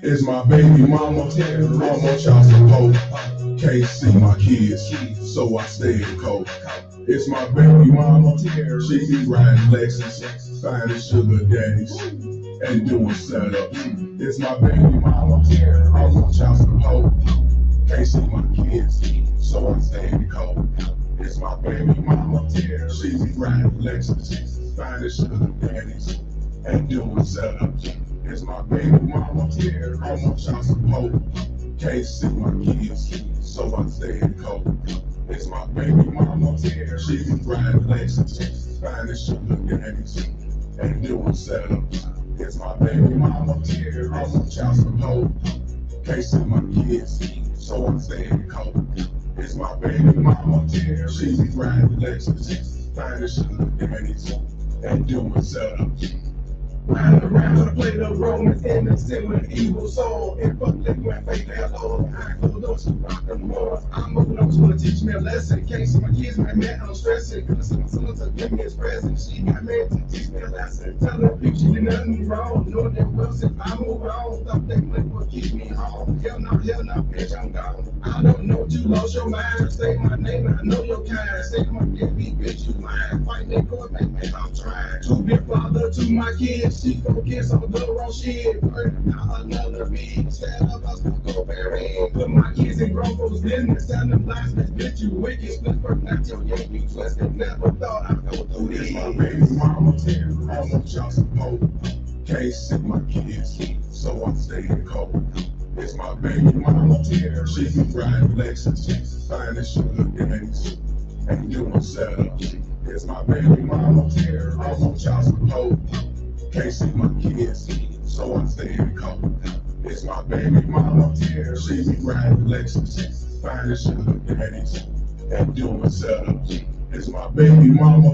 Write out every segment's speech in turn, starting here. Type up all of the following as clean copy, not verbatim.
It's my baby mama, I'm on child support. Can't see my kids, so I stay in cold. It's my baby mama, she be riding Lexus, finding sugar daddies, and doing setups. It's my baby mama, I'm on child support. Can't see my kids, so I stay in cold. It's my baby mama, she be riding Lexus, finding sugar daddies, and doing setups. It's my baby mama, I'm on child support. Can't see my kids, so I stay in cold. It's my baby mama, she be riding Lexus, finding sugar daddies, and doing setups. It's my baby mama, I'm on child support. Can't see my kids, so I'm staying cold. It's my baby mama, she be riding Lexus, finding sugar daddies, and doing setup. Round around with a plate of Romans innocent with an evil soul. In public when fake their Lord, I go those who rock them more. I'm moving on to teach me a lesson. Can't see my kids, my man, I'm stressing. Cause my son to give me his present. She got married to teach me a lesson. Tell her bitch she did nothing wrong. Knowing that well if I move on, thought that money would keep me home. Hell no, bitch, I'm gone. I don't know you lost your mind. Say my name, I know your kind. Say my deadbeat bitch, you lying. Fight that court, man, I'm trying. To be a father to my kids. She focus on the wrong shit. Worried about another me. Stand up, I still go bury. Put my kids in grown folks' business. Sound them lies, bitch, you wicked. Split for not your yeah, you twisted. Never thought I'd go through this. My baby mama, almost y'all support. Can't see my kids, so I'm staying cold. It's my baby mama, she be riding Lexus, finding sugar daddies, and doing setup. It's my baby mama, almost y'all support. Can't see my kids, so I'm staying cold. It's my baby mama, she be riding Lexus, finding sugar daddies, and doing setup. It's my baby mama,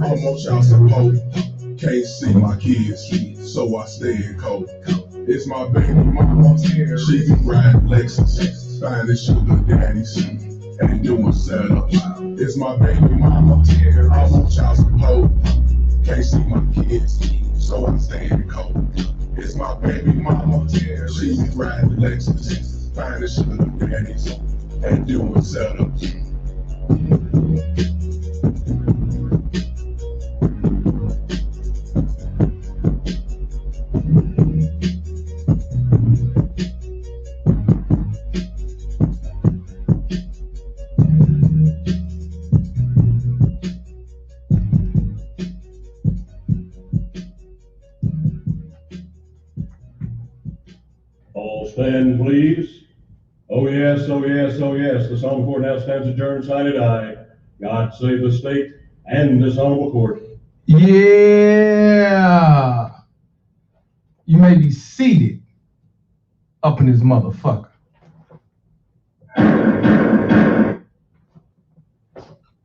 almost y'all support. Can't see my kids, so I stay cold. It's my baby mama, she be riding Lexus, finding sugar daddies, and doing setup. It's my baby mama, almost y'all support. Can't see my kids, so I'm staying cold. It's my baby mama, she be riding Lexus, finding sugar daddies, and doing setup. All stand, please. Oh yes, oh yes, oh yes. The Solemn Court now stands adjourned, sine die. God save the state and this honorable court. Yeah. You may be seated up in this motherfucker.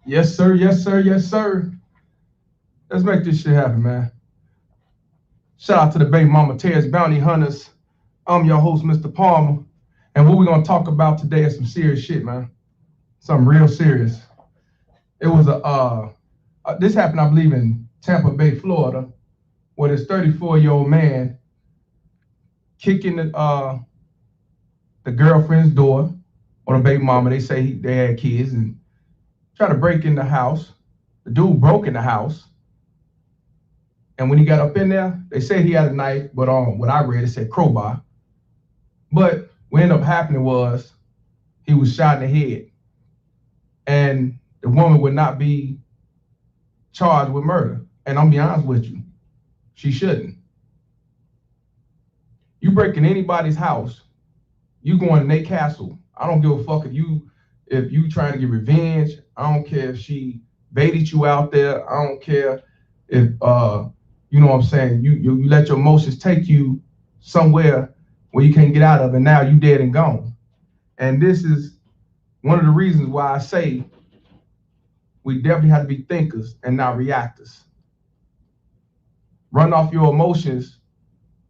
Yes, sir, yes, sir, yes, sir. Let's make this shit happen, man. Shout out to the baby mama Terrence Bounty Hunters. I'm your host, Mr. Palmer. And what we're gonna talk about today is some serious shit, man. Something real serious. It was this happened, I believe, in Tampa Bay, Florida, where this 34-year-old man kicking the girlfriend's door, or the baby mama. They say they had kids, and try to break in the house. The dude broke in the house, and when he got up in there, they said he had a knife, but what I read, it said crowbar. But what ended up happening was he was shot in the head, and the woman would not be charged with murder. And I'll be honest with you, she shouldn't. You break in anybody's house, you going to their castle. I don't give a fuck if you trying to get revenge. I don't care if she baited you out there. I don't care if you know what I'm saying, you let your emotions take you somewhere where you can't get out of, and now you dead and gone. And this is one of the reasons why I say we definitely have to be thinkers and not reactors. Run off your emotions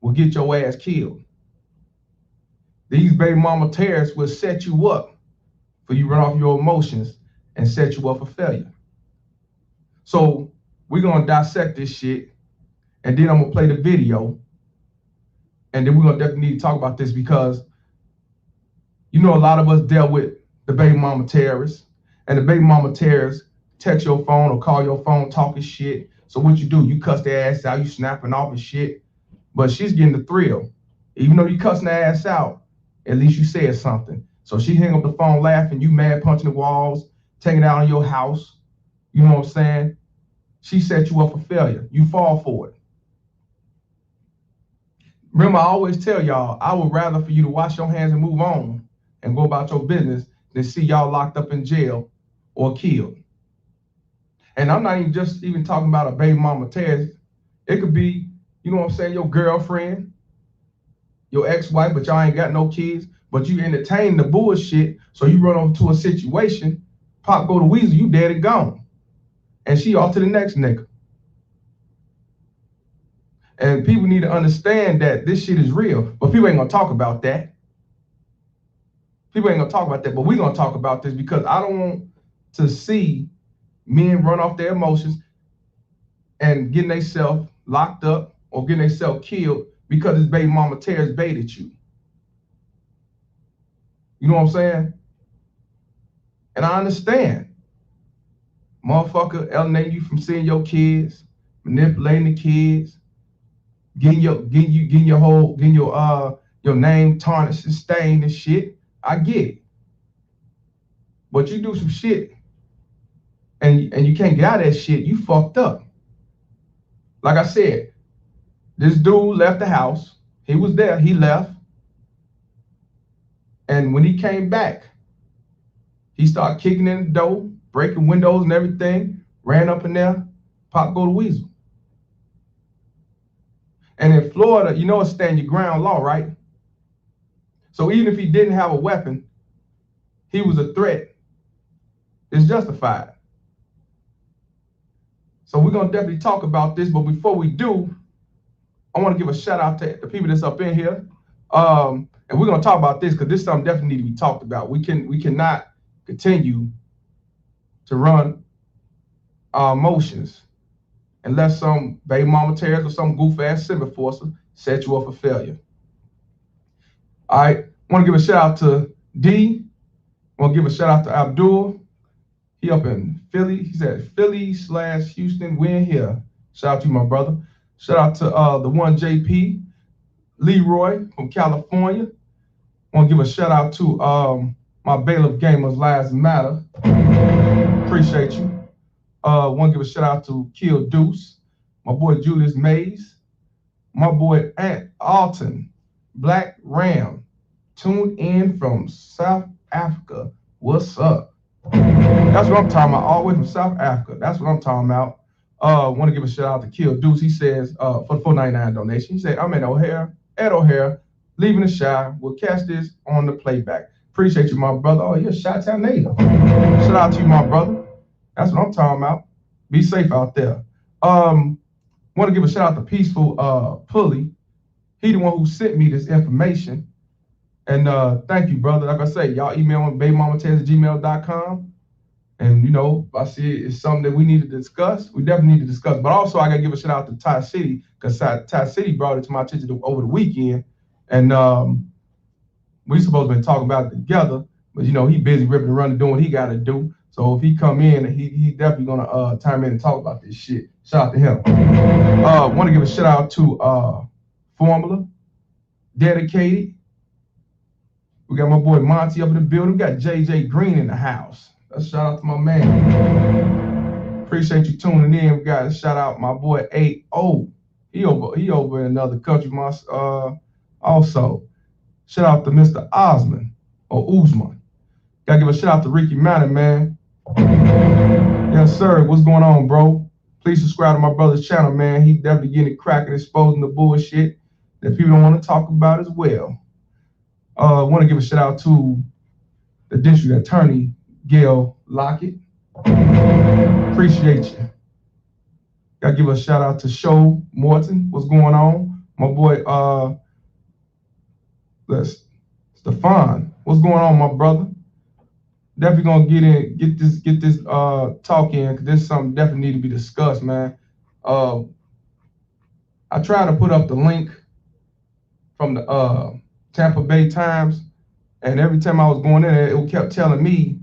will get your ass killed. These baby mama terrorists will set you up for you run off your emotions and set you up for failure. So we're gonna dissect this shit, and then I'm gonna play the video, and then we're gonna definitely need to talk about this, because you know a lot of us dealt with the baby mama terrorists, and the baby mama terrorists text your phone or call your phone talking shit. So what you do, you cuss their ass out, you snapping off and shit, but she's getting the thrill. Even though you cussing their ass out, at least you said something. So she hang up the phone laughing, you mad, punching the walls, taking it out on your house. You know what I'm saying? She set you up for failure. You fall for it. Remember, I always tell y'all, I would rather for you to wash your hands and move on and go about your business than see y'all locked up in jail or killed. And I'm not even talking about a baby mama terrorist. It could be, you know what I'm saying, your girlfriend, your ex-wife, but y'all ain't got no kids, but you entertain the bullshit, so you run over to a situation, pop go to Weasel, you dead and gone. And she off to the next nigga. And people need to understand that this shit is real, but people ain't gonna talk about that. People ain't gonna talk about that, but we gonna talk about this because I don't want to see men run off their emotions and getting themselves locked up or getting themselves killed because his baby mama tears baited you. You know what I'm saying? And I understand. Motherfucker alienating you from seeing your kids, manipulating the kids, getting your name tarnished and stained and shit. I get it. But you do some shit and you can't get out of that shit, you fucked up. Like I said, this dude left the house. He was there, he left. And when he came back, he started kicking in the door, breaking windows and everything, ran up in there, pop go to Weasel. And in Florida, you know it's stand your ground law, right? So even if he didn't have a weapon, he was a threat. It's justified. So we're gonna definitely talk about this, but before we do, I want to give a shout out to the people that's up in here. And we're gonna talk about this because this is something definitely need to be talked about. We cannot continue to run our emotions unless some baby mama tears or some goof ass cyber forcer set you up for failure. All right, want to give a shout out to D. Want to give a shout out to Abdul. He up in Philly. He said Philly/Houston. We're here. Shout out to you, my brother. Shout out to the one JP Leroy from California. Want to give a shout out to my Bailiff Gamers Lives Matter. Appreciate you. Want to give a shout out to Kill Deuce, my boy Julius Mays, my boy Ant Alton, Black Ram, tuned in from South Africa. What's up? That's what I'm talking about. All the way from South Africa. That's what I'm talking about. Want to give a shout out to Kill Deuce. He says for the $4.99 donation. He said, I'm at O'Hare, leaving the Shire. We'll catch this on the playback. Appreciate you, my brother. Oh, you're a Chi-Town native. Shout out to you, my brother. That's what I'm talking about. Be safe out there. Want to give a shout out to Peaceful Pulley. He the one who sent me this information. And thank you, brother. Like I say, y'all email me babymamatez@gmail.com. And you know, I see it's something that we need to discuss. We definitely need to discuss. But also, I gotta give a shout out to Ty City because Ty City brought it to my attention over the weekend, and we supposed to be talking about it together. But you know, he busy ripping and running, doing what he got to do. So if he come in, he definitely gonna time in and talk about this shit. Shout out to him. Want to give a shout out to Formula, Dedicated. We got my boy Monty up in the building. We got JJ Green in the house. Let's shout out to my man. Appreciate you tuning in. We got to shout out my boy A.O. He over in another country. Also, shout out to Mr. Osman or Usman. Gotta give a shout out to Ricky Manning, man. Yes, sir. What's going on, bro? Please subscribe to my brother's channel, man. He definitely getting it cracking, exposing the bullshit that people don't want to talk about as well. Want to give a shout out to the district attorney, Gail Lockett. Appreciate you. Gotta give a shout out to Show Morton. What's going on? My boy Stefan. What's going on, my brother? Definitely gonna get this talk in, because this is something definitely need to be discussed, man. I tried to put up the link from the Tampa Bay Times, and every time I was going in there, it kept telling me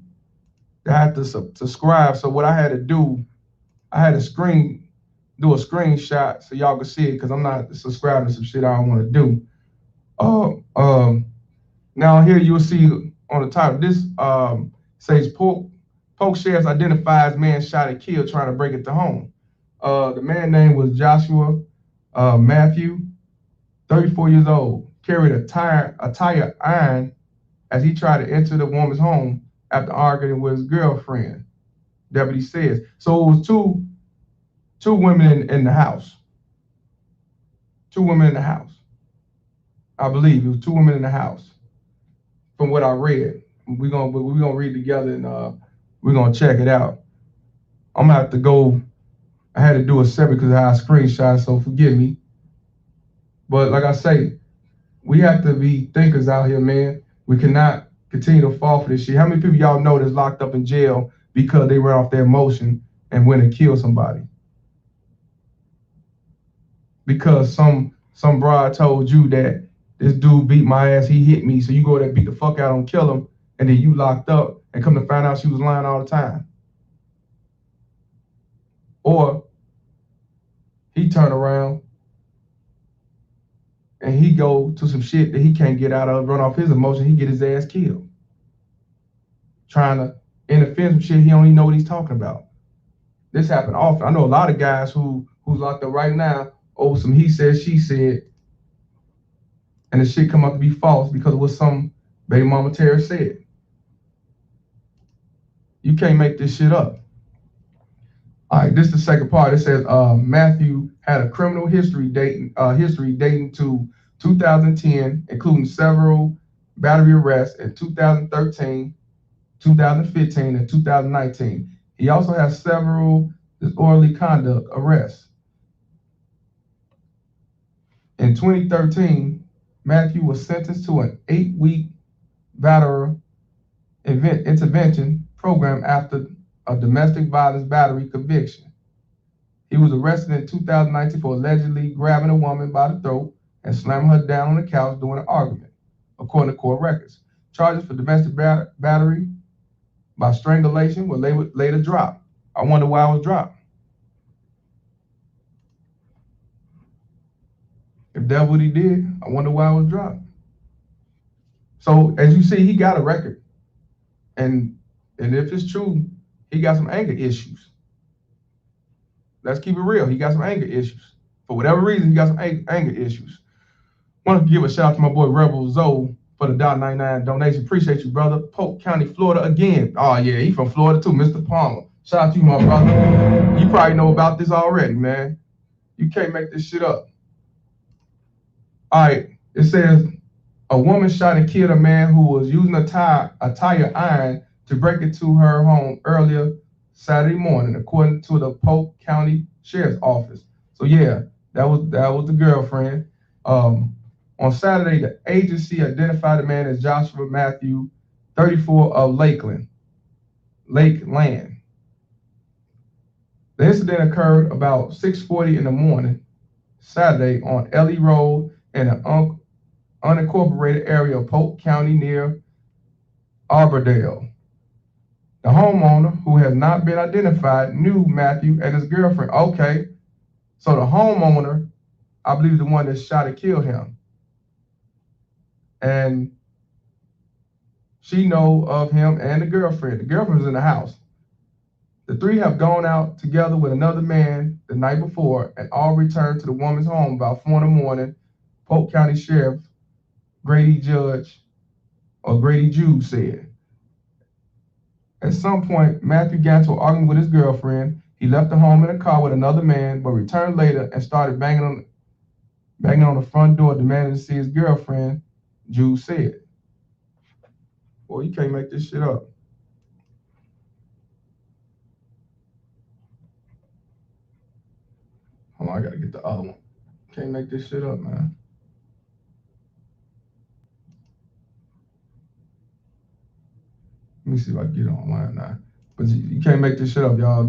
that I had to subscribe. So what I had to do, I had to do a screenshot so y'all could see it, because I'm not subscribing to some shit I don't want to do. Now here you'll see on the top, this says Polk Sheriff's identifies man shot and killed trying to break into home. The man name was Joshua Matthew, 34 years old, carried a tire iron as he tried to enter the woman's home after arguing with his girlfriend, deputy says. So it was two women in the house. 2 women in the house. I believe it was 2 women in the house. From what I read, we're gonna read together and we're gonna check it out. I'm gonna have to go. I had to do a separate because I had a screenshot, so forgive me. But like I say, we have to be thinkers out here, man. We cannot continue to fall for this shit. How many people y'all know that's locked up in jail because they ran off their emotion and went and killed somebody? Because some broad told you that this dude beat my ass, he hit me, so you go there, beat the fuck out of him, kill him, and then you locked up and come to find out she was lying all the time. Or he turn around and he go to some shit that he can't get out of, run off his emotion, he get his ass killed. Trying to interfere in some shit he don't even know what he's talking about. This happened often. I know a lot of guys who's locked up right now over some he said, she said, and the shit come out to be false because of what some baby mama Terry said. You can't make this shit up. All right, this is the second part. It says Matthew had a criminal history dating to 2010, including several battery arrests in 2013, 2015, and 2019. He also has several disorderly conduct arrests. In 2013, Matthew was sentenced to an 8-week battery intervention program after a domestic violence battery conviction. He was arrested in 2019 for allegedly grabbing a woman by the throat and slamming her down on the couch during an argument, according to court records. Charges for domestic battery by strangulation were later dropped. I wonder why it was dropped. If that's what he did, I wonder why it was dropped. So as you see, he got a record. And if it's true, he got some anger issues. Let's keep it real. He got some anger issues. For whatever reason, he got some anger issues. Want to give a shout out to my boy Rebel Zoe for the $1.99 donation. Appreciate you, brother. Polk County, Florida again. Oh yeah, he from Florida too, Mr. Palmer. Shout out to you, my brother. You probably know about this already, man. You can't make this shit up. All right, it says a woman shot and killed a man who was using a tire iron to break into her home earlier Saturday morning, according to the Polk County Sheriff's Office. So yeah, that was the girlfriend. On Saturday, the agency identified the man as Joshua Matthew, 34 of Lakeland. The incident occurred about 6:40 in the morning, Saturday, on Ellie Road in an unincorporated area of Polk County near Arbordale. The homeowner, who has not been identified, knew Matthew and his girlfriend. Okay, so the homeowner, I believe, is the one that shot and killed him. And she know of him and the girlfriend. The girlfriend was in the house. The three have gone out together with another man the night before and all returned to the woman's home about 4 in the morning, Polk County Sheriff Grady Jude said. At some point, Matthew got into an argument with his girlfriend. He left the home in a car with another man, but returned later and started banging on the front door, demanding to see his girlfriend, Jude said. Boy, you can't make this shit up. Hold on, I gotta get the other one. Can't make this shit up, man. Let me see if I can get it online now. But you can't make this shit up, y'all.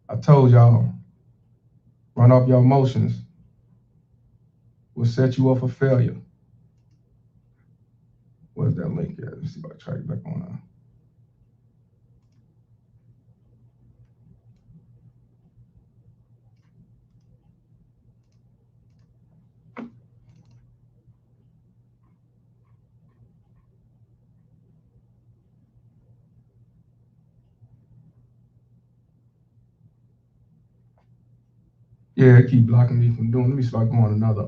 I told y'all, run off your emotions will set you up for failure. Where's that link at? Let's see if I can track it back on now. Yeah, they keep blocking me from doing. Let me see if I can go on another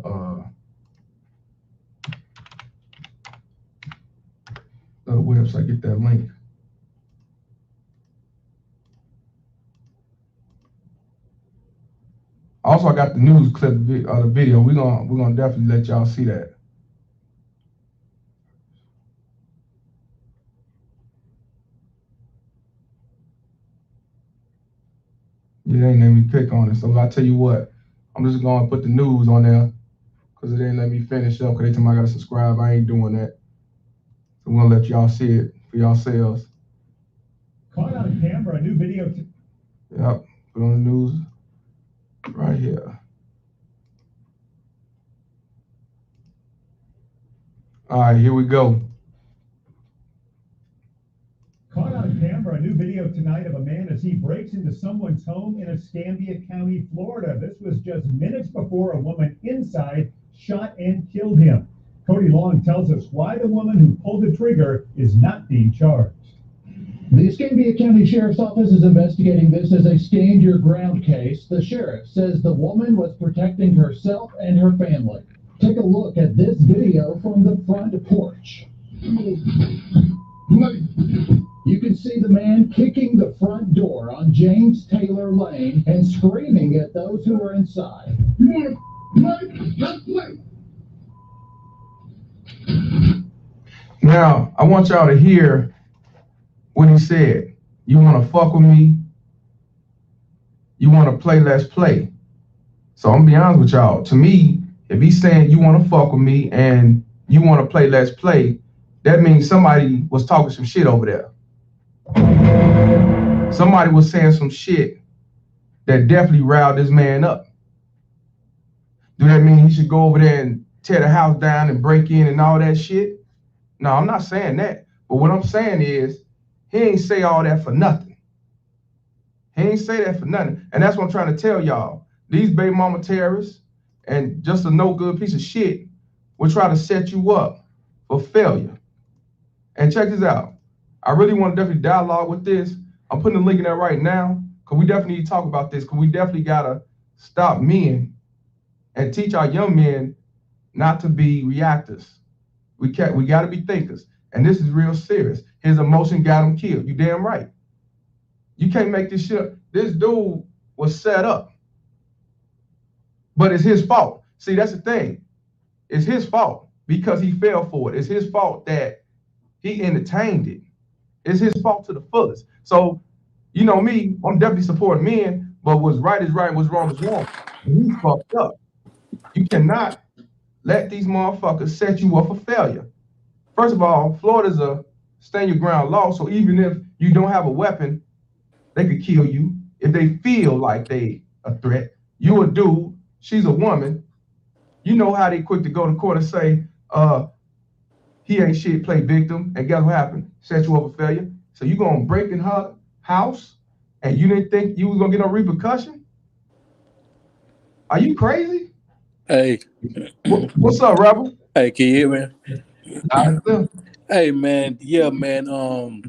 website, get that link. Also, I got the news clip of the video. We're gonna definitely let y'all see that. It ain't let me click on it. So I tell you what, I'm just gonna put the news on there because it ain't let me finish up. Because they tell me I gotta subscribe. I ain't doing that. So we're gonna let y'all see it for yourselves. Caught on camera, a new video. Yep, put on the news right here. All right, here we go. Caught on camera, a new video tonight of a man as he breaks into someone's home in Escambia County, Florida. This was just minutes before a woman inside shot and killed him. Cody Long tells us why the woman who pulled the trigger is not being charged. The Escambia County Sheriff's Office is investigating this as a stand your ground case. The sheriff says the woman was protecting herself and her family. Take a look at this video from the front porch. You can see the man kicking the front door on James Taylor Lane and screaming at those who are inside. Now, I want y'all to hear what he said. You want to fuck with me? You want to play? Let's play. So I'm gonna be honest with y'all. To me, if he's saying you want to fuck with me and you want to play, let's play, that means somebody was talking some shit over there. Somebody was saying some shit that definitely riled this man up. Do that mean he should go over there and tear the house down and break in and all that shit? No, I'm not saying that. But what I'm saying is, he ain't say all that for nothing. He ain't say that for nothing. And that's what I'm trying to tell y'all. These baby mama terrorists and just a no good piece of shit will try to set you up for failure. And check this out. I really want to definitely dialogue with this. I'm putting the link in there right now because we definitely need to talk about this because we definitely got to stop men and teach our young men not to be reactors. We got to be thinkers. And this is real serious. His emotion got him killed. You damn right. You can't make this shit up. This dude was set up. But it's his fault. See, that's the thing. It's his fault because he fell for it. It's his fault that he entertained it. It's his fault to the fullest. So, you know me, I'm definitely supporting men, but what's right is right and what's wrong is wrong. And he's fucked up. You cannot let these motherfuckers set you up for failure. First of all, Florida's a stand your ground law, so even if you don't have a weapon, they could kill you if they feel like they a threat. You a dude, she's a woman. You know how they quick to go to court and say, he ain't shit, play victim, and guess what happened? Set you up for failure. So you gonna break in her house and you didn't think you was gonna get no repercussion? Are you crazy? Hey. What's up, Rebel? Hey, can you hear me? Hey, man. Yeah, man.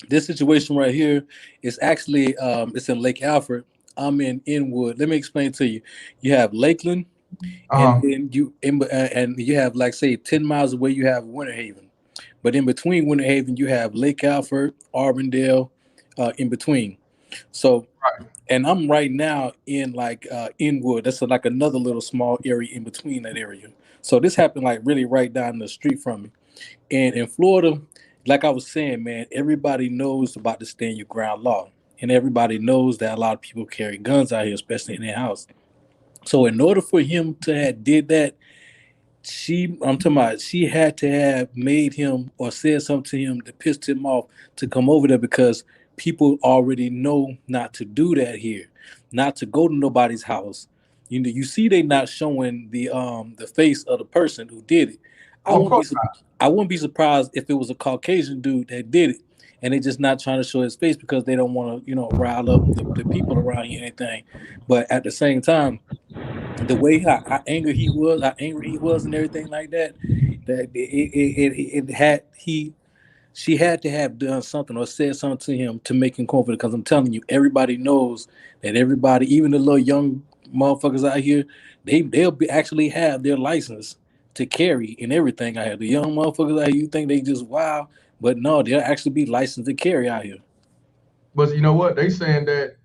This situation right here is actually it's in Lake Alfred. I'm in Inwood. Let me explain to you. You have Lakeland, and then you have, like, say 10 miles away you have Winter Haven. But in between Winter Haven, you have Lake Alfred, Auburndale, in between. So, and I'm right now in like Inwood. That's like another little small area in between that area. So this happened like really right down the street from me. And in Florida, like I was saying, man, everybody knows about the stand your ground law. And everybody knows that a lot of people carry guns out here, especially in their house. So in order for him to have did that, she had to have made him or said something to him that pissed him off to come over there, because people already know not to do that here, not to go to nobody's house. You know, you see they not showing the face of the person who did it. I wouldn't be surprised if it was a Caucasian dude that did it, and they just not trying to show his face because they don't want to, rile up the people around you or anything. But at the same time, the way how angry he was and everything like that, she had to have done something or said something to him to make him confident. Because I'm telling you, everybody knows that everybody, even the little young motherfuckers out here, they'll actually have their license to carry and everything out here. The young motherfuckers out here, you think they just wild, but no, they'll actually be licensed to carry out here. But you know what? They saying that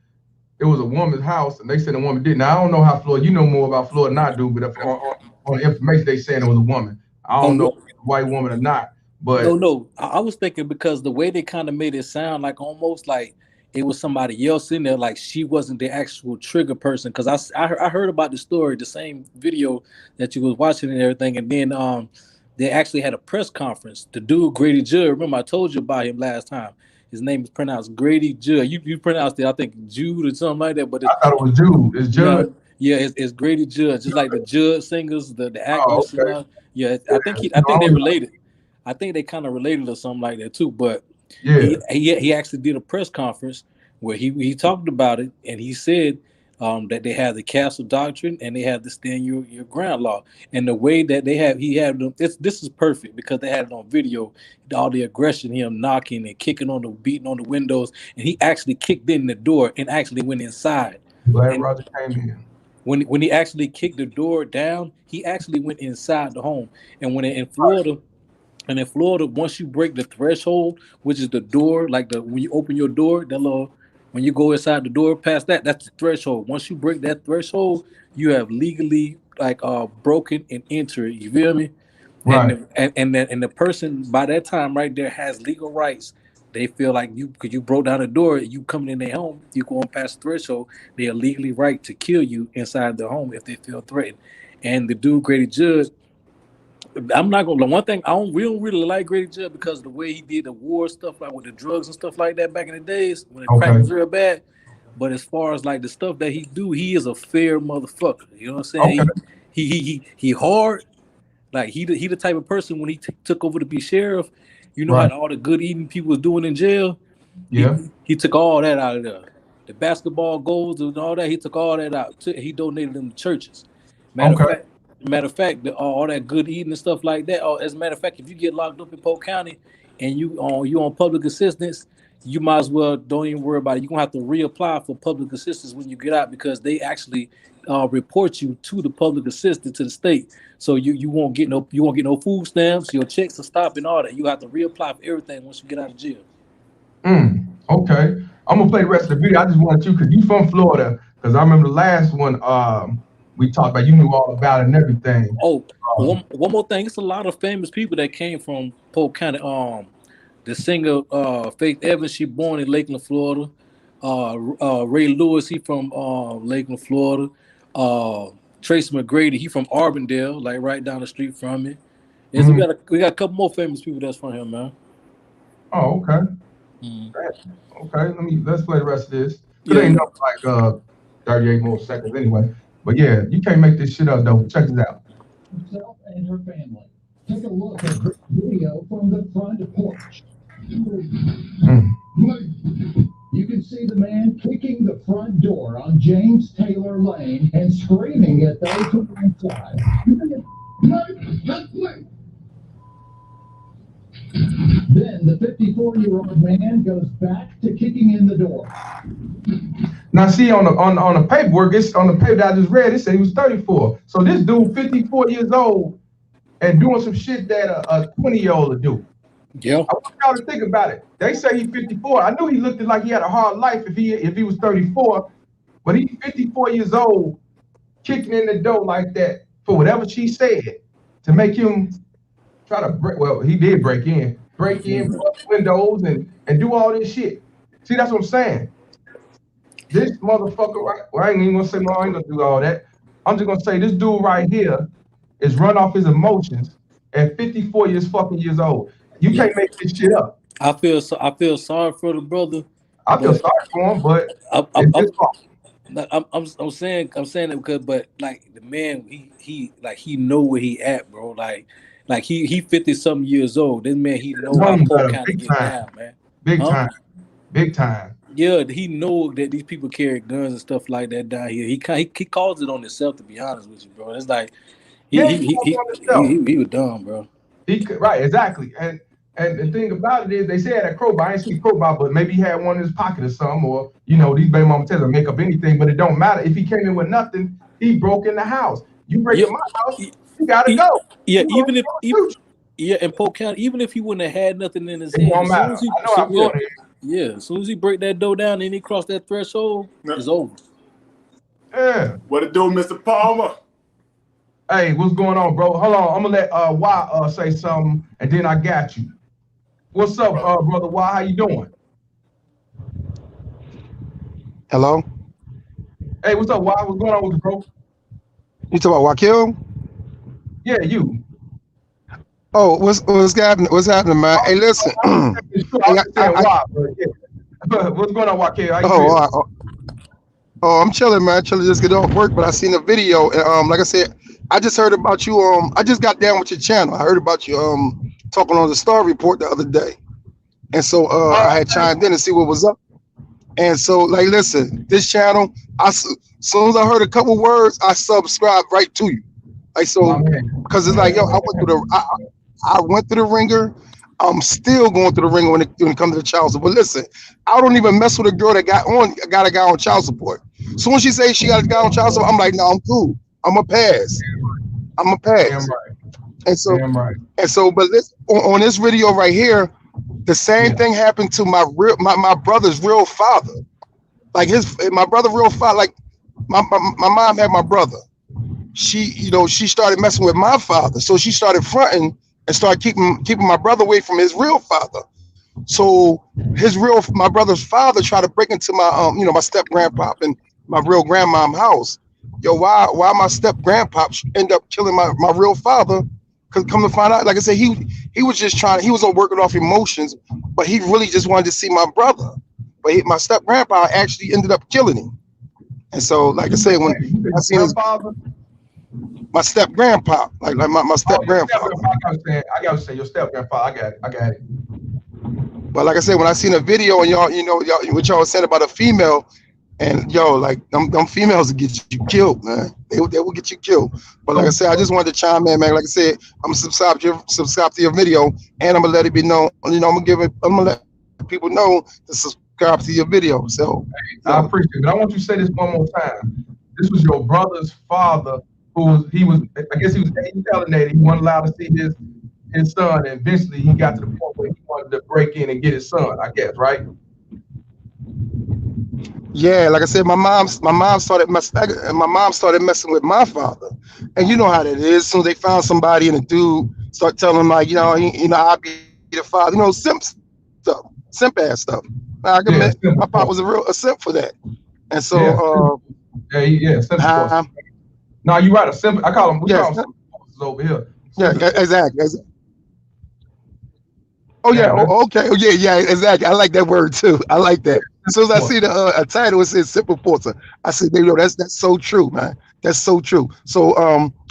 it was a woman's house, and they said the woman did. Now I don't know how Florida. You know more about Florida than I do, but if on the information they saying it was a woman. I don't know if it's a white woman or not. But no, I was thinking because the way they kind of made it sound like almost like it was somebody else in there, like she wasn't the actual trigger person. Because I heard about the story, the same video that you was watching and everything, and then they actually had a press conference. The dude Grady Judd, remember I told you about him last time. His name is pronounced Grady Judd. You pronounced it, I think Jude or something like that. But I thought it was Jude. It's Judd. Yeah, it's Grady Judd, just like the Judd singers, the actors. Oh, okay. And yeah, I think they related. I think they kind of related or something like that too. But yeah, he actually did a press conference where he talked about it, and he said that they have the castle doctrine and they have the stand your ground law, and the way that he had them. This is perfect because they had it on video. All the aggression, him knocking and kicking on beating on the windows, and he actually kicked in the door and actually went inside. Glad Roger came in. When he actually kicked the door down, he actually went inside the home. And when in Florida. And in Florida, once you break the threshold, which is the door, like when you open your door, when you go inside the door, past that's the threshold. Once you break that threshold, you have legally broken and entered. You feel me? Right. And the person by that time right there has legal rights. They feel like because you broke down the door, you coming in their home, you going past the threshold, they are legally right to kill you inside their home if they feel threatened. And the dude Grady Judd, I'm not gonna. One thing we don't really like Grady Judd because of the way he did the war stuff, like with the drugs and stuff like that back in the days when the crack was real bad. But as far as like the stuff that he do, he is a fair motherfucker. You know what I'm saying? Okay. He hard. Like he the type of person when he took over to be sheriff. You know how all the good eating people was doing in jail. Yeah. He took all that out of there. The basketball goals and all that. He took all that out. He donated them to churches. Matter of fact, all that good eating and stuff like that. As a matter of fact, if you get locked up in Polk County and you on public assistance, you might as well don't even worry about it. You're gonna have to reapply for public assistance when you get out because they actually report you to the public assistance to the state. So you won't get no food stamps. Your checks will stop and all that. You have to reapply for everything once you get out of jail. Okay, I'm gonna play the rest of the video. I just wanted you because you from Florida. Because I remember the last one. We talked about, you knew all about it and everything. Oh, one more thing. It's a lot of famous people that came from Polk County. The singer Faith Evans, she born in Lakeland, Florida. Ray Lewis, he from Lakeland, Florida. Tracy McGrady, he from Arbondale, like right down the street from me. We got a couple more famous people that's from here, man. Oh, okay. Okay, let's play the rest of this. It ain't up like 38 more seconds anyway. But yeah, you can't make this shit up though. Check this out. Herself and her family. Take a look at this video from the front porch. You can see the man kicking the front door on James Taylor Lane and screaming at those who are inside. Then the 54-year-old man goes back to kicking in the door. Now see on the paperwork, it's on the paper that I just read, it said he was 34. So this dude 54 years old and doing some shit that a 20-year-old would do. Yeah. I want y'all to think about it. They say he's 54. I knew he looked like he had a hard life if he was 34, but he's 54 years old, kicking in the door like that for whatever she said to make him try to break. Well, he did break in, bust windows and do all this shit. See, that's what I'm saying. This motherfucker, well, I ain't even gonna say no, I ain't gonna do all that. I'm just gonna say this dude right here is run off his emotions at 54 years old. You can't make this shit up. I feel sorry for the brother. I feel sorry for him, but I'm saying it because, but like the man, he know where he at, bro. Like he 50-something years old. This man, he know how Polk County get down, man. Big time. Yeah, he know that these people carry guns and stuff like that down here. He calls it on himself, to be honest with you, bro. It's like he was dumb, bro. Right, exactly. And the thing about it is, they said a crowbar. I ain't seen a crowbar, but maybe he had one in his pocket or something, or these baby mama tell him make up anything, but it don't matter. If he came in with nothing, he broke in the house. You break in my house, you gotta go. Yeah, in Polk County, even if he wouldn't have had nothing in his hand, Yeah, as soon as he break that door down and he cross that threshold, it's over. Yeah. What it do, Mr. Palmer? Hey, what's going on, bro? Hold on, I'm gonna let Y say something, and then I got you. What's up, brother Y? How you doing? Hello? Hey, what's up, Y? What's going on with you, bro? You talking about Wakil? Yeah, you. Oh, what's happening? What's happening, man? Hey, listen. I'm just saying Y, but yeah. What's going on, Wakil? How you feeling? Oh, I'm chilling, man. Chilling, just get off work. But I seen a video, and like I said, I just heard about you. I just got down with your channel. I heard about you talking on the Star Report the other day, and so I had chimed in to see what was up. And so, like, listen, this channel, soon as I heard a couple words, I subscribed right to you. Like, so, because it's like, yo, I went through the ringer. I'm still going through the ringer when it comes to the child support. But listen, I don't even mess with a girl that got a guy on child support. Soon as she says she got a guy on child support, I'm like, no, I'm cool. I'm a pass. Damn right. And so, Damn right. But listen, on this video right here, the same thing happened to my brother's real father. Like my brother real father, like my mom had my brother. She started messing with my father. So she started fronting and started keeping my brother away from his real father. So my brother's father tried to break into my my step grandpa and my real grandmom's house. Yo, why my step grandpa end up killing my real father? Because come to find out, like I said, he was just he was working off emotions, but he really just wanted to see my brother. But my step grandpa actually ended up killing him. And so, like I said, when I seen my step grandpa, like my step grandpa. I gotta say your step grandpa. I got it. But like I said, when I seen a video and y'all what y'all said about a female, and like them females will get you killed, man. They will get you killed. But like I said, I just wanted to chime in, man. Like I said, I'm gonna subscribe to your video, and I'm gonna let it be known. I'm gonna let people know to subscribe to your video. So I appreciate it. But I want you to say this one more time. This was your brother's father, I guess he was alienated. He wasn't allowed to see his son, and eventually he got to the point where he wanted to break in and get his son, I guess, right? Yeah, like I said, my mom started messing with my father, and you know how that is. As soon as they found somebody and a dude start telling them like, I'll be the father, simp ass stuff. I can admit, my father was a simp for that, and so simp. No, you're right. A simp. I call him. We call him simp over here. Yeah, exactly. Oh yeah. Okay. Oh yeah. Exactly. I like that word too. I like that. As soon as I see the title, it says simple porter. I said, that's so true, man. That's so true. So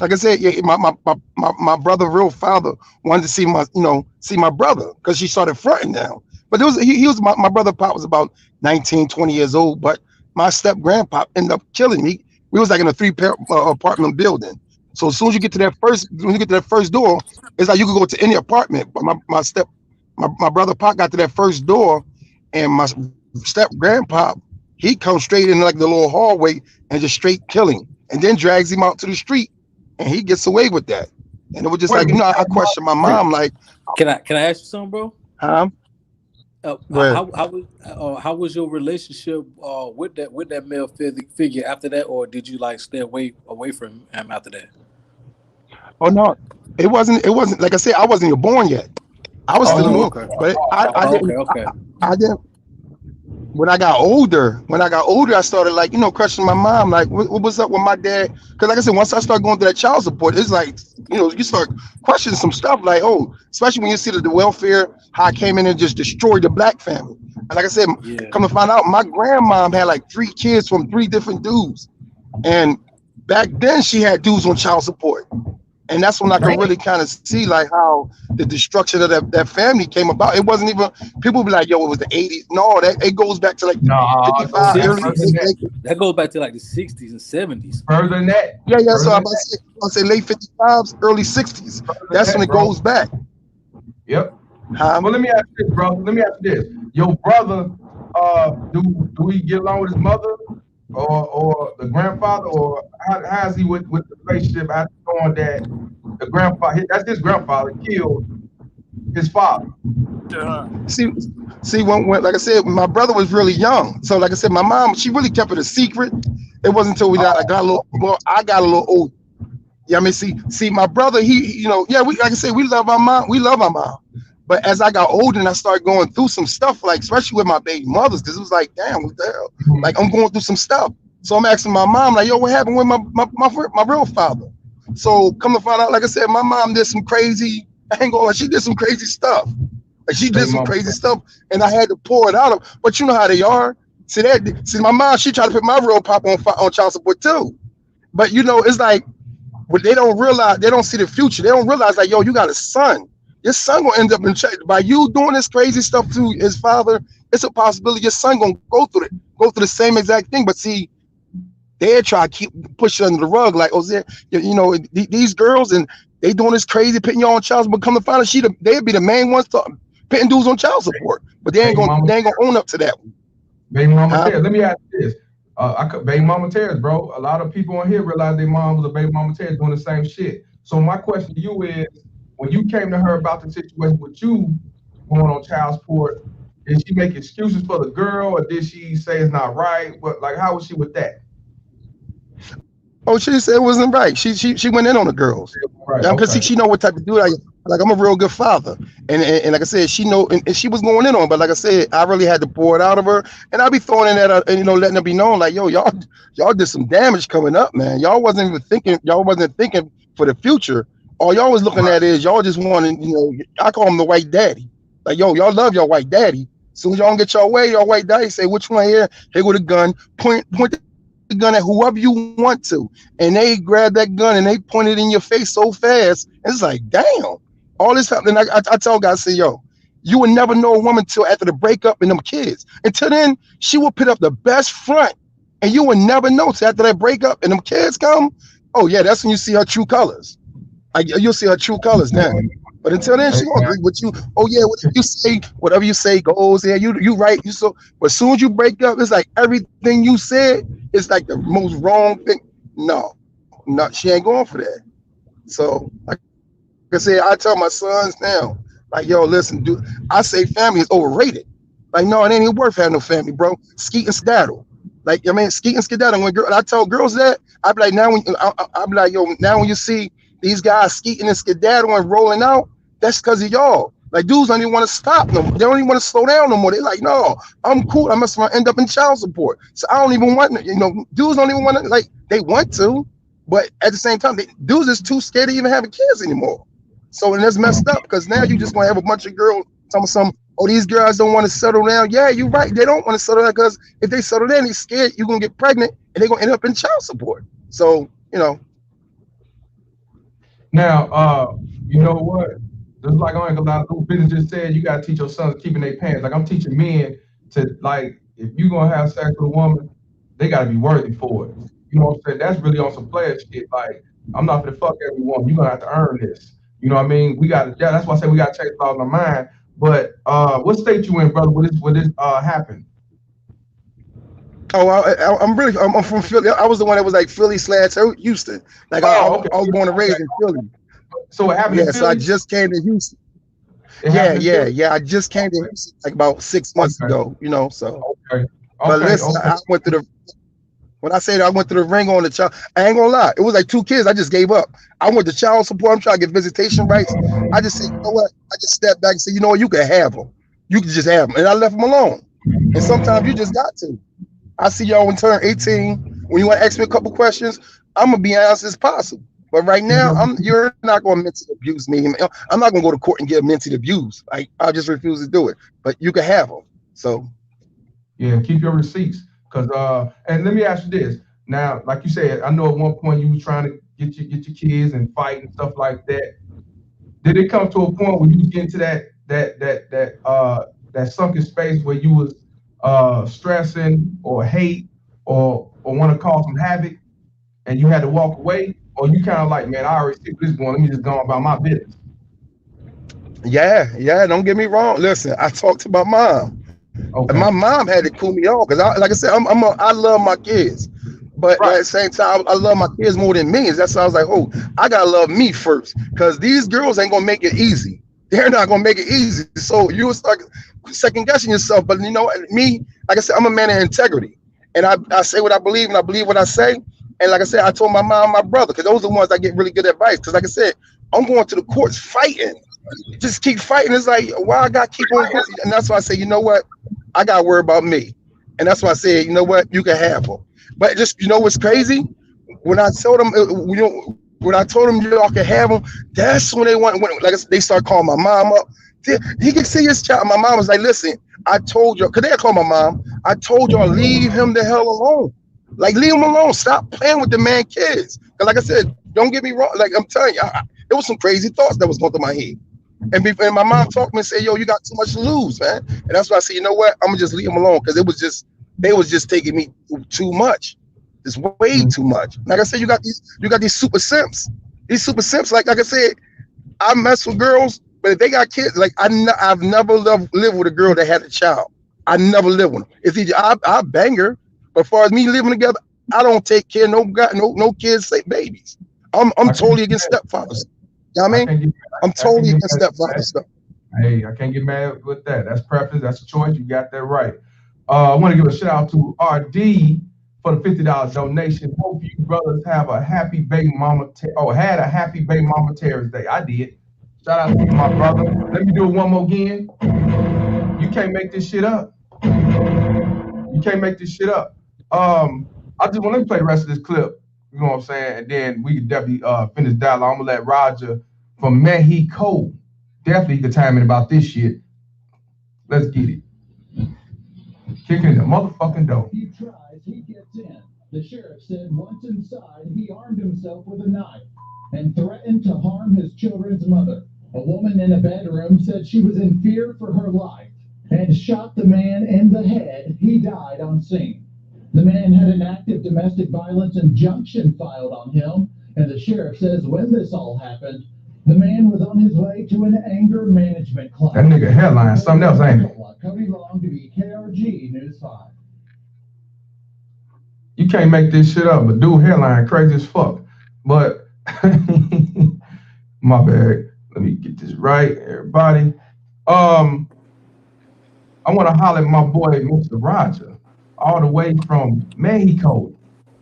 like I said, yeah, my brother, real father, wanted to see my brother because she started fronting now. But he was my brother pop was about 19, 20 years old. But my step grandpa ended up killing me. We was like in a 3-apartment building. So as soon as you get to that first door, it's like you could go to any apartment. But my brother Pop got to that first door, and my step grandpa, he comes straight in like the little hallway and just straight kill him, and then drags him out to the street, and he gets away with that. And it was just I questioned my mom, like, can I ask you something, bro? Huh? How was your relationship with that male figure after that, or did you like stay away from him after that? Oh no, it wasn't like I said, I wasn't even born yet. I was still in Walker, but I didn't. When I got older, I started questioning my mom, like, what was up with my dad? Because like I said, once I started going through that child support, it's like, you start questioning some stuff, like, especially when you see the welfare, how I came in and just destroyed the black family. And like I said, come to find out, my grandmom had like 3 kids from 3 different dudes, and back then she had dudes on child support. And that's when I could really kind of see like how the destruction of that family came about. It wasn't even, people be like, yo, it was the 80s. No, it goes back to like 55, that goes back to like the 60s and 70s. Further than that. Yeah. So I'll say late 55s, early 60s. That's when it goes back. Yep. Well, let me ask you this, bro. Your brother, do he get along with his mother? Or the grandfather, or how is he with the relationship after knowing that the grandfather, that's his grandfather, killed his father? See, when like I said, my brother was really young. So like I said, my mom, she really kept it a secret. It wasn't until I got a little, well, I got a little older. Yeah, I mean, see, my brother, he yeah, we like I said, we love our mom, But as I got older and I started going through some stuff, like especially with my baby mothers, because it was like, damn, what the hell? Like I'm going through some stuff. So I'm asking my mom, like, yo, what happened with my real father? So come to find out, like I said, my mom did some crazy, she did some crazy stuff. Like she did some crazy stuff, and I had to pour it out of. But you know how they are. See, my mom, she tried to put my real papa on child support too. But it's like, what they don't realize, they don't see the future. They don't realize, like, yo, you got a son. Your son gonna end up in check by you doing this crazy stuff to his father. It's a possibility your son gonna go through the same exact thing. But see, they try to keep pushing under the rug, like, oh, these girls and they doing this crazy, putting you on child support. Come to find out, they'd be the main ones putting dudes on child support, but they ain't gonna own up to that one. Baby mama Terrence, let me ask you this. Baby mama Terrence, bro. A lot of people on here realize their mom was a baby mama Terrence doing the same shit. So my question to you is, when you came to her about the situation with you going on child support, did she make excuses for the girl, or did she say it's not right? What, like, how was she with that? Oh, she said it wasn't right. She went in on the girls. Right, because she know what type of dude I am. Like, I'm a real good father, and like I said, she know, and she was going in on. But like I said, I really had to pour it out of her, and I be throwing in that, and letting it be known, like, yo, y'all did some damage coming up, man. Y'all wasn't thinking for the future. All y'all was looking at is y'all just wanted, I call him the white daddy. Like, yo, y'all love your white daddy. As soon as y'all get your way, your white daddy say, which one here? Here with a gun, point the gun at whoever you want to, and they grab that gun and they point it in your face so fast. It's like, damn, all this happening. I tell guys, say, yo, you would never know a woman till after the breakup and them kids. Until then, she will put up the best front, and you will never know till after that breakup and them kids come. Oh yeah, that's when you see her true colors. You'll see her true colors now. But until then, she gonna agree with you. Oh yeah, whatever you say goes. Yeah, you right. But as soon as you break up, it's like everything you said is like the most wrong thing. No, she ain't going for that. So like I said, I tell my sons now, like, yo, listen, dude, I say family is overrated. Like, no, it ain't even worth having no family, bro. Skeet and skedaddle. Like, I mean, skeet and skedaddle. When I tell girls that, I be like, I be like, yo, now when you see these guys skeeting and skedaddle and rolling out, that's because of y'all. Like, dudes don't even want to stop no more. They don't even want to slow down no more. They're like, no, I'm cool. I must end up in child support. So I don't even want, dudes don't even want to, like, they want to, but at the same time, dudes is too scared to even having kids anymore. So, and that's messed up, because now you just want to have a bunch of girls, these girls don't want to settle down. Yeah, you're right. They don't want to settle down, because if they settle down, they're scared you're going to get pregnant and they're going to end up in child support. So, Now, you know what? Just like I ain't gonna lie, business just said, you gotta teach your sons keeping their pants. Like, I'm teaching men to, like, if you gonna have sex with a woman, they gotta be worthy for it. You know what I'm saying? That's really on some player shit. Like, I'm not gonna fuck every woman. You're gonna have to earn this. You know what I mean? That's why I say we gotta change the laws in our mind. But what state you in, brother, when this happened? Oh, I'm from Philly. I was the one that was like Philly/Houston. Like, I was born and raised in Philly. So it happened in Philly? So I just came to Houston. Yeah. I just came to Houston like about 6 months ago, so. But listen, I went through when I say that I went through the ring on the child, I ain't gonna lie. It was like 2 kids. I just gave up. I went to child support. I'm trying to get visitation rights. I just said, you know what? I just stepped back and said, you know what? You can have them. You can just have them. And I left them alone. And sometimes you just got to. I see y'all when turn 18. When you want to ask me a couple questions, I'm gonna be honest as possible. But right now, you're not going to mentally abuse me. I'm not going to go to court and get mentally abused. I just refuse to do it. But you can have them. So, yeah, keep your receipts. And let me ask you this. Now, like you said, I know at one point you were trying to get your kids and fight and stuff like that. Did it come to a point where you get into that sunken space where you was stressing or hate or want to cause some havoc, and you had to walk away? Or you kind of like, man, I already see this going, let me just go about my business? Yeah, don't get me wrong. Listen, I talked to my mom. Okay. And my mom had to cool me off, because like I said, I love my kids. But at the same time, I love my kids more than me. That's why I was like, oh, I gotta love me first, because these girls ain't gonna make it easy. they're not gonna make it easy. So you will start second guessing yourself. But you know, me, like I said, I'm a man of integrity, and I say what I believe, and I believe what I say. And like I said, I told my mom and my brother, because those are the ones that get really good advice. Because like I said, I'm going to the courts fighting. Just keep fighting. It's like, why I got to keep on going? And that's why I say, you know what? I got to worry about me. And that's why I said, you know what? You can have them. But just, you know what's crazy? When I told them, when I told them y'all can have them, that's when they want, like they start calling my mom up. He can see his child. My mom was like, listen, I told y'all, because they call my mom, I told y'all, leave him the hell alone. Like, leave him alone. Stop playing with the man kids. Because like I said, don't get me wrong. Like, I'm telling you, it was some crazy thoughts that was going through my head. And my mom talked to me and said, yo, you got too much to lose, man. And that's why I said, you know what? I'm going to just leave him alone, because they was just taking me too much. It's way too much. Like I said, you got these super simps. These super simps, like I said, I mess with girls, but if they got kids, like I've never lived with a girl that had a child. I never lived with them. It's either I bang her, but as far as me living together, I don't take care of no kids, say babies. I'm totally against stepfathers. You know what I mean? I'm totally against stepfathers stuff. Hey, I can't get mad with that. That's preference. That's a choice. You got that right. I want to give a shout out to RD for the $50 donation. Hope you brothers have a happy baby mama, had a happy baby mama Terror's Day. I did. Shout out to my brother. Let me do it one more again. You can't make this shit up. You can't make this shit up. I just want to play the rest of this clip. You know what I'm saying? And then we can definitely finish dialogue. I'm gonna let Roger from Mexico definitely could time in about this shit. Let's get it. Kicking the motherfucking door. He tries, he gets in. The sheriff said once inside, he armed himself with a knife and threatened to harm his children's mother. A woman in a bedroom said she was in fear for her life and shot the man in the head. He died on scene. The man had an active domestic violence injunction filed on him, and the sheriff says when this all happened, the man was on his way to an anger management class. That nigga headline, something else, ain't it? Cody Long to be KRG News 5. You can't make this shit up, but dude headline crazy as fuck. But my bad. Let me get this right, everybody. I want to holler at my boy, Mr. Roger, all the way from Mexico.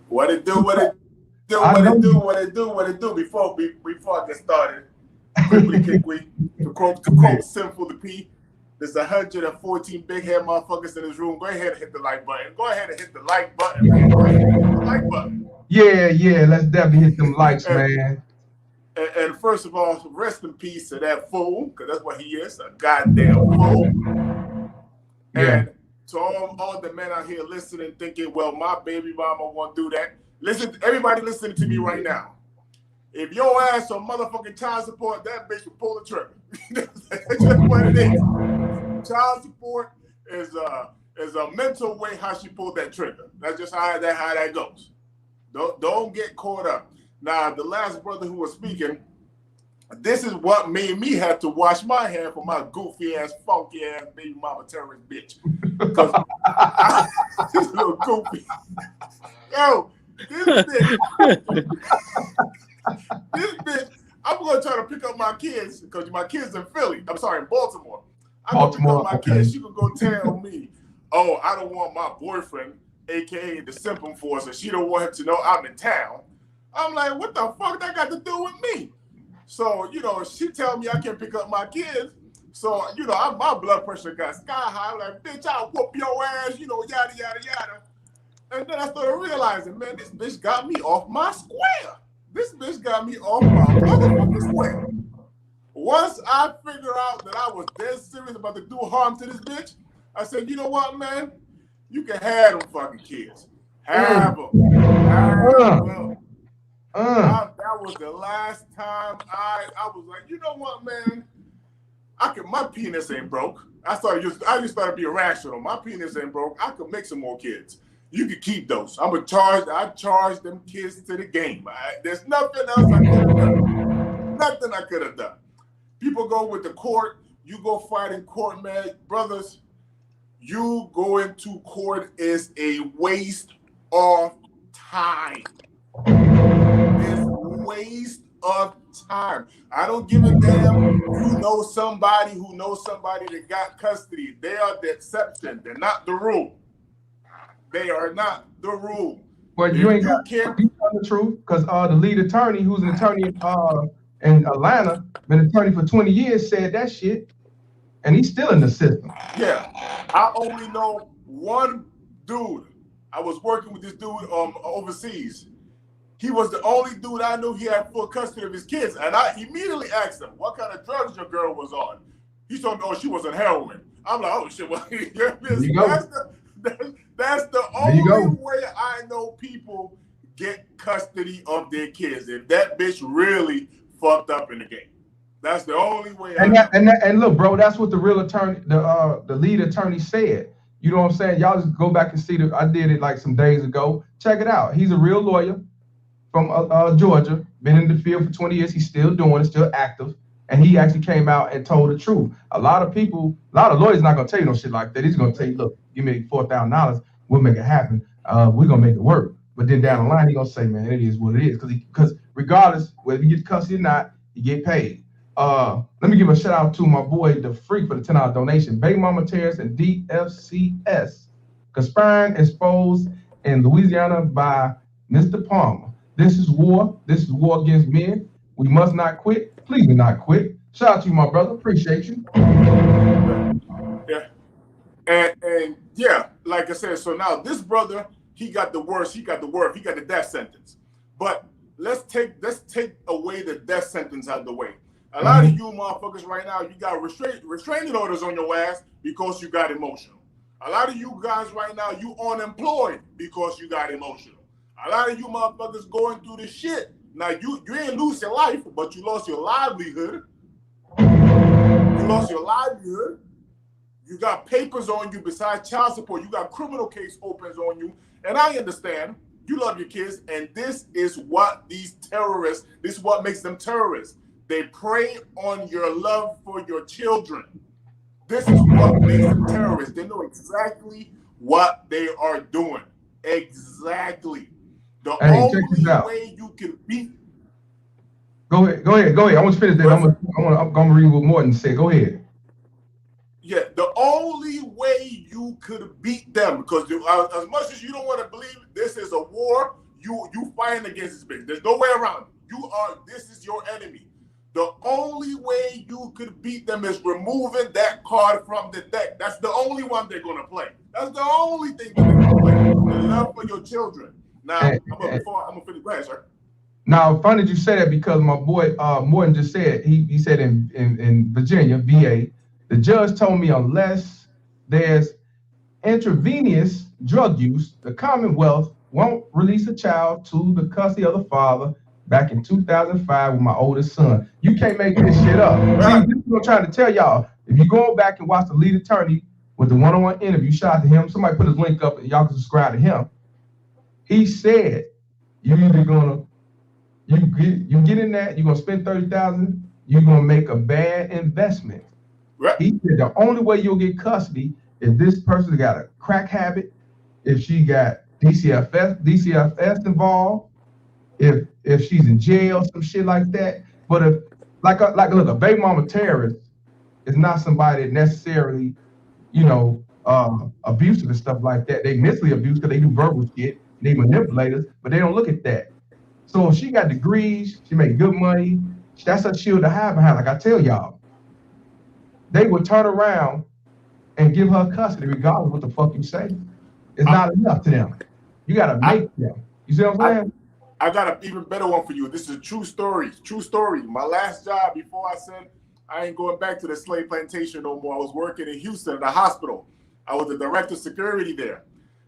What it do? What it do? What it do? What it do? What it do? Before I get started, quickly, to quote Sinful the P, there's 114 big head motherfuckers in this room. Go ahead and hit the like button. Go ahead and hit the like button. Man. Go ahead and hit the like button. Yeah. Let's definitely hit them likes, man. And first of all, rest in peace to that fool, because that's what he is, a goddamn fool. Yeah. And to all the men out here listening, thinking, well, my baby mama won't do that. Listen, everybody listening to me right now. If your ass on motherfucking child support, that bitch will pull the trigger. That's just what it is. Child support is a mental way how she pulled that trigger. That's just how that goes. Don't get caught up. Now, the last brother who was speaking, this is what made me have to wash my hands for my goofy ass, funky ass baby mama terrorist bitch. Because this little goofy. Yo, this bitch, I'm going to try to pick up my kids because my kids in Philly. I'm sorry, in Baltimore. I'm going to pick up my kids. She could go tell me, oh, I don't want my boyfriend, a.k.a. the simp enforcer. She don't want him to know I'm in town. I'm like, what the fuck that got to do with me? So, she tell me I can't pick up my kids. So, my blood pressure got sky high. I'm like, bitch, I'll whoop your ass, yada, yada, yada. And then I started realizing, man, this bitch got me off my square. This bitch got me off my motherfucking square. Once I figured out that I was dead serious about to do harm to this bitch, I said, you know what, man? You can have them fucking kids. Have them. Have them. That was the last time I was like, you know what, man? My penis ain't broke. I just started being rational. My penis ain't broke. I could make some more kids. You can keep those. I charge them kids to the game. There's nothing else I could have done. Nothing I could have done. People go with the court. You go fight in court, man. Brothers, you going to court is a waste of time. It's a waste of time. I don't give a damn. You know somebody who knows somebody that got custody. They are the exception. They're not the rule. They are not the rule. But you ain't got the truth, because the lead attorney, who's an attorney in Atlanta, been an attorney for 20 years, said that shit, and he's still in the system. Yeah, I only know one dude. I was working with this dude overseas. He was the only dude I knew he had full custody of his kids, and I immediately asked him, "What kind of drugs your girl was on?" He told me, "Oh, she was on heroin." I'm like, "Oh shit!" Well, that's the only way I know people get custody of their kids. If that bitch really fucked up in the game, that's the only way. And look, bro, that's what the real attorney, the lead attorney said. You know what I'm saying? Y'all just go back and see I did it like some days ago. Check it out. He's a real lawyer from Georgia, been in the field for 20 years. He's still doing it, still active. And he actually came out and told the truth. A lot of lawyers not gonna tell you no shit like that. He's gonna tell you, look, give me $4,000, we'll make it happen. We're gonna make it work. But then down the line, he's gonna say, man, it is what it is. Because regardless, whether you get custody or not, you get paid. Let me give a shout out to my boy, the freak, for the $10 donation. Baby Mama Terrace and DFCS. Conspiring, exposed in Louisiana by Mr. Palmer. This is war. This is war against men. We must not quit. Please do not quit. Shout out to you, my brother. Appreciate you. Yeah. And yeah, like I said, so now this brother, he got the worst, he got the death sentence. But let's take away the death sentence out of the way. A lot of you motherfuckers right now, you got restraining orders on your ass because you got emotional. A lot of you guys right now, you unemployed because you got emotional. A lot of you motherfuckers going through this shit. Now, you ain't lose your life, but you lost your livelihood. You lost your livelihood. You got papers on you besides child support. You got criminal case opens on you. And I understand you love your kids, and this is what these terrorists, this is what makes them terrorists. They prey on your love for your children. This is what makes them terrorists. They know exactly what they are doing. Exactly. The only way you can beat. Go ahead. I want to finish that. I'm gonna read what Morton said. Go ahead. Yeah, the only way you could beat them, because as much as you don't want to believe this is a war, you fighting against this bitch. There's no way around it. This is your enemy. The only way you could beat them is removing that card from the deck. That's the only one they're gonna play. That's the only thing that they're gonna play. The love for your children. Now, I'm gonna finish. Go ahead, sir. Now, funny you say that, because my boy Morton just said, he said in Virginia, VA, the judge told me unless there's intravenous drug use, the Commonwealth won't release a child to the custody of the father. Back in 2005 with my oldest son. You can't make this shit up. See, this is what I'm trying to tell y'all. If you go back and watch the lead attorney with the one-on-one interview, shout out to him. Somebody put his link up and y'all can subscribe to him. He said, you get in that, you're gonna spend $30,000, you're gonna make a bad investment. Right. He said the only way you'll get custody is this person got a crack habit, if she got DCFS involved, if she's in jail, some shit like that. But if look, a baby mama terrorist is not somebody that necessarily, abusive and stuff like that. They mentally abuse because they do verbal shit, they manipulators, but they don't look at that. So if she got degrees, she make good money, that's her shield to hide behind. Like I tell y'all, they will turn around and give her custody regardless of what the fuck you say. It's not enough to them. You gotta make them. You see what I'm saying? I got an even better one for you. This is a true story. True story. My last job before I said I ain't going back to the slave plantation no more. I was working in Houston at a hospital. I was the director of security there.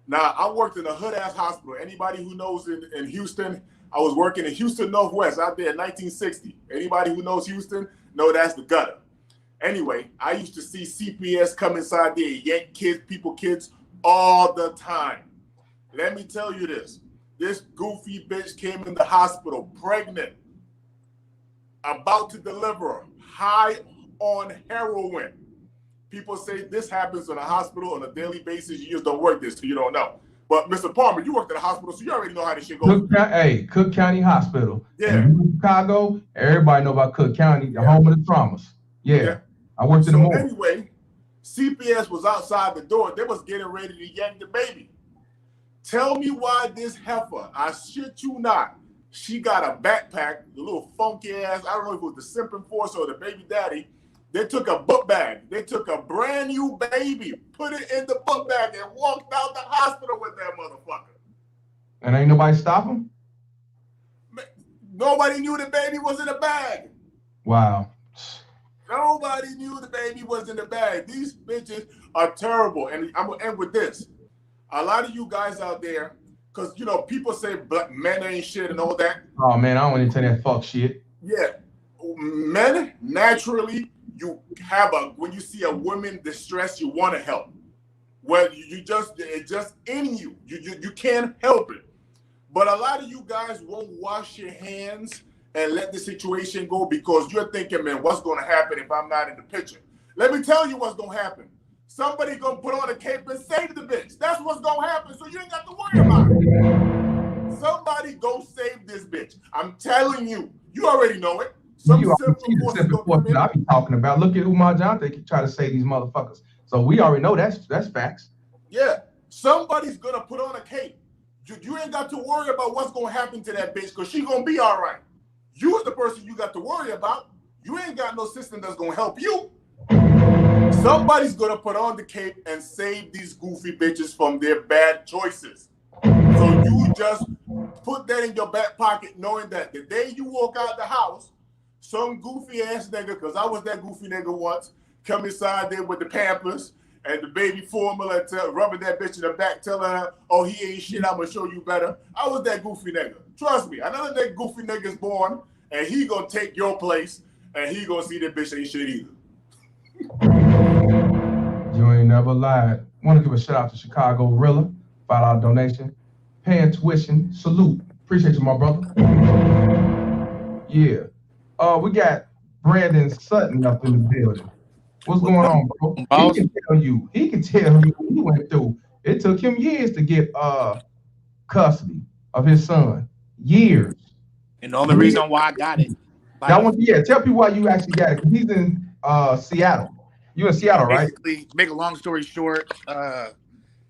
Now, I worked in a hood-ass hospital. Anybody who knows in Houston, I was working in Houston Northwest out there in 1960. Anybody who knows Houston, know that's the gutter. Anyway, I used to see CPS come inside there, yank kids all the time. Let me tell you this. This goofy bitch came in the hospital pregnant, about to deliver, high on heroin. People say this happens in a hospital on a daily basis. You just don't work this, so you don't know. But Mr. Palmer, you worked at a hospital, so you already know how this shit goes. Cook County Hospital. Yeah. In Chicago, everybody know about Cook County, the home of the traumas. Yeah. I worked in the morning. Anyway, CPS was outside the door. They was getting ready to yank the baby. Tell me why this heifer, I shit you not, she got a backpack, the little funky ass, I don't know if it was the Simping Force or the baby daddy. They took a book bag. They took a brand new baby, put it in the book bag, and walked out the hospital with that motherfucker. And ain't nobody stop them? Nobody knew the baby was in the bag. Wow. Nobody knew the baby was in the bag. These bitches are terrible. And I'm going to end with this. A lot of you guys out there, because, you know, people say black men ain't shit and all that. Oh, man, I don't want to tell that fuck shit. Yeah. Men, naturally, you have when you see a woman distressed, you want to help. Well, it's just in you. You can't help it. But a lot of you guys won't wash your hands and let the situation go because you're thinking, man, what's going to happen if I'm not in the picture? Let me tell you what's going to happen. Somebody going to put on a cape and save the bitch. That's what's going to happen, so you ain't got to worry about it. Somebody go save this bitch. I'm telling you. You already know it. Some simple force I be talking about. Look at Umar Johnson try to save these motherfuckers. So we already know that's facts. Yeah. Somebody's going to put on a cape. You ain't got to worry about what's going to happen to that bitch because she's going to be all right. You are the person you got to worry about. You ain't got no system that's going to help you. Somebody's going to put on the cape and save these goofy bitches from their bad choices. So you just put that in your back pocket knowing that the day you walk out the house, some goofy ass nigga, because I was that goofy nigga once, come inside there with the Pampers and the baby formula, rubbing that bitch in the back, telling her, oh, he ain't shit, I'm going to show you better. I was that goofy nigga. Trust me, another that goofy nigga's born, and he going to take your place, and he going to see that bitch ain't shit either. You ain't never lied. Want to give a shout out to Chicago Rilla, $5 donation, paying tuition, salute. Appreciate you, my brother. Yeah. We got Brandon Sutton up in the building. What's going on, bro? He can tell you what he went through. It took him years to get custody of his son. Years. And the only reason why I got it. Tell people why you actually got it. Because he's in Seattle. You in Seattle, right? Basically, make a long story short,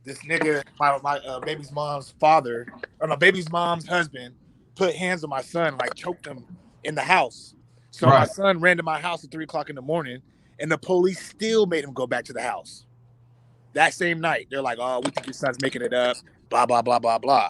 this nigga, my baby's mom's father, or my baby's mom's husband, put hands on my son, like choked him in the house. So my son ran to my house at 3 o'clock in the morning, and the police still made him go back to the house. That same night, they're like, oh, we think your son's making it up, blah, blah, blah, blah, blah.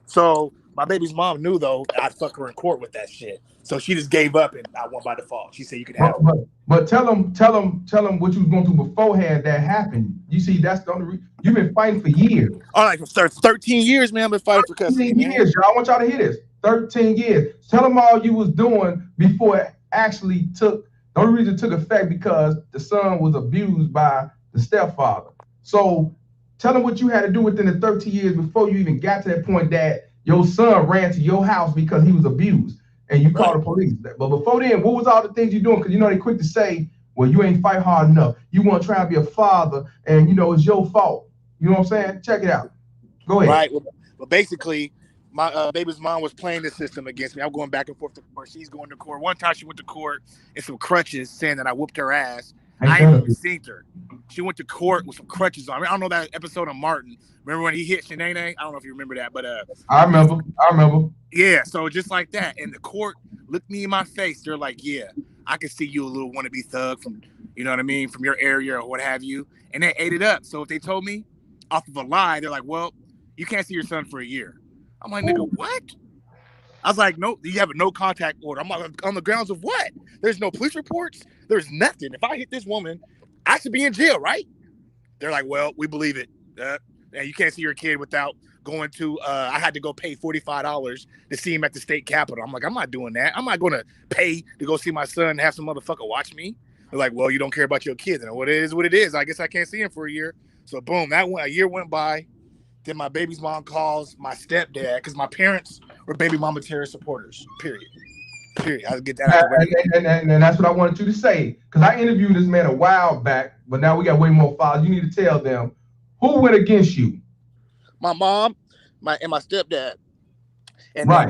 So my baby's mom knew, though, I'd fuck her in court with that shit. So she just gave up, and I won by default. She said you could have it. But tell them what you was going through beforehand that happened. You see, that's the only reason. You've been fighting for years. All right, for 13 years, man, I've been fighting for custody. 13 years, y'all. I want y'all to hear this. 13 years. Tell them all you was doing before it actually took. The only reason it took effect because the son was abused by the stepfather. So tell them what you had to do within the 13 years before you even got to that point that your son ran to your house because he was abused and you called the police. But before then, what was all the things you doing? Because you know they quick to say, well, you ain't fight hard enough. You want to try to be a father and, you know, it's your fault. You know what I'm saying? Check it out. Go ahead. Right. Well, basically, my baby's mom was playing the system against me. I'm going back and forth to court. She's going to court. One time she went to court in some crutches saying that I whooped her ass. I ain't even seen her. She went to court with some crutches on. I mean, I don't know that episode of Martin. Remember when he hit Shanae? I don't know if you remember that, but I remember. Yeah, so just like that. And the court looked me in my face. They're like, yeah, I can see you a little wannabe thug from, you know what I mean, from your area or what have you. And they ate it up. So if they told me off of a lie, they're like, well, you can't see your son for a year. I'm like, nigga, what? I was like, no, you have a no contact order. I'm like, on the grounds of what? There's no police reports. There's nothing. If I hit this woman, I should be in jail, right? They're like, well, we believe it. And you can't see your kid without going to, I had to go pay $45 to see him at the state capitol. I'm like, I'm not doing that. I'm not going to pay to go see my son and have some motherfucker watch me. They're like, well, you don't care about your kids. And what it is, what it is. I guess I can't see him for a year. So boom, a year went by. Then my baby's mom calls my stepdad because my parents were baby mama terrorist supporters. Period. I'll get that out the way. And that's what I wanted you to say. Because I interviewed this man a while back, but now we got way more files. You need to tell them who went against you. my mom, my stepdad. And Right.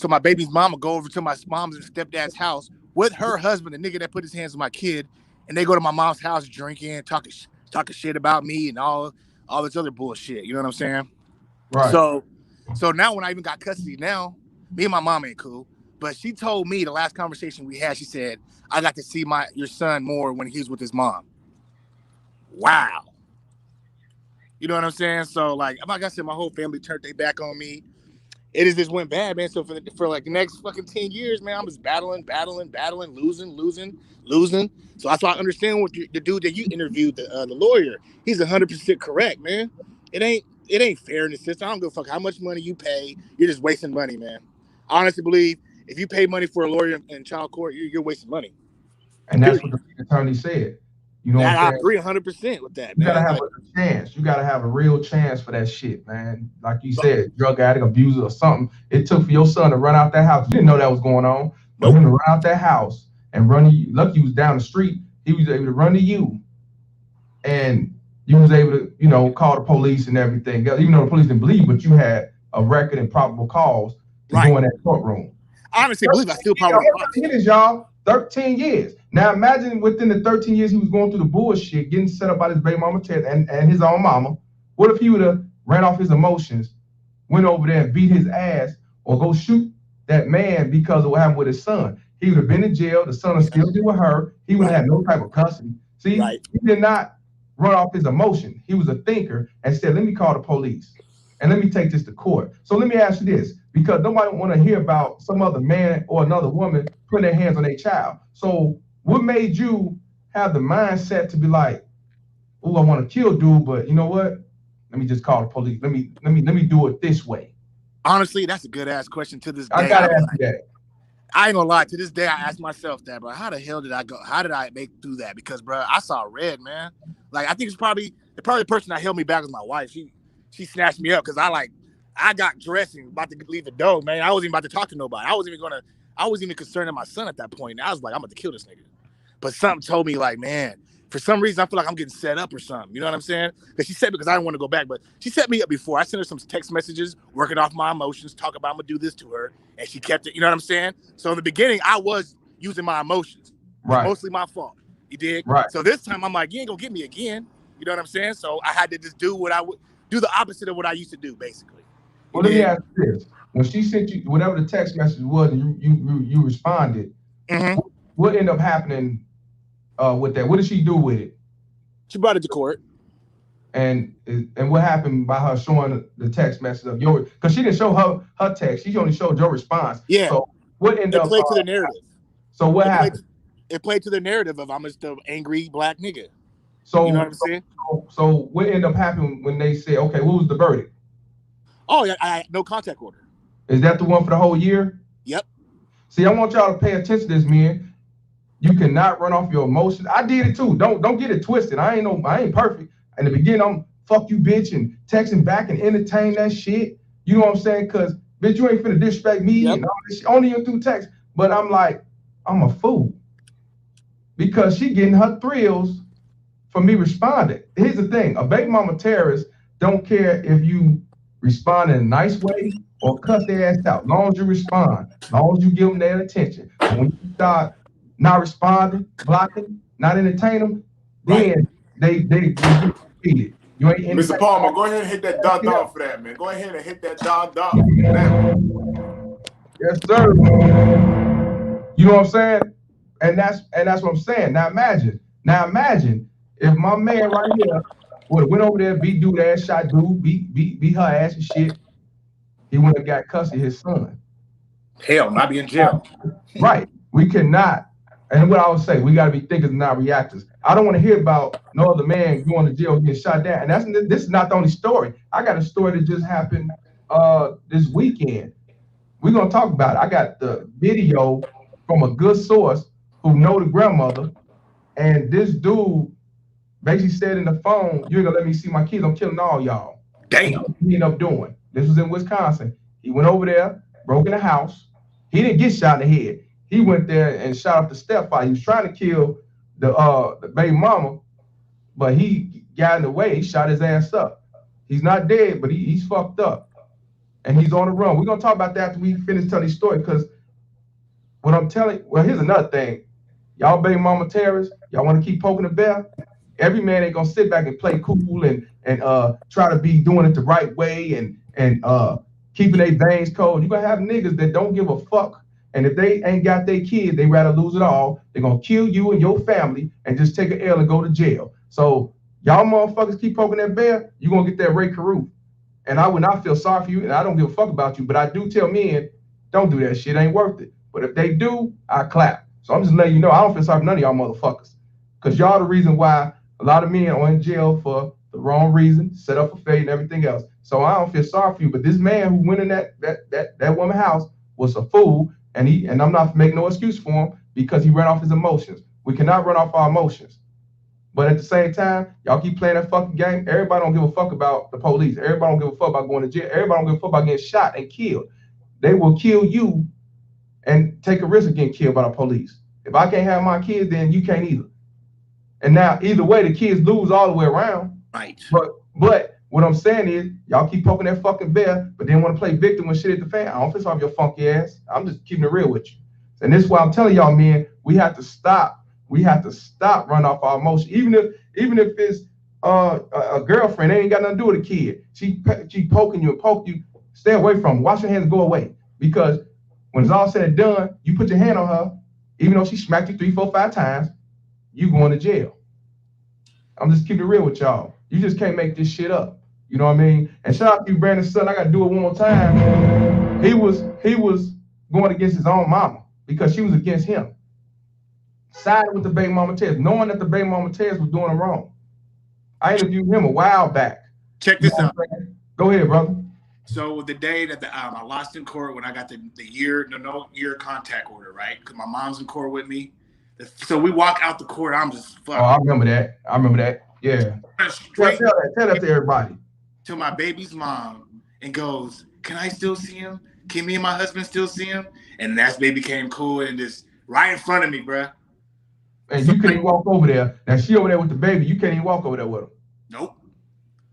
my baby's mom will go over to my mom's and stepdad's house with her husband, the nigga that put his hands on my kid, and they go to my mom's house drinking, talking shit about me and all this other bullshit. You know what I'm saying? Right. So now when I even got custody now, me and my mom ain't cool. But she told me the last conversation we had, she said, I got to see your son more when he was with his mom. Wow. You know what I'm saying? So like I said, my whole family turned their back on me. It just went bad, man. So for like the next fucking 10 years, man, I'm just battling, losing. So that's why I understand what the dude that you interviewed, the lawyer, he's 100% correct, man. It ain't fair in the system. I don't give a fuck how much money you pay. You're just wasting money, man. I honestly believe if you pay money for a lawyer in child court, you're wasting money. And that's what the attorney said. You know what I'm saying? I agree 100% with that, you man. You gotta have a chance. You gotta have a real chance for that shit, man. Like you said, drug addict, abuser, or something. It took for your son to run out that house. You didn't know that was going on. But him to run out that house and run to you. Lucky you was down the street. He was able to run to you. And you was able to, call the police and everything. Even though the police didn't believe, but you had a record and probable cause to go in that courtroom. I honestly believe I still probably hit this, y'all. 13 years. Now imagine within the 13 years he was going through the bullshit, getting set up by his baby mama and his own mama. What if he would have ran off his emotions, went over there and beat his ass, or go shoot that man because of what happened with his son? He would have been in jail. The son would still be with her. He would have had no type of custody. See, he did not run off his emotion. He was a thinker and said, let me call the police and let me take this to court. So let me ask you this, because nobody want to hear about some other man or another woman putting their hands on their child. So what made you have the mindset to be like, oh, I want to kill dude, but you know what? Let me just call the police. Let me do it this way. Honestly, that's a good ass question to this day. I gotta ask you that. I ain't gonna lie, to this day I ask myself that, bro. How the hell did I go? How did I make through that? Because, bro, I saw red, man. Like, I think it's probably the person that held me back was my wife. She snatched me up because I got dressed and about to leave the door, man. I wasn't even about to talk to nobody. I wasn't even concerned with my son at that point. And I was like, I'm about to kill this nigga. But something told me, like, man, for some reason, I feel like I'm getting set up or something. You know what I'm saying? Because she said, because I didn't want to go back, but she set me up before. I sent her some text messages, working off my emotions, talking about I'm going to do this to her. And she kept it. You know what I'm saying? So in the beginning, I was using my emotions. Right. Mostly my fault. You dig? Right. So this time, I'm like, you ain't going to get me again. You know what I'm saying? So I had to just do what I would do, the opposite of what I used to do, basically. Well, let me ask you this. When she sent you whatever the text message was and you responded, what ended up happening with that? What did she do with it? She brought it to court. And what happened by her showing the text message of yours? Because she didn't show her text. She only showed your response. Yeah. So what ended up? It played to the narrative. So what happened? It played to the narrative of I'm just an angry black nigga. So you know what I'm saying? So what ended up happening when they said, okay, what was the verdict? Oh, yeah, I had no contact order. Is that the one for the whole year? Yep. See, I want y'all to pay attention to this, man. You cannot run off your emotions. I did it too. Don't get it twisted. I ain't perfect. In the beginning, I'm fuck you, bitch, and texting back and entertain that shit. You know what I'm saying? Because, bitch, you ain't finna disrespect me and all this shit, only through text. But I'm like, I'm a fool. Because she getting her thrills for me responding. Here's the thing. A baby mama terrorist don't care if you respond in a nice way or cuss their ass out. As long as you respond, as long as you give them their attention. And when you start not responding, blocking, not entertain them, then they get defeated. You ain't Mr. Palmer, go ahead and hit that dot for that, man. Go ahead and hit that dot now. Yes, sir. You know what I'm saying? And that's what I'm saying. Now imagine if my man right here would have went over there, beat dude ass, shot dude, beat her ass and shit. He wouldn't have got custody of his son. Hell, not be in jail. Right. We cannot. And what I would say, we got to be thinkers and not reactors. I don't want to hear about no other man going to jail and getting shot down. And this is not the only story. I got a story that just happened this weekend. We're going to talk about it. I got the video from a good source who know the grandmother. And this dude basically said in the phone, you ain't going to let me see my kids. I'm killing all y'all. Damn. What he ended up doing. This was in Wisconsin. He went over there, broke in the house. He didn't get shot in the head. He went there and shot up the stepfather. He was trying to kill the baby mama, but he got in the way. He shot his ass up. He's not dead, but he's fucked up. And he's on the run. We're gonna talk about that after we finish telling the story, because what I'm telling, well, here's another thing. Y'all baby mama terrorists, y'all want to keep poking the bear? Every man ain't gonna sit back and play cool and try to be doing it the right way and keeping their veins cold. You're gonna have niggas that don't give a fuck, and if they ain't got their kids, they rather lose it all. They're gonna kill you and your family and just take an L and go to jail. So y'all motherfuckers keep poking that bear, you're gonna get that Ray Carew. And I would not feel sorry for you, and I don't give a fuck about you, but I do tell men, don't do that shit, ain't worth it. But if they do, I clap. So I'm just letting you know, I don't feel sorry for none of y'all motherfuckers. Because y'all the reason why a lot of men are in jail for the wrong reason, set up for fate and everything else. So I don't feel sorry for you. But this man who went in that woman's house was a fool, and I'm not making no excuse for him because he ran off his emotions. We cannot run off our emotions. But at the same time, y'all keep playing that fucking game. Everybody don't give a fuck about the police. Everybody don't give a fuck about going to jail. Everybody don't give a fuck about getting shot and killed. They will kill you and take a risk of getting killed by the police. If I can't have my kids, then you can't either. And now, either way, the kids lose all the way around. Right. But what I'm saying is, y'all keep poking that fucking bear, but then want to play victim when shit hit the fan. I don't feel sorry for your funky ass. I'm just keeping it real with you. And this is why I'm telling y'all, men, we have to stop. We have to stop running off our emotions. Even if it's a girlfriend, they ain't got nothing to do with a kid. She poking you and poke you. Stay away from her. Wash your hands and go away. Because when it's all said and done, you put your hand on her, even though she smacked you 3, 4, 5 times, you going to jail. I'm just keeping it real with y'all. You just can't make this shit up. You know what I mean? And shout out to you, Brandon's son. I got to do it one more time. He was going against his own mama because she was against him. Sided with the baby mama Tez, knowing that the baby mama Tez was doing him wrong. I interviewed him a while back. Check this out. Go ahead, brother. So the day that I lost in court, when I got the no year contact order, right? Because my mom's in court with me. So we walk out the court. I'm just fucking. Oh, I remember that. Yeah. Straight tell that to everybody. To my baby's mom and goes, "Can I still see him? Can me and my husband still see him?" And that baby came cool and just right in front of me, bruh. And you couldn't even walk over there. Now she over there with the baby. You can't even walk over there with her. Nope.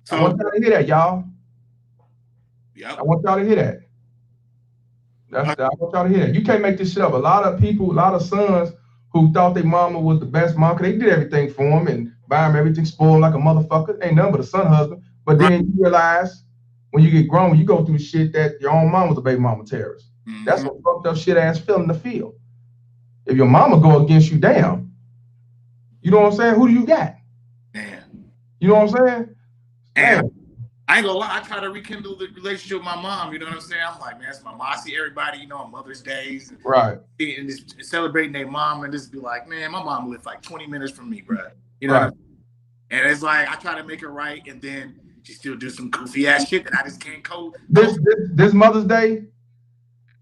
So I want y'all to hear that, y'all. Yep. I want y'all to hear that. I want y'all to hear that. You can't make this shit up. A lot of people, a lot of sons who thought their mama was the best mom, because they did everything for them and buy them everything, spoiled like a motherfucker. Ain't nothing but a son husband. But then you realize when you get grown, when you go through shit that your own mom was a baby mama terrorist. Mm-hmm. That's what fucked up shit ass feeling to feel. If your mama go against you, damn. You know what I'm saying? Who do you got? Man. You know what I'm saying? And I ain't gonna lie, I try to rekindle the relationship with my mom. You know what I'm saying? I'm like, man, it's my mom. I see everybody, you know, on Mother's Days. Right. And just celebrating their mom and just be like, man, my mom lived like 20 minutes from me, bro. You know what I mean? And it's like, I try to make her right, and then she still do some goofy ass shit that I just can't code. This Mother's Day?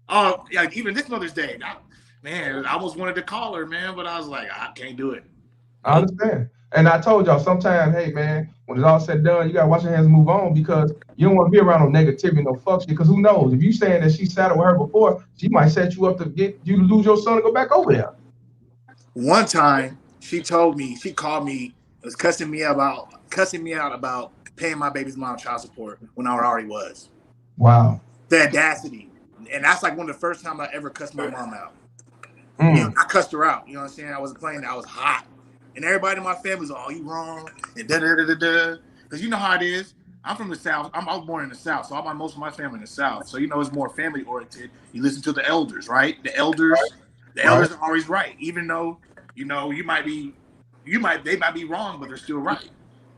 Oh, yeah, even this Mother's Day. Man, I almost wanted to call her, man, but I was like, I can't do it. I understand. And I told y'all sometimes, hey, man, when it's all said and done, you got to wash your hands and move on, because you don't want to be around no negativity, no fuck shit, because who knows? If you saying that she sat with her before, she might set you up to get you to lose your son and go back over there. One time, she called me, was cussing me out about paying my baby's mom child support when I already was. Wow. The audacity. And that's like one of the first times I ever cussed my mom out. You know, I cussed her out. You know what I'm saying? I wasn't playing. I was hot. And everybody in my family was like, "Oh, you wrong," and da-da-da-da-da. Because you know how it is. I'm from the South. I was born in the South, so most of my family in the South. So, you know, it's more family oriented. You listen to the elders, right? The elders are always right. Even though, you know, they might be wrong, but they're still right.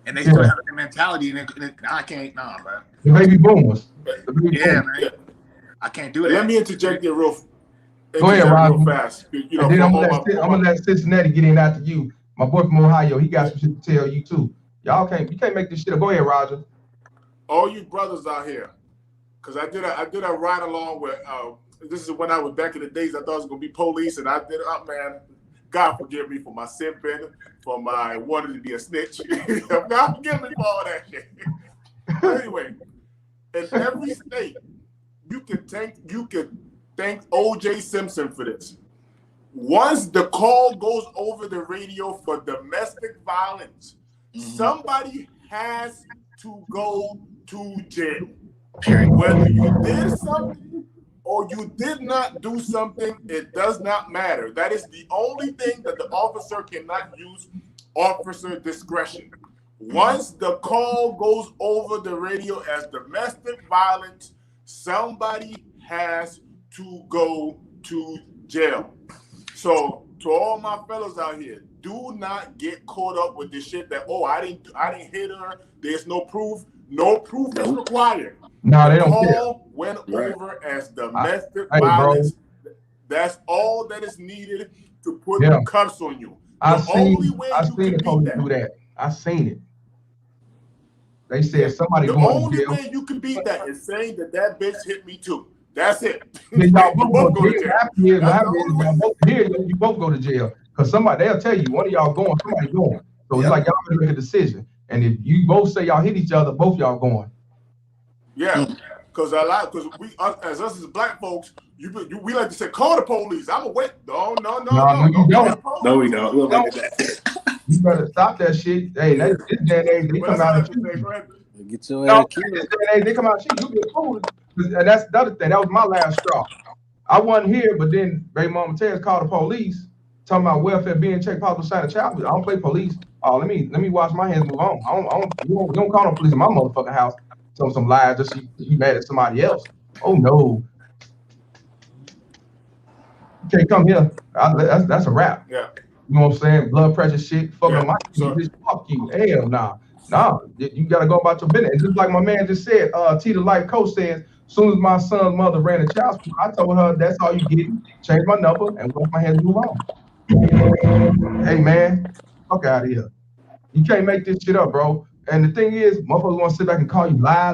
And they still have the mentality, and I can't, bro. The baby boomers. Man. I can't do that. Let me interject here real Go ahead, Rob. Real fast. You know, I'm gonna let Cincinnati get in after you. My boy from Ohio, he got some shit to tell you too. You can't make this shit up. Go ahead, Roger. All you brothers out here, because I did a ride along with. This is when I was back in the days. I thought it was gonna be police, and I did it up, man. God forgive me for my simping, for my wanting to be a snitch. God forgive me for all that shit. But anyway, in every state, you can thank O.J. Simpson for this. Once the call goes over the radio for domestic violence, somebody has to go to jail. Whether you did something or you did not do something, it does not matter. That is the only thing that the officer cannot use officer discretion. Once the call goes over the radio as domestic violence, somebody has to go to jail. So to all my fellas out here, do not get caught up with this shit that, oh, I didn't hit her. There's no proof. No proof is required. No, they don't call went over as domestic violence. Bro. That's all that is needed to put the cuffs on you. I seen the police do that. I seen it. They said somebody the going only to jail. way you can beat that is saying that bitch hit me too. That's it. Then y'all both go to jail. You both go to jail. Because they'll tell you, one of y'all going, somebody going. So it's like y'all gonna make a decision. And if you both say y'all hit each other, both y'all going. Yeah, because we as us as black folks, we like to say, call the police. I'm gonna wait. No, you don't. No, we don't. We'll look at that. You better stop that shit. Hey, this day and age, they come out and shoot you. Get your ass killed. This day and age, they come out and shoot you. Get fooled. And that's the other thing. That was my last straw. I wasn't here, but then baby mama Terrence called the police, talking about welfare being checked, possible sign of child abuse. I don't play police. Oh, let me wash my hands and move on. You don't call no police in my motherfucking house. Tell some lies just so you mad at somebody else. Oh no. You can't come here. That's a wrap. Yeah. You know what I'm saying? Blood pressure shit. Fucking my kids. Fuck you. Hell nah. Nah. You gotta go about your business. And just like my man just said, T the Life Coach says, as soon as my son's mother ran a child support, I told her that's all you get. Change my number and wash my hands and move on. Hey man, fuck out of here. You can't make this shit up, bro. And the thing is, motherfuckers want to sit back and call you lie.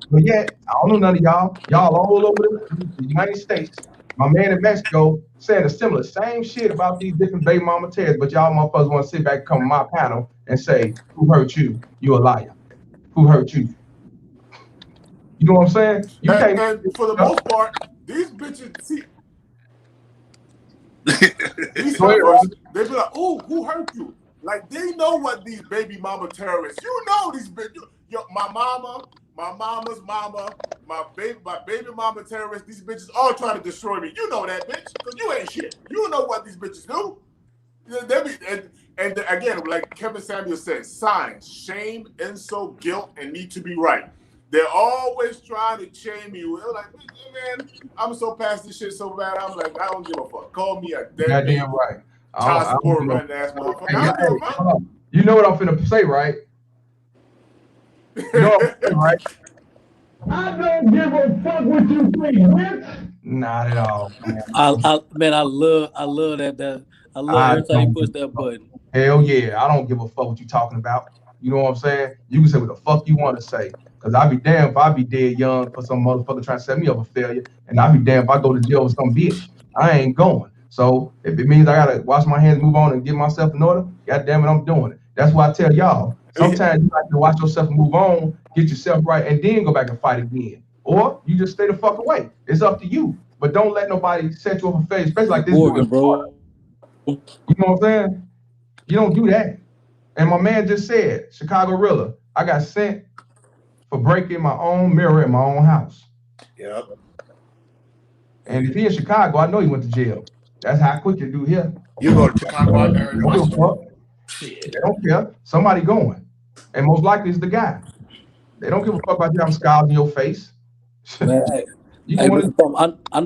But yet, I don't know none of y'all. Y'all all over the United States. My man in Mexico saying a similar same shit about these different baby mama tears, but y'all motherfuckers want to sit back and come on my panel and say, who hurt you? You a liar. Who hurt you? You know what I'm saying? And for the most part, these bitches, see, these suckers, they be like, oh, who hurt you? Like, they know what these baby mama terrorists, you know these bitches, my mama's mama, my baby mama terrorists, these bitches all trying to destroy me. You know that, bitch, because you ain't shit. You know what these bitches do. And again, like Kevin Samuel said, signs, shame, insult, guilt, and need to be right. They're always trying to shame you. They're like, man, I'm so past this shit so bad. I'm like, I don't give a fuck. Call me a dead. Goddamn right. Child support running ass motherfucker. You know what I'm finna say, right? You know what I'm saying, right? I don't give a fuck what you think, bitch. Not at all. Man. I love that. I love every time you push that button. Hell yeah. I don't give a fuck what you talking about. You know what I'm saying? You can say what the fuck you want to say. Because I'd be damned if I be dead young for some motherfucker trying to set me up a failure. And I'd be damned if I go to jail with some bitch. I ain't going. So if it means I gotta wash my hands, move on, and get myself in order, goddamn it, I'm doing it. That's why I tell y'all, sometimes you have to watch yourself and move on, get yourself right, and then go back and fight again. Or you just stay the fuck away. It's up to you. But don't let nobody set you up a failure, especially like this. Morgan, bro. You know what I'm saying? You don't do that. And my man just said, Chicago Rilla, I got sent for breaking my own mirror in my own house. Yep. And if he in Chicago, I know he went to jail. That's how quick you do here. You go to Chicago out there. They don't care. Somebody going. And most likely it's the guy. They don't give a fuck about you having scars in your face. Man, I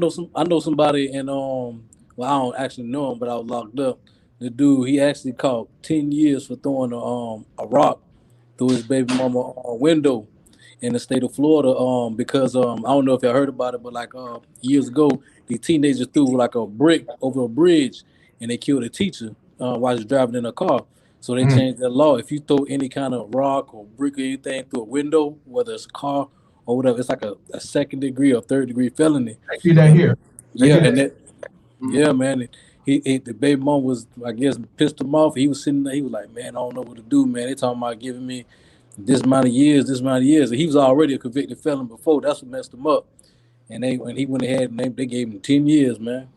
know somebody and well, I don't actually know him, but I was locked up. The dude, he actually caught 10 years for throwing a rock through his baby mama window in the state of Florida. Because I don't know if y'all heard about it, but like years ago, the teenagers threw like a brick over a bridge and they killed a teacher while he was driving in a car. So they changed the law. If you throw any kind of rock or brick or anything through a window, whether it's a car or whatever, it's like a second degree or third degree felony. I see that here. Yeah, man. The baby mom was, I guess, pissed him off. He was sitting there. He was like, man, I don't know what to do, man. They talking about giving me this amount of years. And he was already a convicted felon before. That's what messed him up. And when he went ahead and they gave him 10 years, man.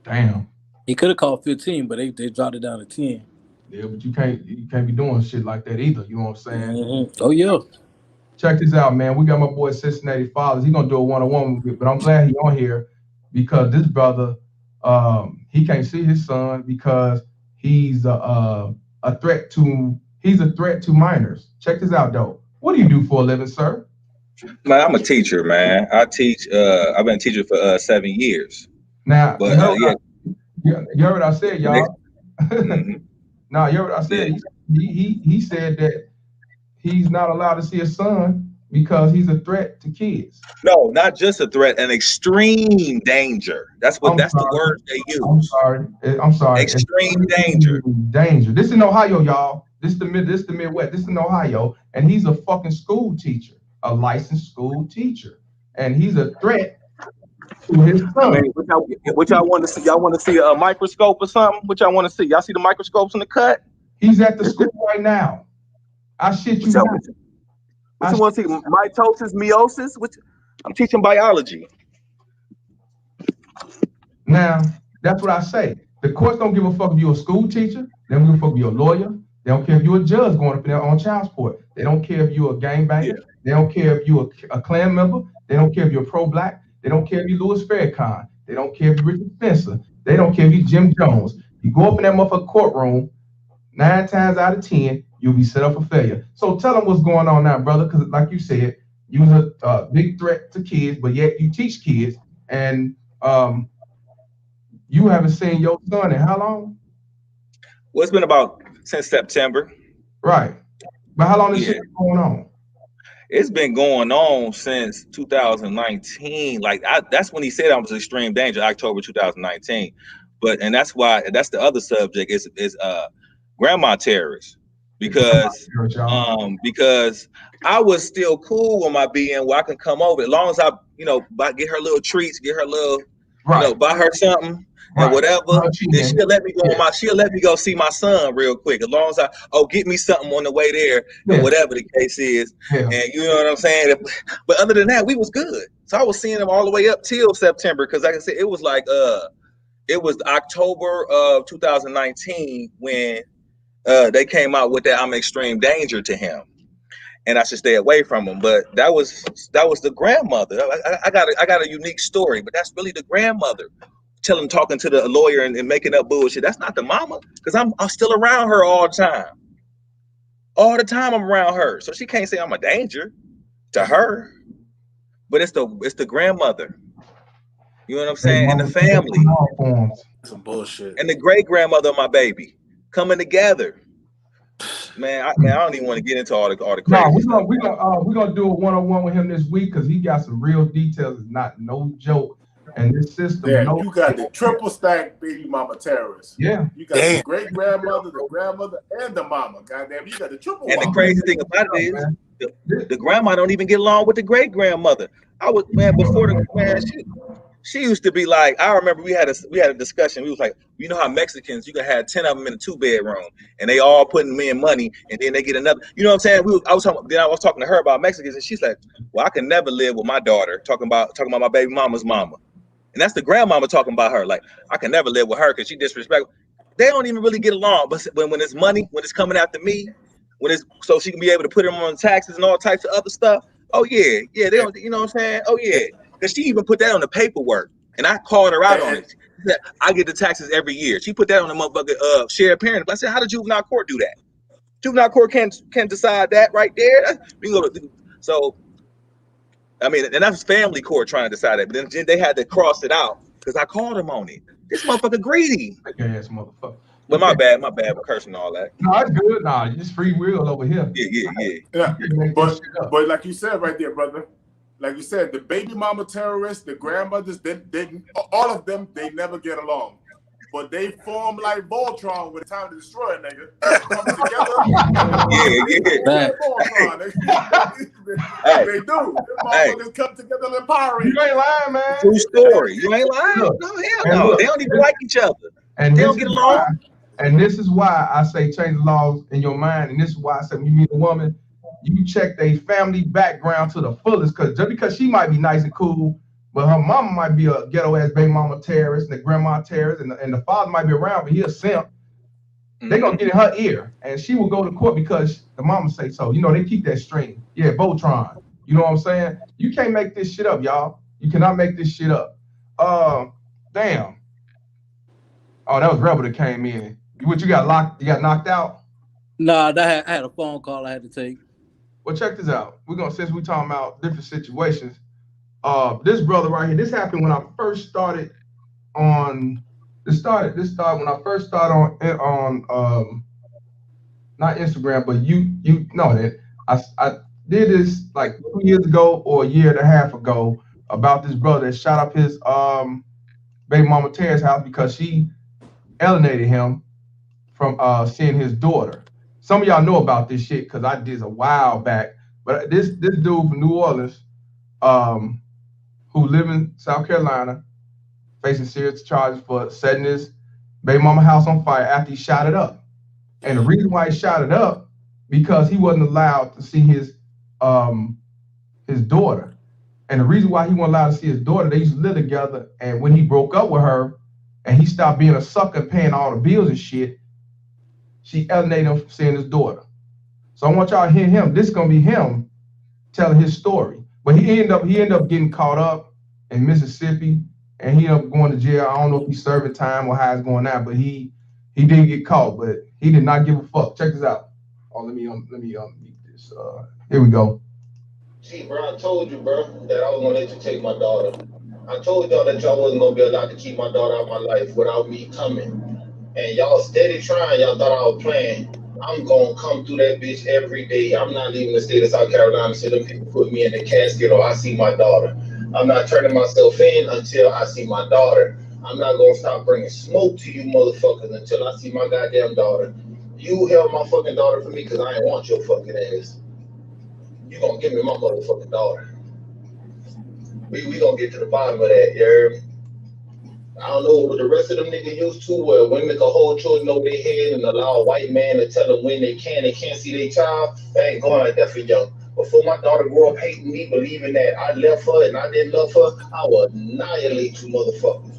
Damn. He could have called 15, but they dropped it down to 10. Yeah, but you can't be doing shit like that either. You know what I'm saying? Oh yeah. Check this out, man. We got my boy Cincinnati Fathers. He's gonna do a one-on-one with me, but I'm glad he's on here because this brother, he can't see his son because he's a threat to minors. Check this out, though. What do you do for a living, sir? Man, I'm a teacher, man. I teach. I've been a teacher for 7 years. Now, But you heard what I said, y'all. Now, you heard what I said. He said that he's not allowed to see his son because he's a threat to kids. No, not just a threat, an extreme danger. That's the word they use. I'm sorry. Extreme danger. Danger. This is in Ohio, y'all. This is the Midwest. This is in Ohio, and he's a fucking school teacher, a licensed school teacher, and he's a threat to his son. I mean, what y'all want to see? Y'all want to see a microscope or something? What y'all want to see? Y'all see the microscopes in the cut? He's at the school right now. I shit you not. What you want to see? Mitosis, meiosis? I'm teaching biology. Now, that's what I say. The courts don't give a fuck if you're a school teacher. They don't give a fuck if you're a lawyer. They don't care if you're a judge going up there on child support. They don't care if you're a gangbanger. Yeah. They don't care if you're a Klan member. They don't care if you're pro-black. They don't care if you're Louis Farrakhan. They don't care if you're Richard Spencer. They don't care if you're Jim Jones. You go up in that motherfucking courtroom, 9 times out of 10, you'll be set up for failure. So tell them what's going on now, brother, because like you said, you're a big threat to kids, but yet you teach kids, and you haven't seen your son in how long? Well, it's been about since September. Right. But how long is shit going on? It's been going on since 2019. That's when he said I was extreme danger, October 2019. And that's the other subject is grandma terrorists. Because I was still cool with my BN where I can come over as long as I, get her little treats, get her little, buy her something and whatever. Then she'll let me go she'll let me go see my son real quick. As long as get me something on the way there, and whatever the case is. And you know what I'm saying? But other than that, we was good. So I was seeing them all the way up till September, because like I said, it was it was October of 2019 when they came out with that I'm extreme danger to him, and I should stay away from him. But that was the grandmother. I got a unique story, but that's really the grandmother talking to the lawyer and making up bullshit. That's not the mama, because I'm still around her all the time. All the time I'm around her, so she can't say I'm a danger to her. But it's the grandmother. You know what I'm saying? And the family. Some bullshit. And the great grandmother of my baby coming together. Man, I don't even want to get into all the crazy stuff. We're gonna do a one-on-one with him this week because he got some real details. It's not no joke. And this system, you got the triple stack baby mama terrorists. Yeah, you got the great grandmother, the grandmother, and the mama. Goddamn, you got the triple. And the crazy thing about it is, the grandma don't even get along with the great grandmother. She used to be like, I remember we had a discussion. We was like, you know how Mexicans, you can have 10 of them in a 2-bedroom, and they all putting me in money, and then they get another. You know what I'm saying? I was talking to her about Mexicans, and she's like, well, I can never live with my daughter talking about my baby mama's mama. And that's the grandmama talking about her. Like, I can never live with her because she disrespectful. They don't even really get along. But when it's money, when it's coming after me, so she can be able to put them on taxes and all types of other stuff. Oh yeah, they don't. You know what I'm saying? Oh yeah, because she even put that on the paperwork, and I called her out on it. She said, I get the taxes every year. She put that on the motherfucker shared parent. I said, how did juvenile court do that? Juvenile court can't decide that right there. So. I mean, and that's family court trying to decide it, but then they had to cross it out because I called him on it. This motherfucker greedy. Ass motherfucker. But my bad with cursing and all that. No, it's good. Nah, you just free will over here. Yeah. But like you said right there, brother, like you said, the baby mama terrorists, the grandmothers, all of them, they never get along. But they form like Voltron when it's time to destroy a nigga. Come together. They do. Them motherfuckers come together and empower you. You ain't lying, man. True story. You ain't lying. No, hell no. Look, they don't even like each other. And they don't get along. And this is why I say change the laws in your mind. And this is why I say when you meet a woman, you check their family background to the fullest. Because just because she might be nice and cool, but her mama might be a ghetto ass baby mama terrorist, and the grandma terrorist, and the father might be around, but he a simp. They're gonna get in her ear, and she will go to court because the mama say so. You know, they keep that string. Yeah, Voltron. You know what I'm saying? You can't make this shit up, y'all. You cannot make this shit up. Damn. Oh, that was Rebel that came in. What you got locked? You got knocked out? Nah, I had a phone call I had to take. Well, check this out. Since we talking about different situations. This brother right here. This happened when I first started on. This started when I first started on not Instagram, but you know that I did this like 2 years ago or a year and a half ago about this brother that shot up his baby mama Tara's house because she alienated him from seeing his daughter. Some of y'all know about this shit because I did this a while back. But this dude from New Orleans, who live in South Carolina, facing serious charges for setting his baby mama house on fire after he shot it up. And the reason why he shot it up because he wasn't allowed to see his daughter. And the reason why he wasn't allowed to see his daughter, they used to live together. And when he broke up with her and he stopped being a sucker and paying all the bills and shit, she alienated him from seeing his daughter. So I want y'all to hear him. This is gonna be him telling his story. But he ended up getting caught up in Mississippi, and he ended up going to jail. I don't know if he's serving time or how it's going out, but he did get caught, but he did not give a fuck. Check this out. Oh, let me unmute this. Here we go. See, bro, I told you, bro, that I was gonna let you take my daughter. I told y'all that y'all wasn't gonna be allowed to keep my daughter out of my life without me coming. And y'all steady trying. Y'all thought I was playing. I'm gonna come through that bitch every day. I'm not leaving the state of South Carolina so them people put me in the casket or I see my daughter. I'm not turning myself in until I see my daughter. I'm not gonna stop bringing smoke to you motherfuckers until I see my goddamn daughter. You held my fucking daughter for me because I ain't want your fucking ass. You gonna give me my motherfucking daughter. We gonna get to the bottom of that, you heard me? I don't know what the rest of them niggas used to, where women can hold children over their head and allow a white man to tell them when they can't see their child. That ain't going like that for young. Before my daughter grew up hating me, believing that I left her and I didn't love her, I would annihilate you motherfuckers.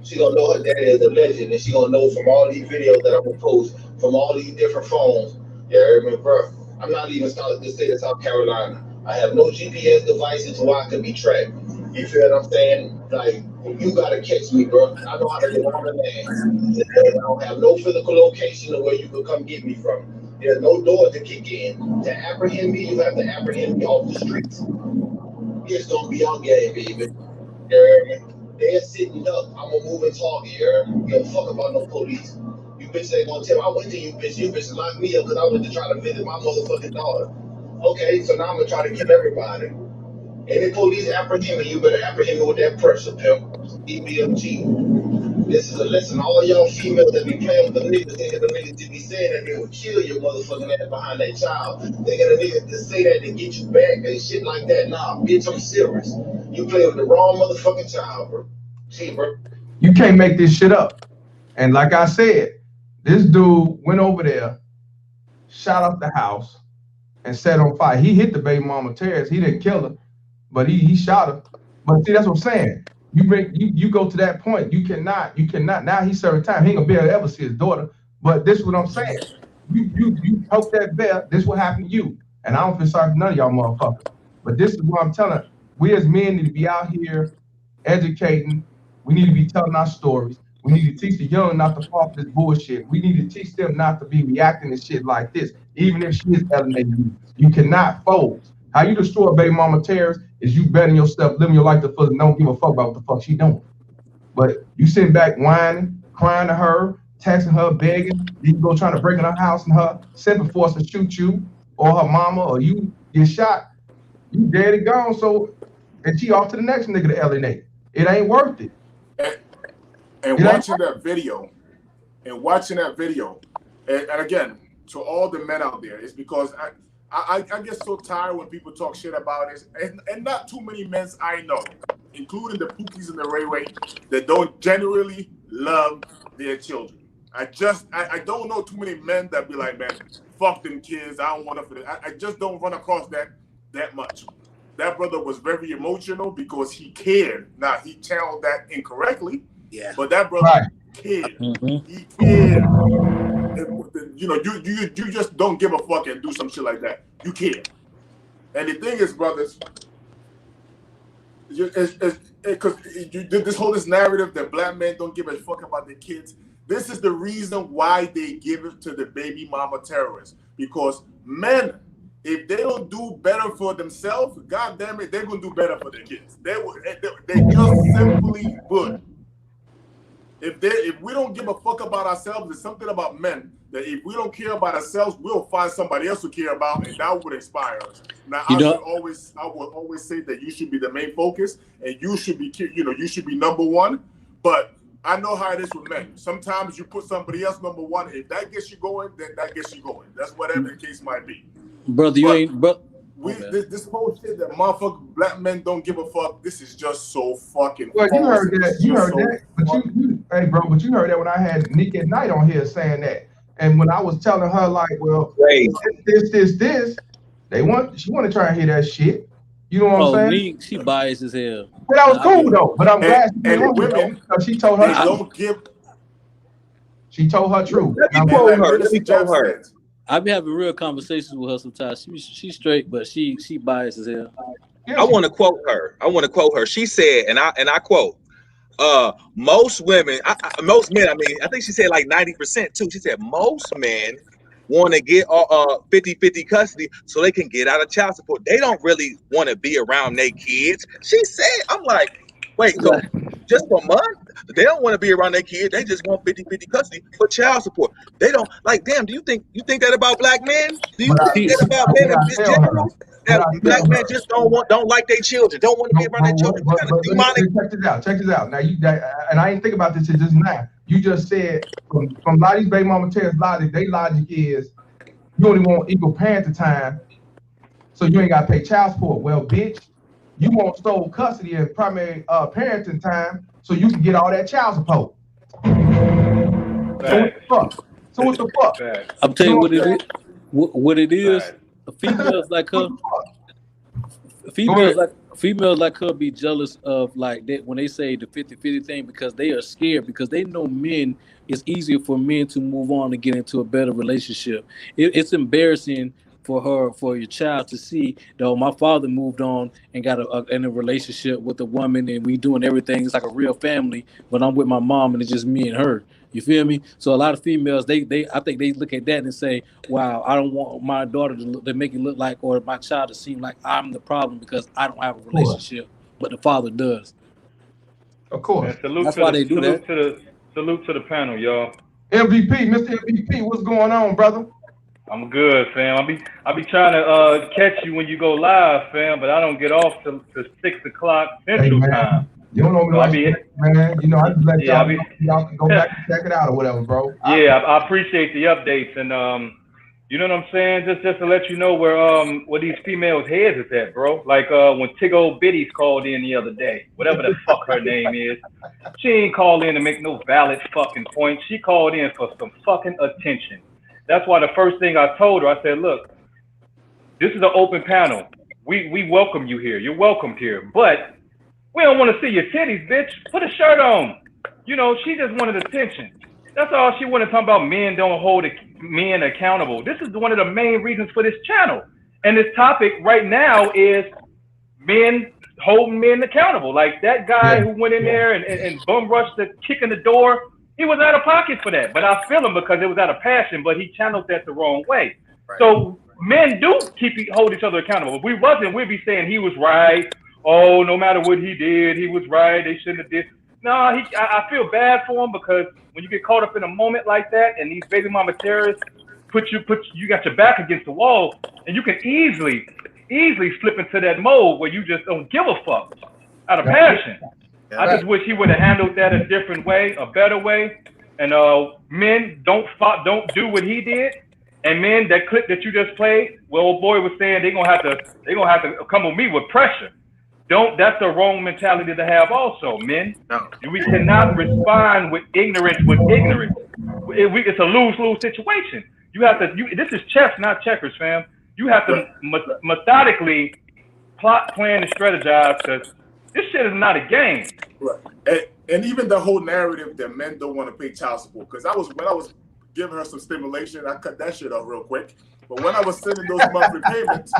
She gonna know her daddy is a legend, and she gonna know from all these videos that I'm gonna post from all these different phones. You heard me, bro? I'm not even starting to state of South Carolina. I have no GPS devices where I can be tracked. You feel what I'm saying? Like, you gotta catch me, bro. I know how to get on the land. I don't have no physical location of where you could come get me from. There's no door to kick in. To apprehend me, you have to apprehend me off the streets. It's gonna be on game, baby. You heard me? They're sitting up. I'm a moving target, you heard me? Give a fuck about no police. You bitches ain't gonna tell me. I went to you bitch. You bitches locked me up because I went to try to visit my motherfucking daughter. Okay, so now I'm gonna try to kill everybody. Any police apprehend me, you better apprehend me with that pressure, pimp. EBMG. This is a lesson. All of y'all females that be playing with the niggas, thinking the niggas to be saying that they would kill your motherfucking ass behind that child. They got a nigga to say that to get you back and shit like that. Nah, bitch, I'm serious. You play with the wrong motherfucking child, bro. See, bro. You can't make this shit up. And like I said, this dude went over there, shot up the house, and set on fire. He hit the baby mama Terrace. He didn't kill her, but he shot her. But see, that's what I'm saying. You go to that point. You cannot. Now he's serving time. He ain't gonna be able to ever see his daughter. But this is what I'm saying. You poke that bear. This will happen to you. And I don't feel sorry for none of y'all motherfuckers. But this is what I'm telling. We as men need to be out here educating. We need to be telling our stories. We need to teach the young not to fall for this bullshit. We need to teach them not to be reacting to shit like this, even if she is alienating you. You cannot fold. How you destroy a baby mama terrorist is you betting yourself, living your life to full and don't give a fuck about what the fuck she doing. But you sitting back whining, crying to her, texting her, begging, you go trying to break in her house and her simply force to shoot you or her mama or you get shot, you dead and gone. So, and she off to the next nigga to alienate. It ain't worth it. And watching that video, and again, to all the men out there, it's because I get so tired when people talk shit about this, and not too many men I know, including the Pookies and the Ray Ray, that don't generally love their children. I don't know too many men that be like, man, fuck them kids, I don't want to for this. I just don't run across that much. That brother was very emotional because he cared. Now, he channeled that incorrectly. Yeah. But that brother cared. Mm-hmm. He cared. you just don't give a fuck and do some shit like that. You care. And the thing is, brothers, because this narrative that black men don't give a fuck about their kids. This is the reason why they give it to the baby mama terrorists. Because men, if they don't do better for themselves, god damn it, they're gonna do better for their kids. They just simply would. If we don't give a fuck about ourselves, there's something about men that if we don't care about ourselves, we'll find somebody else to care about, and that would inspire us. Now, I would always say that you should be the main focus, and you should be, you should be number one. But I know how it is with men. Sometimes you put somebody else number one. If that gets you going, then that gets you going. That's whatever the case might be. Brother, this whole shit that motherfucking black men don't give a fuck. This is just so fucking. Well, you heard that. You heard that. But hey, bro, but you heard that when I had Nick at Night on here saying that, and when I was telling her like, well, this, she want to try and hear that shit. You know what I'm saying? She biased as hell. But that was cool though. But I'm glad women, she told her. She told her truth. Let me quote her. I be having real conversations with her sometimes. She's straight, but she biased as hell. I want to quote her. She said, and I quote, most women, most men, I think she said like 90% too. She said most men want to get 50-50 custody so they can get out of child support. They don't really want to be around their kids. She said, I'm like, wait, so just for a month? They don't want to be around their kids. They just want 50-50 custody for child support. They don't damn, do you think that about black men? Do you think that about men in general? That black men just don't like their children, don't want to be around their children. Check this out. Now and I didn't think about this just now. You just said from a lot of these baby mama terrorists logic, their logic is you only want equal parenting time, so you ain't gotta pay child support. Well, bitch, you want sole custody and primary parenting time, so you can get all that child support. So what the fuck? I'm telling you what it is. What it is. Females like her. Females like her be jealous of like that when they say the 50-50 thing because they are scared because they know men. It's easier for men to move on and get into a better relationship. It's embarrassing for your child to see though my father moved on and got in a relationship with a woman and we doing everything. It's like a real family, but I'm with my mom and it's just me and her. You feel me? So a lot of females, I think they look at that and say, wow, I don't want my daughter to make it look like, or my child to seem like I'm the problem because I don't have a relationship, but the father does. Of course. That's why they do that. Salute to the panel, y'all. MVP, Mr. MVP, what's going on, brother? I'm good, fam. I be trying to catch you when you go live, fam, but I don't get off till 6 o'clock Central Time. You don't know me like that, man. You know, I just let y'all can go back and check it out or whatever, bro. I appreciate the updates, and you know what I'm saying? Just to let you know where these females' heads is at, bro. Like when Tig old Biddies called in the other day, whatever the fuck her name is, she ain't called in to make no valid fucking point. She called in for some fucking attention. That's why the first thing I told her, I said, look, this is an open panel. We welcome you here. You're welcomed here. But we don't want to see your titties, bitch. Put a shirt on. You know, she just wanted attention. That's all she wanted to talk about. Men don't hold men accountable. This is one of the main reasons for this channel. And this topic right now is men holding men accountable. Like that guy who went in there and bum rushed the kick in the door. He was out of pocket for that, but I feel him because it was out of passion, but he channeled that the wrong way. Right. So men do hold each other accountable. If we wasn't, we'd be saying he was right. Oh, no matter what he did, he was right. They shouldn't have did. No, I feel bad for him because when you get caught up in a moment like that and these baby mama terrorists you got your back against the wall and you can easily slip into that mode where you just don't give a fuck out of passion. I just wish he would have handled that a different way, a better way. And men don't do what he did. And men, that clip that you just played, well, old boy was saying they're gonna have to come with me with pressure. That's the wrong mentality to have also, men. No. We cannot respond with ignorance with ignorance. It's a lose-lose situation. This is chess, not checkers, fam. You have to methodically plot, plan, and strategize because this shit is not a game. Right. And even the whole narrative that men don't want to pay child support. Because when I was giving her some stimulation. I cut that shit out real quick. But when I was sending those monthly payments,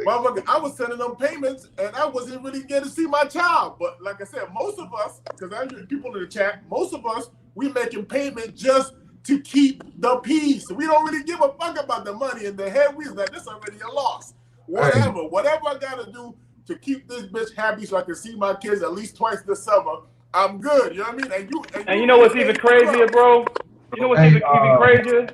motherfucker, I was sending them payments and I wasn't really getting to see my child. But like I said, most of us, because I hear people in the chat, most of us, we making payment just to keep the peace. We don't really give a fuck about the money in the head. We like, this already a loss. Whatever I gotta do to keep this bitch happy so I can see my kids at least twice this summer, I'm good. You know what I mean? And you know what's even crazier, bro? You know what's even crazier?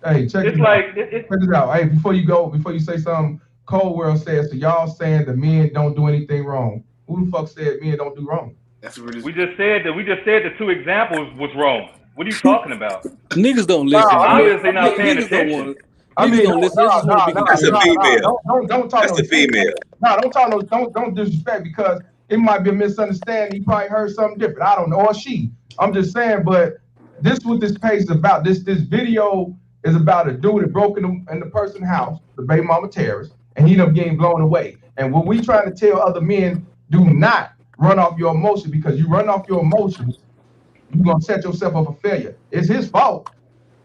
Hey, check it out. Check it out. Hey, before you say something, Cold World says, so y'all saying the men don't do anything wrong. Who the fuck said men don't do wrong? That's what it is. We just said the two examples was wrong. What are you talking about? Niggas don't listen. Obviously not paying attention. Niggas don't listen. That's a female. Don't talk. That's the female. Don't disrespect, because it might be a misunderstanding. He probably heard something different. I don't know, or she. I'm just saying, but this is what this page is about. This video is about a dude that broke in the person's house, the baby mama terrorist, and he ended up getting blown away. And what we trying to tell other men, do not run off your emotions, because you run off your emotions, you're gonna set yourself up for failure. It's his fault,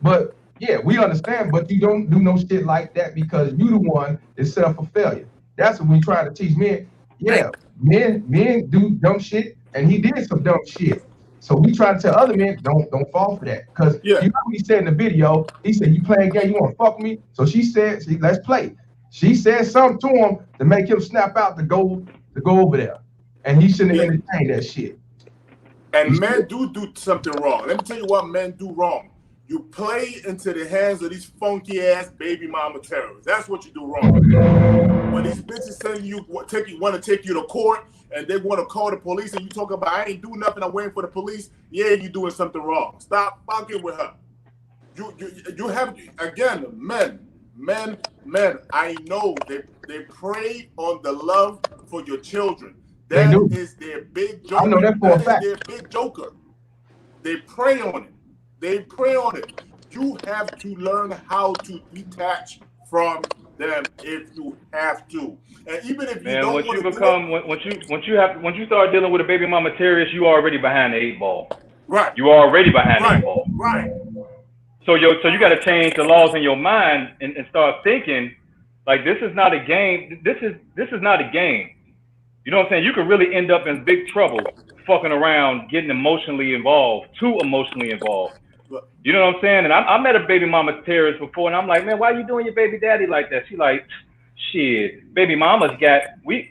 but yeah, we understand, but you don't do no shit like that, because you the one that's set up for failure. That's what we try to teach men. Yeah, men do dumb shit, and he did some dumb shit. So we try to tell other men, don't fall for that. Because you know what he said in the video, he said, you playing game, you wanna fuck me? So she said, let's play. She said something to him to make him snap out to go over there. And he shouldn't have entertained that shit. And men do something wrong. Let me tell you what men do wrong. You play into the hands of these funky ass baby mama terrorists. That's what you do wrong. When these bitches saying you want to take you to court and they want to call the police and you talk about, I ain't doing nothing, I'm waiting for the police. Yeah, you doing something wrong. Stop fucking with her. You have, again, men, I know they prey on the love for your children. That is their big joker. I know that for a fact. Their big joker. They prey on it. You have to learn how to detach from them if you have to. And even if you don't want to become, once you start dealing with a baby mama terrorist, you already behind the 8 ball. Right. You already behind the 8 ball. Right. So you got to change the laws in your mind and start thinking like, this is not a game. This is not a game. You know what I'm saying? You could really end up in big trouble fucking around, getting too emotionally involved. You know what I'm saying? And I met a baby mama terrorist before, and I'm like, man, why are you doing your baby daddy like that? She like, shit, baby mama's got, when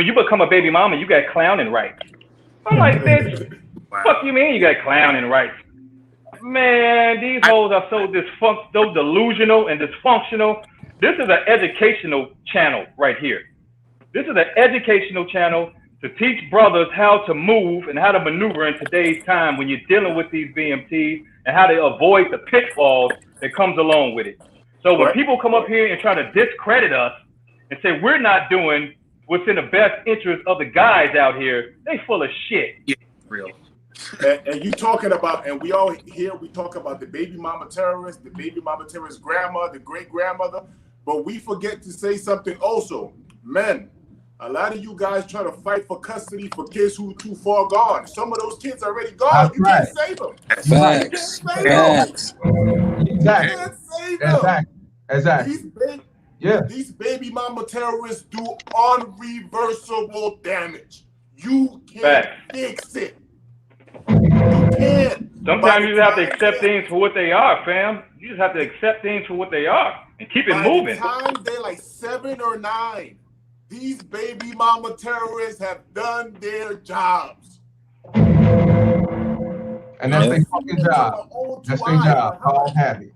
you become a baby mama, you got clowning rights. I'm like, bitch, fuck you mean you got clowning rights? Man, these hoes are so delusional and dysfunctional. This is an educational channel right here. This is an educational channel to teach brothers how to move and how to maneuver in today's time when you're dealing with these BMTs and how to avoid the pitfalls that comes along with it. So when people come up here and try to discredit us and say we're not doing what's in the best interest of the guys out here, they full of shit. Yeah, real. And you talking about, and we all here, we talk about the baby mama terrorist, the baby mama terrorist grandma, the great grandmother, but we forget to say something also. Men, a lot of you guys try to fight for custody for kids who are too far gone. Some of those kids are already gone. You can't save them. Facts. You can't save them. Exactly. These baby mama terrorists do unreversible damage. You can't fix it. You can't. Sometimes you just have to accept things for what they are, fam. You just have to accept things for what they are and keep it moving. By the time they're like 7 or 9, these baby mama terrorists have done their jobs. And that's their fucking job. That's their job. All happy.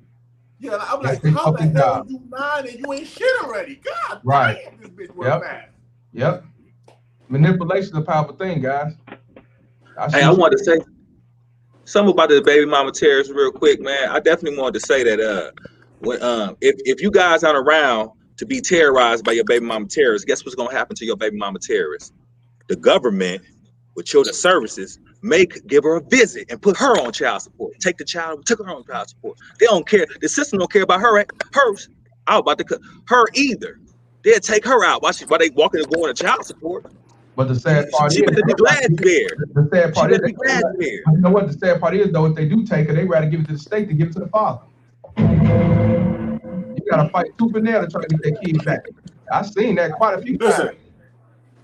Yeah, I'm like, how the hell are you 9 and you ain't shit already? God damn, this bitch work fast. Yep. Manipulation is a powerful thing, guys. I wanted to say something about the baby mama terrorists real quick, man. I definitely wanted to say that if you guys aren't around to be terrorized by your baby mama terrorists, guess what's gonna happen to your baby mama terrorists? The government with children's services give her a visit and put her on child support. Took her on child support. They don't care. The system don't care about her either. They'll take her out while they walking and going to child support. But the sad part she better be glad to bear. The sad part is, you know what the sad part is though, if they do take her, they rather give it to the state than give it to the father. You gotta fight tooth and nail to try to get that kid back. I've seen that quite a few times.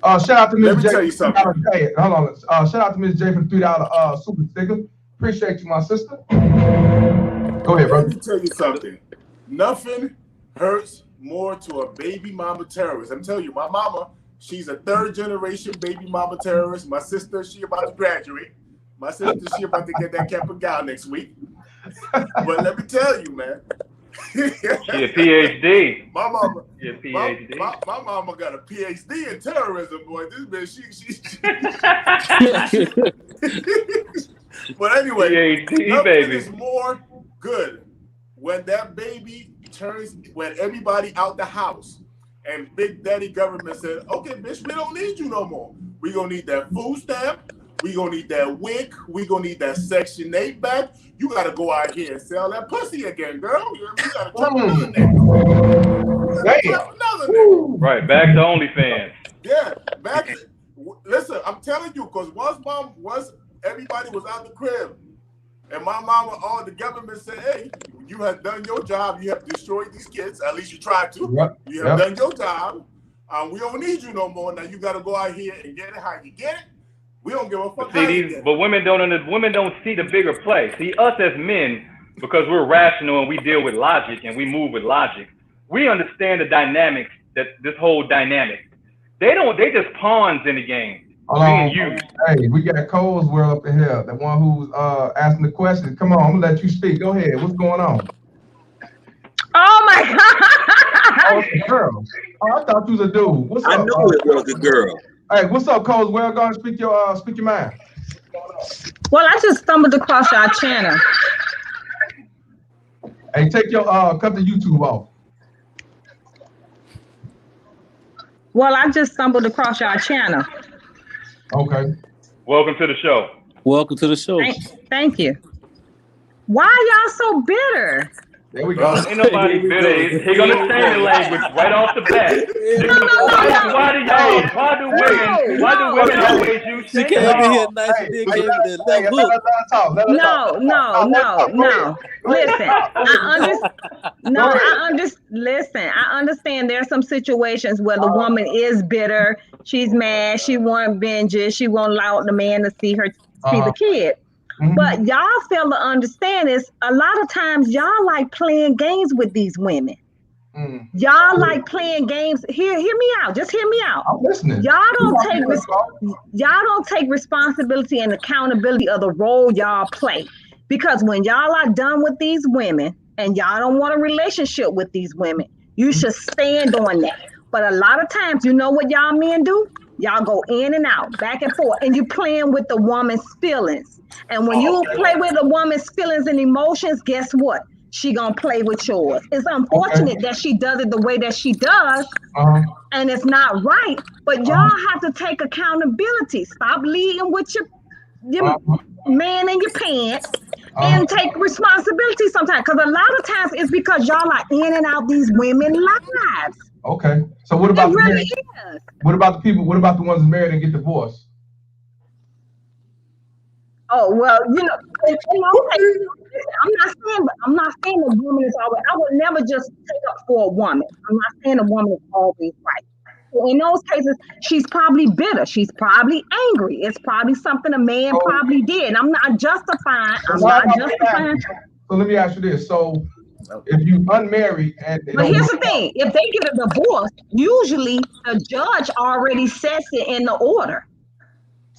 Shout out to Miss J. Tell you something. Hey, hold on. Shout out to Miss J for the $3 super sticker. Appreciate you, my sister. Go ahead, brother. Let me tell you something. Nothing hurts more to a baby mama terrorist. I'm telling you, my mama, she's a 3rd generation baby mama terrorist. My sister, she about to graduate. My sister, she about to get that cap and gown next week. But let me tell you, man. She a PhD. My mama. She a PhD. My mama got a PhD in terrorism, boy. This bitch, But anyway, PhD, baby. is more good when that baby turns, when everybody out the house and Big Daddy government said, okay, bitch, we don't need you no more. We gonna need that food stamp. We gonna need that WIC. We gonna need that Section 8 back. You gotta go out here and sell that pussy again, girl. You gotta trap another nigga. Right, back to OnlyFans. Yeah, back to, listen, I'm telling you, because once everybody was out the crib, and my mama, all the government said, hey, you have done your job. You have destroyed these kids. At least you tried to. Yep. You have done your job. We don't need you no more. Now you got to go out here and get it how you get it. We don't give a fuck. But women don't see the bigger play. See, us as men, because we're rational and we deal with logic and we move with logic, we understand the dynamics, that this whole dynamic. They just pawns in the game. Hey, we got Cole's World up in here, the one who's asking the questions. Come on, I'm gonna let you speak. Go ahead. What's going on? Oh my God! Oh, it's a girl. Oh, I thought you was a dude. What's up? I know it was a girl. Hey, what's up, Cole's World? Go and speak your mind. Well, I just stumbled across our channel. Hey, take your cut the YouTube off. Well, I just stumbled across our channel. Okay. Welcome to the show. Welcome to the show. Thank you. Why y'all so bitter? There we go. Ain't nobody bitter. He gonna say the language right off the bat. Why do women always use she came in here nice and then gave me that left hook. No. Listen, I understand there's some situations where the woman is bitter. She's mad. She wants vengeance. She won't allow the man to see the kid. Mm-hmm. But y'all fail to understand is a lot of times y'all like playing games with these women. Mm. Y'all like playing games. Hear me out. Just hear me out. I'm listening. Y'all don't take responsibility and accountability of the role y'all play. Because when y'all are done with these women and y'all don't want a relationship with these women, you should stand on that. But a lot of times, you know what y'all men do? Y'all go in and out, back and forth, and you playing with the woman's feelings. And when you play with a woman's feelings and emotions, guess what? She gonna play with yours. It's unfortunate that she does it the way that she does, and it's not right. But y'all have to take accountability. Stop leading with your man in your pants and take responsibility sometimes. Because a lot of times it's because y'all are in and out these women's lives. Okay. So what about what about the people? What about the ones married and get divorced? Oh well, I'm not saying a woman is always. I would never just take up for a woman. I'm not saying a woman is always right. So in those cases, she's probably bitter. She's probably angry. It's probably something a man probably did. I'm not justifying. So let me ask you this. So if you unmarried and but here's the thing: if they get a divorce, usually the judge already sets it in the order,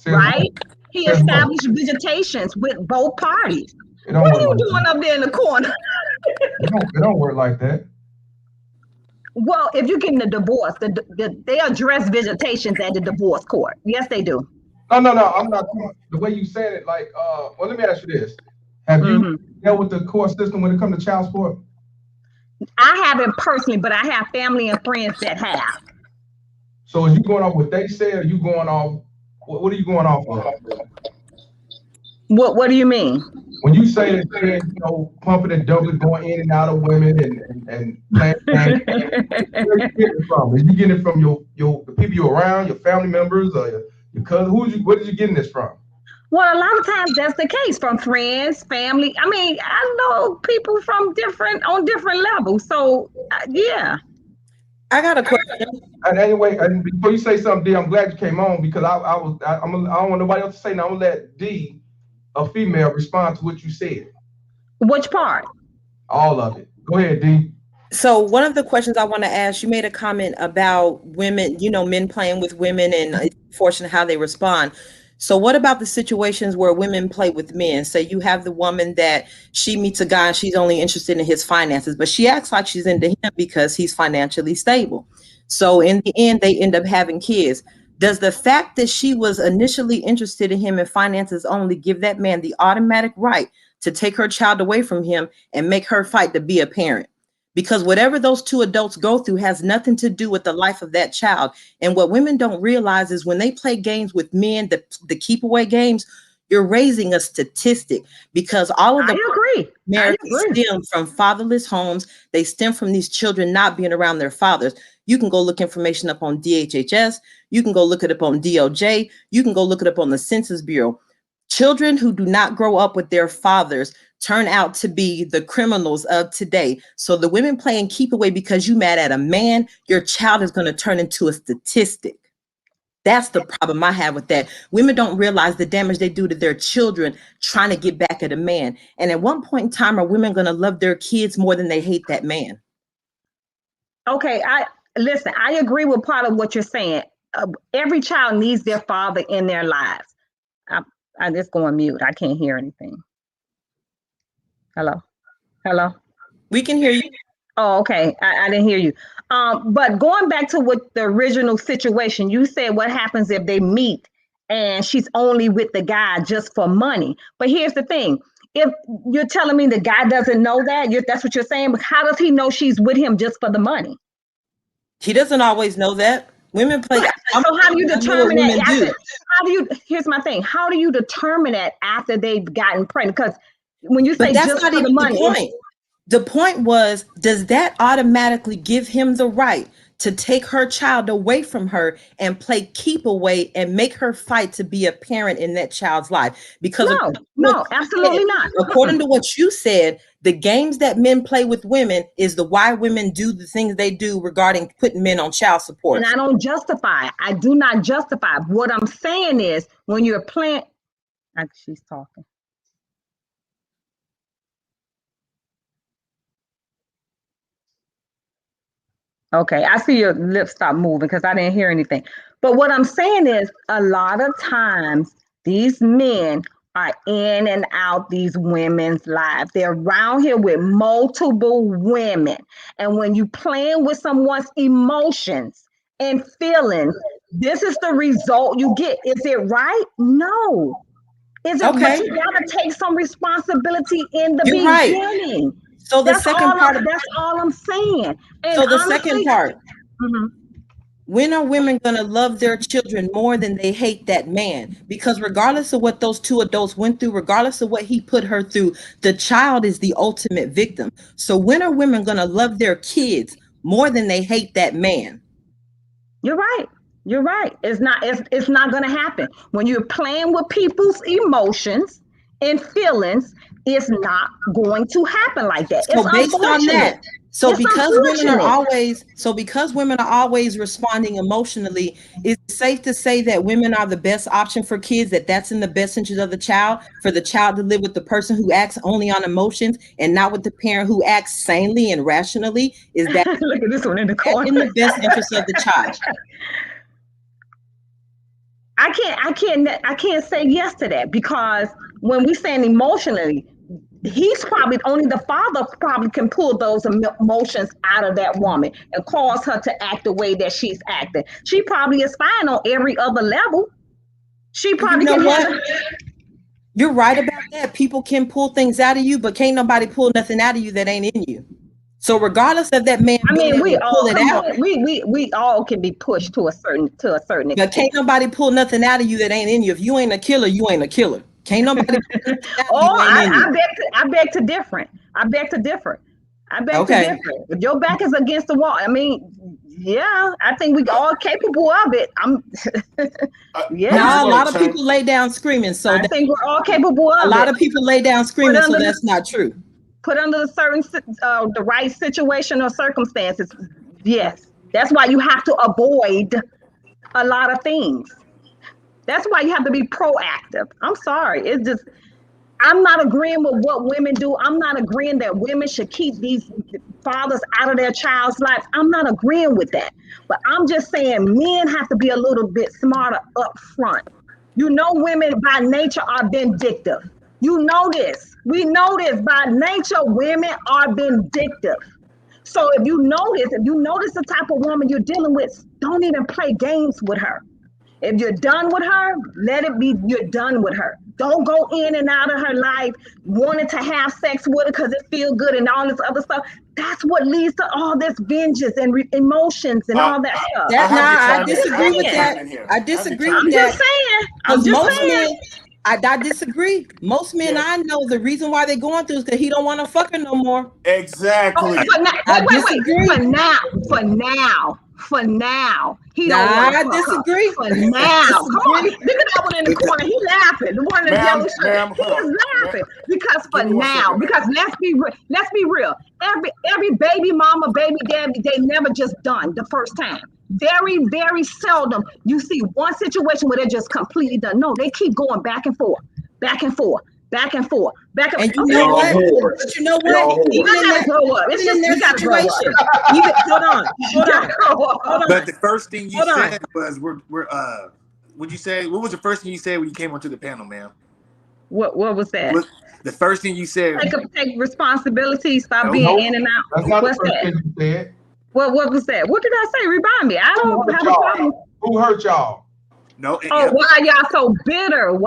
right? He established visitations with both parties. What are you doing up there in the corner? It don't work like that. Well, if you're getting a divorce, they address visitations at the divorce court. Yes, they do. No, I'm not. The way you said it, like, well, let me ask you this. Have you dealt with the court system when it comes to child support? I haven't personally, but I have family and friends that have. So is you going off what they said, or you going off, what are you going off of? What do you mean? When you say that, you know, pumping and dumping, going in and out of women and playing games, where are you getting it from? Are you getting it from the people you're around, your family members, or your cousin? Where did you getting this from? Well, a lot of times that's the case, from friends, family. I mean, I know people from on different levels. So yeah. I got a question. And anyway, and before you say something, D, I'm glad you came on, because I don't want nobody else to say. Now I'm gonna let D, a female, respond to what you said. Which part? All of it. Go ahead, D. So one of the questions I want to ask, you made a comment about women, you know, men playing with women and it's unfortunate how they respond. So what about the situations where women play with men? Say you have the woman that she meets a guy and she's only interested in his finances, but she acts like she's into him because he's financially stable. So in the end, they end up having kids. Does the fact that she was initially interested in him in finances only give that man the automatic right to take her child away from him and make her fight to be a parent? Because whatever those two adults go through has nothing to do with the life of that child. And what women don't realize is when they play games with men, the keep away games, you're raising a statistic, because all of the marriages stem from fatherless homes. They stem from these children not being around their fathers. You can go look information up on DHHS. You can go look it up on DOJ. You can go look it up on the Census Bureau. Children who do not grow up with their fathers turn out to be the criminals of today. So the women playing keep away because you mad at a man, your child is going to turn into a statistic. That's the problem I have with that. Women don't realize the damage they do to their children trying to get back at a man. And at one point in time, are women going to love their kids more than they hate that man? Okay, listen, I agree with part of what you're saying. Every child needs their father in their lives. I just go on mute. I can't hear anything. Hello? We can hear you. Oh, okay. I didn't hear you. But going back to what the original situation, you said what happens if they meet and she's only with the guy just for money. But here's the thing. If you're telling me the guy doesn't know that, that's what you're saying, but how does he know she's with him just for the money? He doesn't always know that. Women play. So how do you determine that? Here's my thing. How do you determine that after they've gotten pregnant? Because when you say just for the money, the point was, does that automatically give him the right to take her child away from her and play keep away and make her fight to be a parent in that child's life? Because no, absolutely not. According to what you said, the games that men play with women is why women do the things they do regarding putting men on child support. And I don't justify it. I do not justify it. What I'm saying is, when you're playing, she's talking. Okay, I see your lips stop moving because I didn't hear anything. But what I'm saying is, a lot of times these men are in and out these women's lives. They're around here with multiple women. And when you playing with someone's emotions and feelings, this is the result you get. Is it right? No. Is it? Okay. But you gotta take some responsibility in the beginning. Right. So that's all I'm saying. And so the second part, when are women going to love their children more than they hate that man? Because regardless of what those two adults went through, regardless of what he put her through, the child is the ultimate victim. So when are women going to love their kids more than they hate that man? You're right. You're right. It's not going to happen. When you're playing with people's emotions and feelings, it's not going to happen like that. So based on that, because women are always responding emotionally, it's safe to say that women are the best option for kids, that's in the best interest of the child, for the child to live with the person who acts only on emotions and not with the parent who acts sanely and rationally. Is that look at this one in the corner, in the best interest of the child? I can't say yes to that, because when we saying emotionally, he's probably only the father probably can pull those emotions out of that woman and cause her to act the way that she's acting. She probably is fine on every other level. She probably You're right about that. People can pull things out of you, but can't nobody pull nothing out of you that ain't in you. So regardless of that man, we all can be pushed to a certain extent. But can't nobody pull nothing out of you that ain't in you. If you ain't a killer, you ain't a killer. Can't nobody. I beg to differ. If your back is against the wall, I mean, yeah, I think we all capable of it. No, a lot of people lay down screaming. So I think we're all capable of it. A lot of people lay down screaming, so that's not true. Put under the right situation or circumstances. Yes, that's why you have to avoid a lot of things. That's why you have to be proactive. I'm sorry. It's just, I'm not agreeing with what women do. I'm not agreeing that women should keep these fathers out of their child's lives. I'm not agreeing with that. But I'm just saying men have to be a little bit smarter up front. You know, women by nature are vindictive. You know this. We know this. By nature, women are vindictive. So if you notice the type of woman you're dealing with, don't even play games with her. If you're done with her, let it be, you're done with her. Don't go in and out of her life wanting to have sex with her because it feels good and all this other stuff. That's what leads to all this vengeance and emotions and all that stuff. I disagree with that. I disagree with that. I'm just saying. Men, I disagree. Most men I know, the reason why they're going through is because he don't want to fuck her no more. Exactly. I disagree. For now. I disagree. For now. Come on. Look at that one in the corner. He's laughing. The one in the yellow shirt. He's laughing. Because for now. Because let's be real. Every baby mama, baby daddy, they never just done the first time. Very, very seldom you see one situation where they're just completely done. No, they keep going back and forth, back and forth, back and forth, back and forth. And you know what? But you know what? Even in their situation. Hold on. But the first thing you said was what'd you say? What was the first thing you said when you came onto the panel, ma'am? What was that? The first thing you said. Take responsibility, stop being in and out. That's not the first thing you said. What was that? What did I say? Remind me. I don't have a problem. Who hurt y'all? No. Why y'all so bitter?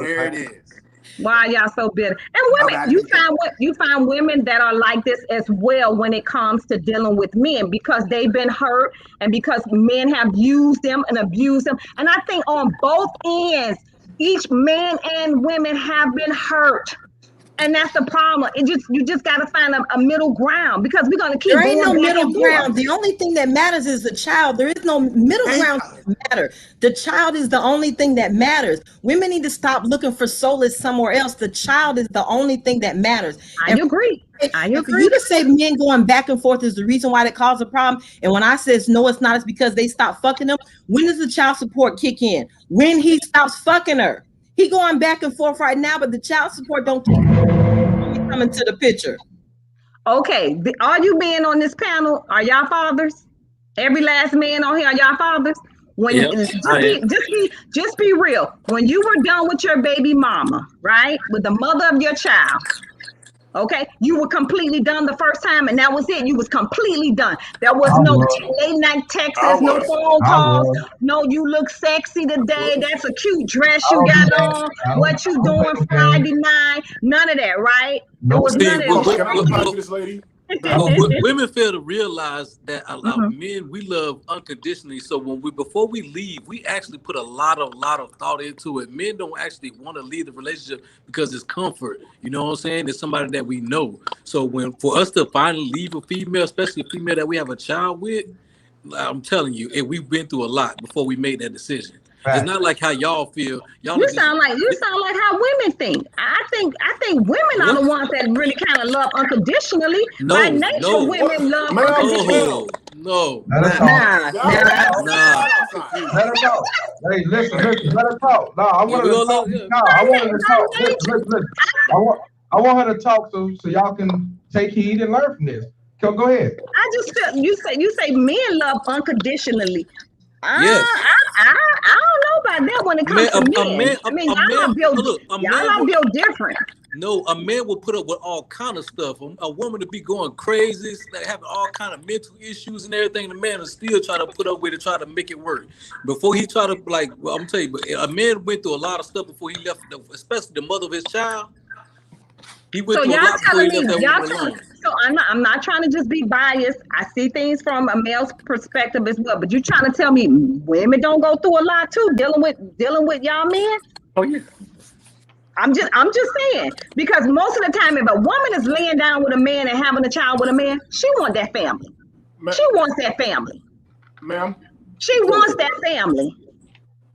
There it is. Why y'all so bitter? And women, you find women that are like this as well when it comes to dealing with men because they've been hurt and because men have used them and abused them. And I think on both ends, each man and women have been hurt. And that's the problem. You just got to find a middle ground because we're going to keep. There ain't no middle ground. The only thing that matters is the child. There is no middle ground that matter. The child is the only thing that matters. Women need to stop looking for solace somewhere else. The child is the only thing that matters. I agree. For you to say men going back and forth is the reason why that caused a problem, and when I says no, it's not. It's because they stopped fucking them. When does the child support kick in? When he stops fucking her. He going back and forth right now, but the child support don't keep coming to the picture. Okay, are you being on this panel? Are y'all fathers? Every last man on here, are y'all fathers? When just be real. When you were done with your baby mama, right, with the mother of your child, okay, you were completely done the first time, and that was it. You was completely done. There was no late night texts, no phone calls. No, you look sexy today. That's a cute dress you got on. What you doing Friday night? None of that, right? There was none of that. Women fail to realize that men we love unconditionally. So before we leave, we actually put a lot of thought into it. Men don't actually want to leave the relationship because it's comfort. You know what I'm saying? It's somebody that we know. So for us to finally leave a female, especially a female that we have a child with, I'm telling you, we've been through a lot before we made that decision. Right. It's not like how y'all feel. You sound like how women think. I think women are the ones that really kind of love unconditionally. By nature, women love unconditionally. No. Nah. Let her talk. Hey, listen, let her talk. No, I want her to talk. I want her to talk. Listen. I want her to talk so y'all can take heed and learn from this. Go ahead. I just feel you say men love unconditionally. Yes. I don't know about that when it comes to men. Y'all are built different. No, a man will put up with all kind of stuff. A woman to be going crazy, like having all kind of mental issues and everything. The man will still try to put up with it, try to make it work. Before he try to I'm telling you, a man went through a lot of stuff before he left, especially the mother of his child. He went through a lot before he left that woman alone. So I'm not trying to just be biased. I see things from a male's perspective as well. But you're trying to tell me women don't go through a lot too, dealing with y'all men? Oh yeah. I'm just saying, because most of the time, if a woman is laying down with a man and having a child with a man, she wants that family. She wants that family. Ma'am? She wants that family.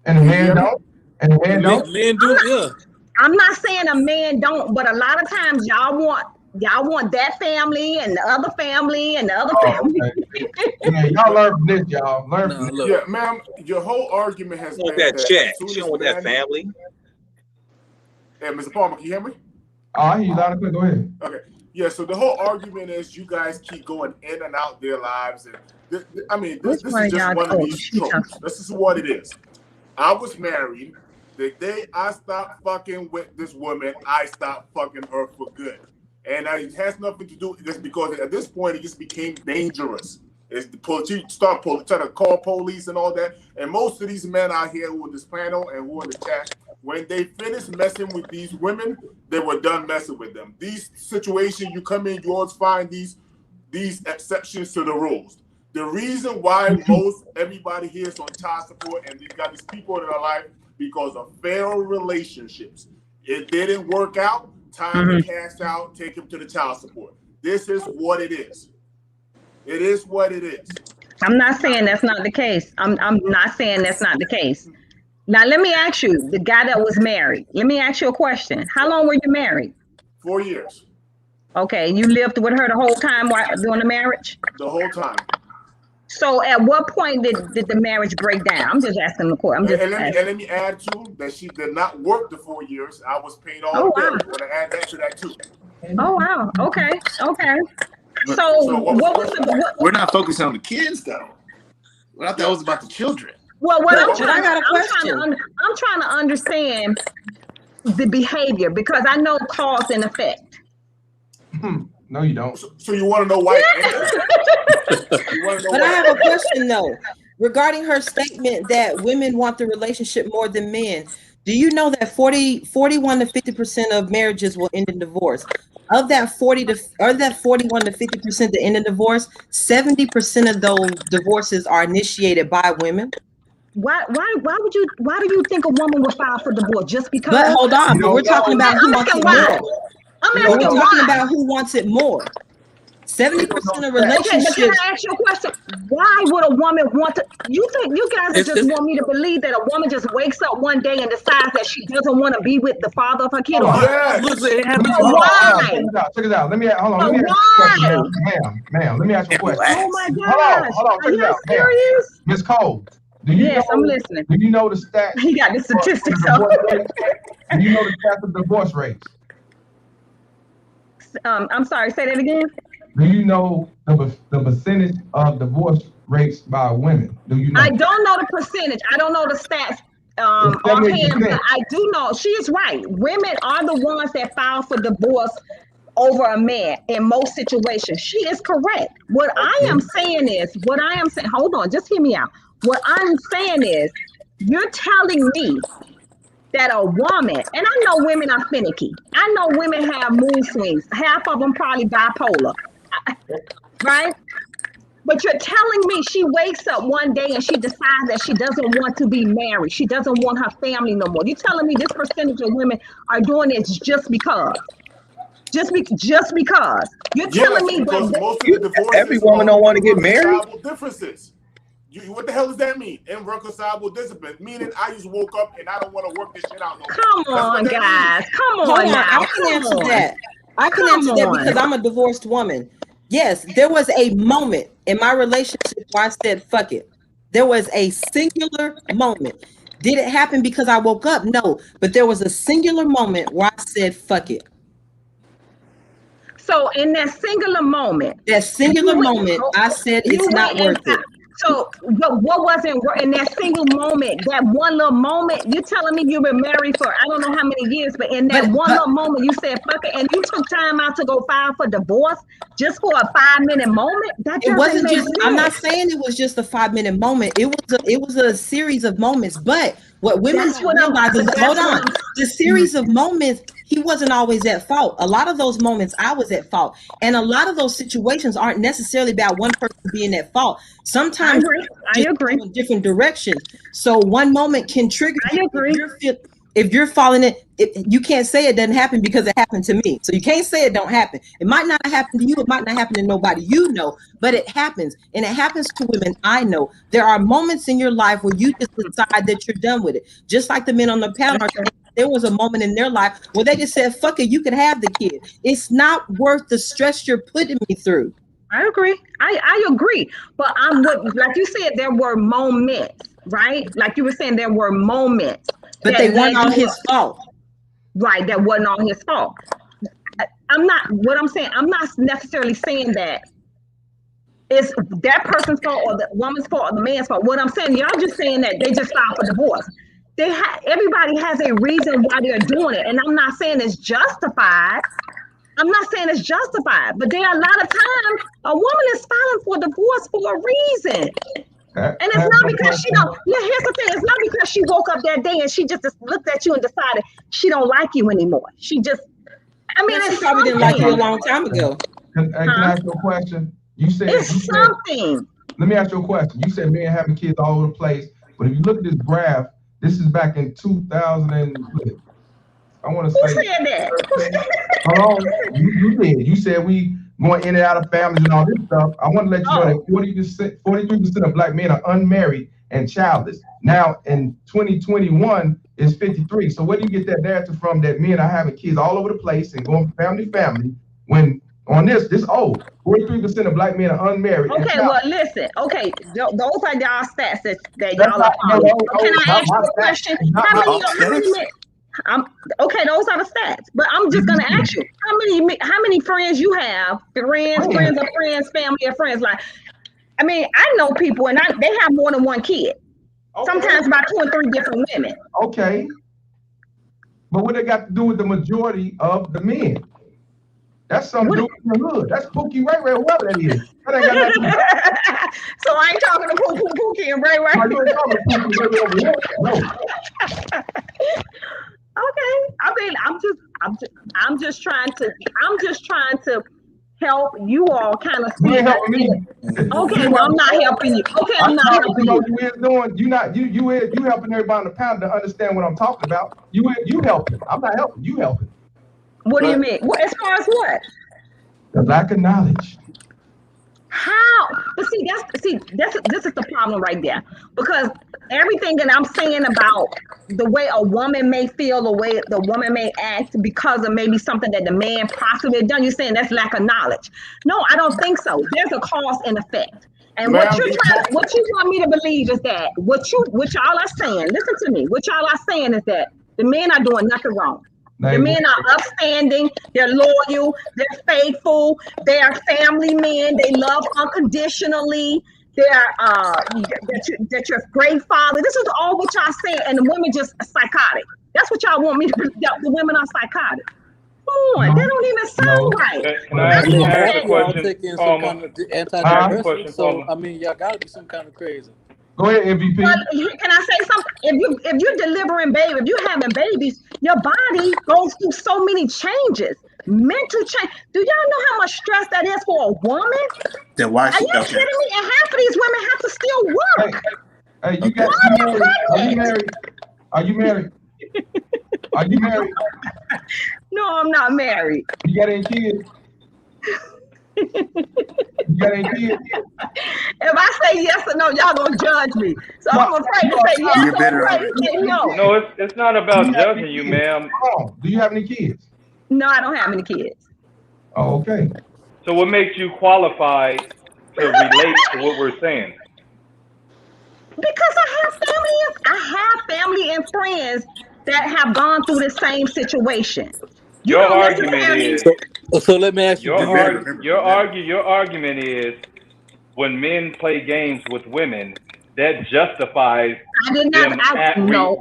And a man don't? And a man don't? Men do, yeah. I'm not saying a man don't, but a lot of times y'all want that family and the other family and the other family. Okay. Yeah, y'all learn from this, y'all. Learn from this. Yeah, ma'am, your whole argument has been that check. She don't want that family. Hey, Mr. Palmer, can you hear me? Oh, I hear you loud and clear. Go ahead. Okay. Yeah, so the whole argument is you guys keep going in and out their lives. And this is just one of these tropes. This is what it is. I was married. The day I stopped fucking with this woman, I stopped fucking her for good. And it has nothing to do with this, because at this point, it just became dangerous. It's the police, trying to call police and all that. And most of these men out here who are this panel and who are in the chat, when they finish messing with these women, they were done messing with them. These situations, you come in, you always find these exceptions to the rules. The reason why everybody here is on child support and they've got these people in their life because of failed relationships. It didn't work out, time to cash out, take him to the child support. This is what it is. It is what it is. I'm not saying that's not the case. I'm not saying that's not the case. Now, let me ask you, the guy that was married, let me ask you a question. How long were you married? 4 years. Okay, you lived with her the whole time while doing the marriage? The whole time. So at what point did the marriage break down? I'm just asking the question. And let me add too that she did not work the 4 years. I was paying all the bills. I'm going to add that to that too. Oh, wow. Okay. So what was we're not focusing on the kids though. Well, I thought it was about the children. Well, I got a question. I'm trying to understand the behavior, because I know cause and effect. No, you don't. So you want to know why? But I have a question though, regarding her statement that women want the relationship more than men. Do you know that 41 to 50% of marriages will end in divorce? Of that 41 to 50% that end in divorce, 70% of those divorces are initiated by women. Why do you think a woman would file for divorce just because? But hold on, we're talking about who wants it more. We're talking about who wants it more. 70% of relationships. Okay, but can I ask you a question? Why would a woman want to? You think you guys just want me to believe that a woman just wakes up one day and decides that she doesn't want to be with the father of her kid? Why? Check it out. Let me ask you a question, ma'am. Let me ask you a question. Oh my gosh. Hold on. Check it out. Serious? Miss Cole. Yes, I'm listening. Do you know the stats? He got the statistics. Do you know the stats of divorce rates? I'm sorry, say that again. Do you know the percentage of divorce rates by women? Do you know? I don't know the percentage. I don't know the stats offhand, but I do know she is right. Women are the ones that file for divorce over a man in most situations. She is correct. What I am saying is, hold on, just hear me out. What I'm saying is, you're telling me that a woman, and I know women are finicky. I know women have mood swings. Half of them probably bipolar, right? But you're telling me she wakes up one day and she decides that she doesn't want to be married. She doesn't want her family no more. You're telling me this percentage of women are doing this just because? Just because. You're telling me that most of the divorces, every woman don't want to get married. Differences. What the hell does that mean? Irreconcilable discipline, meaning I just woke up and I don't want to work this shit out no more. Come on, guys. Come on. I can answer that. I can answer that because I'm a divorced woman. Yes, there was a moment in my relationship where I said, fuck it. There was a singular moment. Did it happen because I woke up? No, but there was a singular moment where I said, fuck it. So in that singular moment, I said it's not worth it. So what wasn't in that single moment, that one little moment? You're telling me you were married for I don't know how many years, but in that one little moment, you said fuck it, and you took time out to go file for divorce just for a 5-minute moment? That it wasn't just. I'm not saying it was just a 5-minute moment. It was a series of moments. But what women realize is, hold on, the series of moments. He wasn't always at fault. A lot of those moments I was at fault. And a lot of those situations aren't necessarily about one person being at fault. Sometimes I agree. In different directions. So one moment can trigger. I agree. if you're falling in, you can't say it doesn't happen because it happened to me. So you can't say it don't happen. It might not happen to you. It might not happen to nobody you know, but it happens. And it happens to women I know. There are moments in your life where you just decide that you're done with it. Just like the men on the panel are saying, there was a moment in their life where they just said, fuck it, you can have the kid. It's not worth the stress you're putting me through. I agree. I agree. But like you said, there were moments, right? Like you were saying, there were moments. But they weren't all his fault. Right, that wasn't all his fault. I'm not necessarily saying that it's that person's fault or the woman's fault or the man's fault. What I'm saying, y'all just saying that they just filed for divorce. Everybody has a reason why they're doing it. And I'm not saying it's justified. But there are a lot of times a woman is filing for divorce for a reason. And it's not because she don't. Here's the thing: it's not because she woke up that day and she just looked at you and decided she don't like you anymore. She just, she probably didn't like you a long time ago. Can I ask you a question? You said something. Let me ask you a question. You said men having kids all over the place, but if you look at this graph, this is back in 2000 and I want to say. Who said that? Hold on, you did. You said we going in and out of families and all this stuff. I want to let you know that 43% of black men are unmarried and childless. Now in 2021 is 53. So where do you get that narrative from that men are having kids all over the place and going from family to family when on this 43% of black men are unmarried? Okay, well listen. Okay, those are y'all stats that y'all are following. Can I ask you a question? How many men? Okay, those are the stats. But I'm just gonna ask you, how many friends you have? Friends of friends, family of friends. Like, I mean, I know people and they have more than one kid. Okay. Sometimes about 2 and 3 different women. Okay. But what they got to do with the majority of the men? That's some dude in the hood. That's Pookie Ray Ray, whoever that is. That ain't got nothing to do. So I ain't talking to Pookie and Ray Ray. No, you ain't talking to Pookie Ray Ray over here. No. Okay, I mean, I'm just trying to help you all kind of see. You ain't helping me. Okay, well, I'm not helping you. Okay, I'm not helping you. You helping everybody on the panel to understand what I'm talking about. You helping. I'm not helping. You helping. What do you mean? What, as far as what? The lack of knowledge. How? But this is the problem right there, because everything that I'm saying about the way a woman may feel, the way the woman may act because of maybe something that the man possibly done, you're saying that's lack of knowledge. No, I don't think so. There's a cause and effect. And what you want me to believe is that what y'all are saying, listen to me, what y'all are saying is that the men are doing nothing wrong. The men are upstanding, they're loyal, they're faithful, they are family men, they love unconditionally, they're that you're a great father. This is all what y'all saying, and the women just psychotic. That's what y'all want me to believe, the women are psychotic. Come on, that don't even sound right. Can I ask a question? So I mean, y'all gotta be some kind of crazy. Go ahead, MVP. But can I say something? If you're delivering baby, if you're having babies, your body goes through so many changes, mental change. Do y'all know how much stress that is for a woman? Then why? Are you kidding me? And half of these women have to still work. Hey, you got Are you married? Are you married? Are you married? No, I'm not married. You got any kids? You got any kids? If I say yes or no, y'all gonna judge me. So I'm afraid to say yes. I'm afraid to say no. No, it's not about judging you, ma'am. Do you have any kids? No, I don't have any kids. Oh, okay. So what makes you qualified to relate to what we're saying? Because I have family and friends that have gone through the same situation. Your argument is. So let me ask you. Your argument is when men play games with women, that justifies them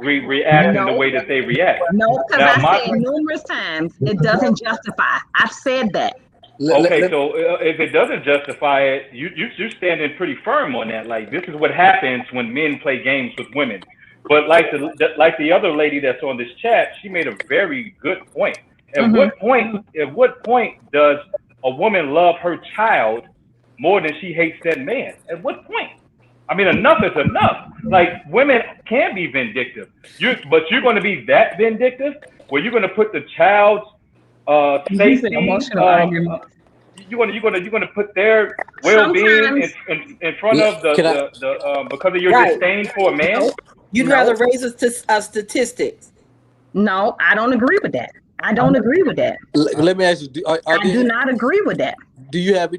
reacting the way that they react. No, because I said numerous times it doesn't justify. I've said that. Okay, so if it doesn't justify it, you're standing pretty firm on that. Like, this is what happens when men play games with women. But like the other lady that's on this chat, she made a very good point. At what point does a woman love her child more than she hates that man? At what point? I mean, enough is enough. Like, women can be vindictive. But you're going to be that vindictive where you're going to put the child's safety. You're going to put their well-being in front of the because of your disdain for a man. You'd rather raise a statistics. No, I don't agree with that. I don't agree with that. Let me ask you: I do not agree with that. Do you have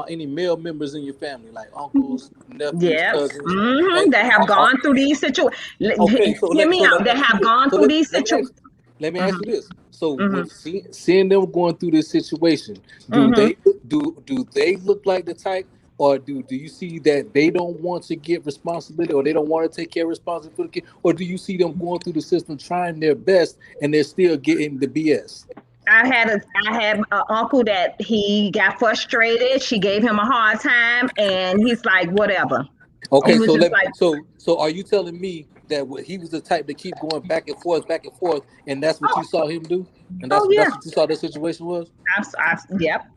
any male members in your family, like uncles, nephews, cousins? That have gone through these situations. Hear me out. That have gone through these situations. Let me ask you this: so, when seeing them going through this situation, do they look like the type, or do you see that they don't want to get responsibility, or they don't want to take care of responsibility for the kid, or do you see them going through the system trying their best and they're still getting the BS? I had an uncle that he got frustrated. She gave him a hard time, and he's like, whatever. Okay, so are you telling me that he was the type to keep going back and forth, and that's what you saw him do, and that's what you saw the situation was? Yep.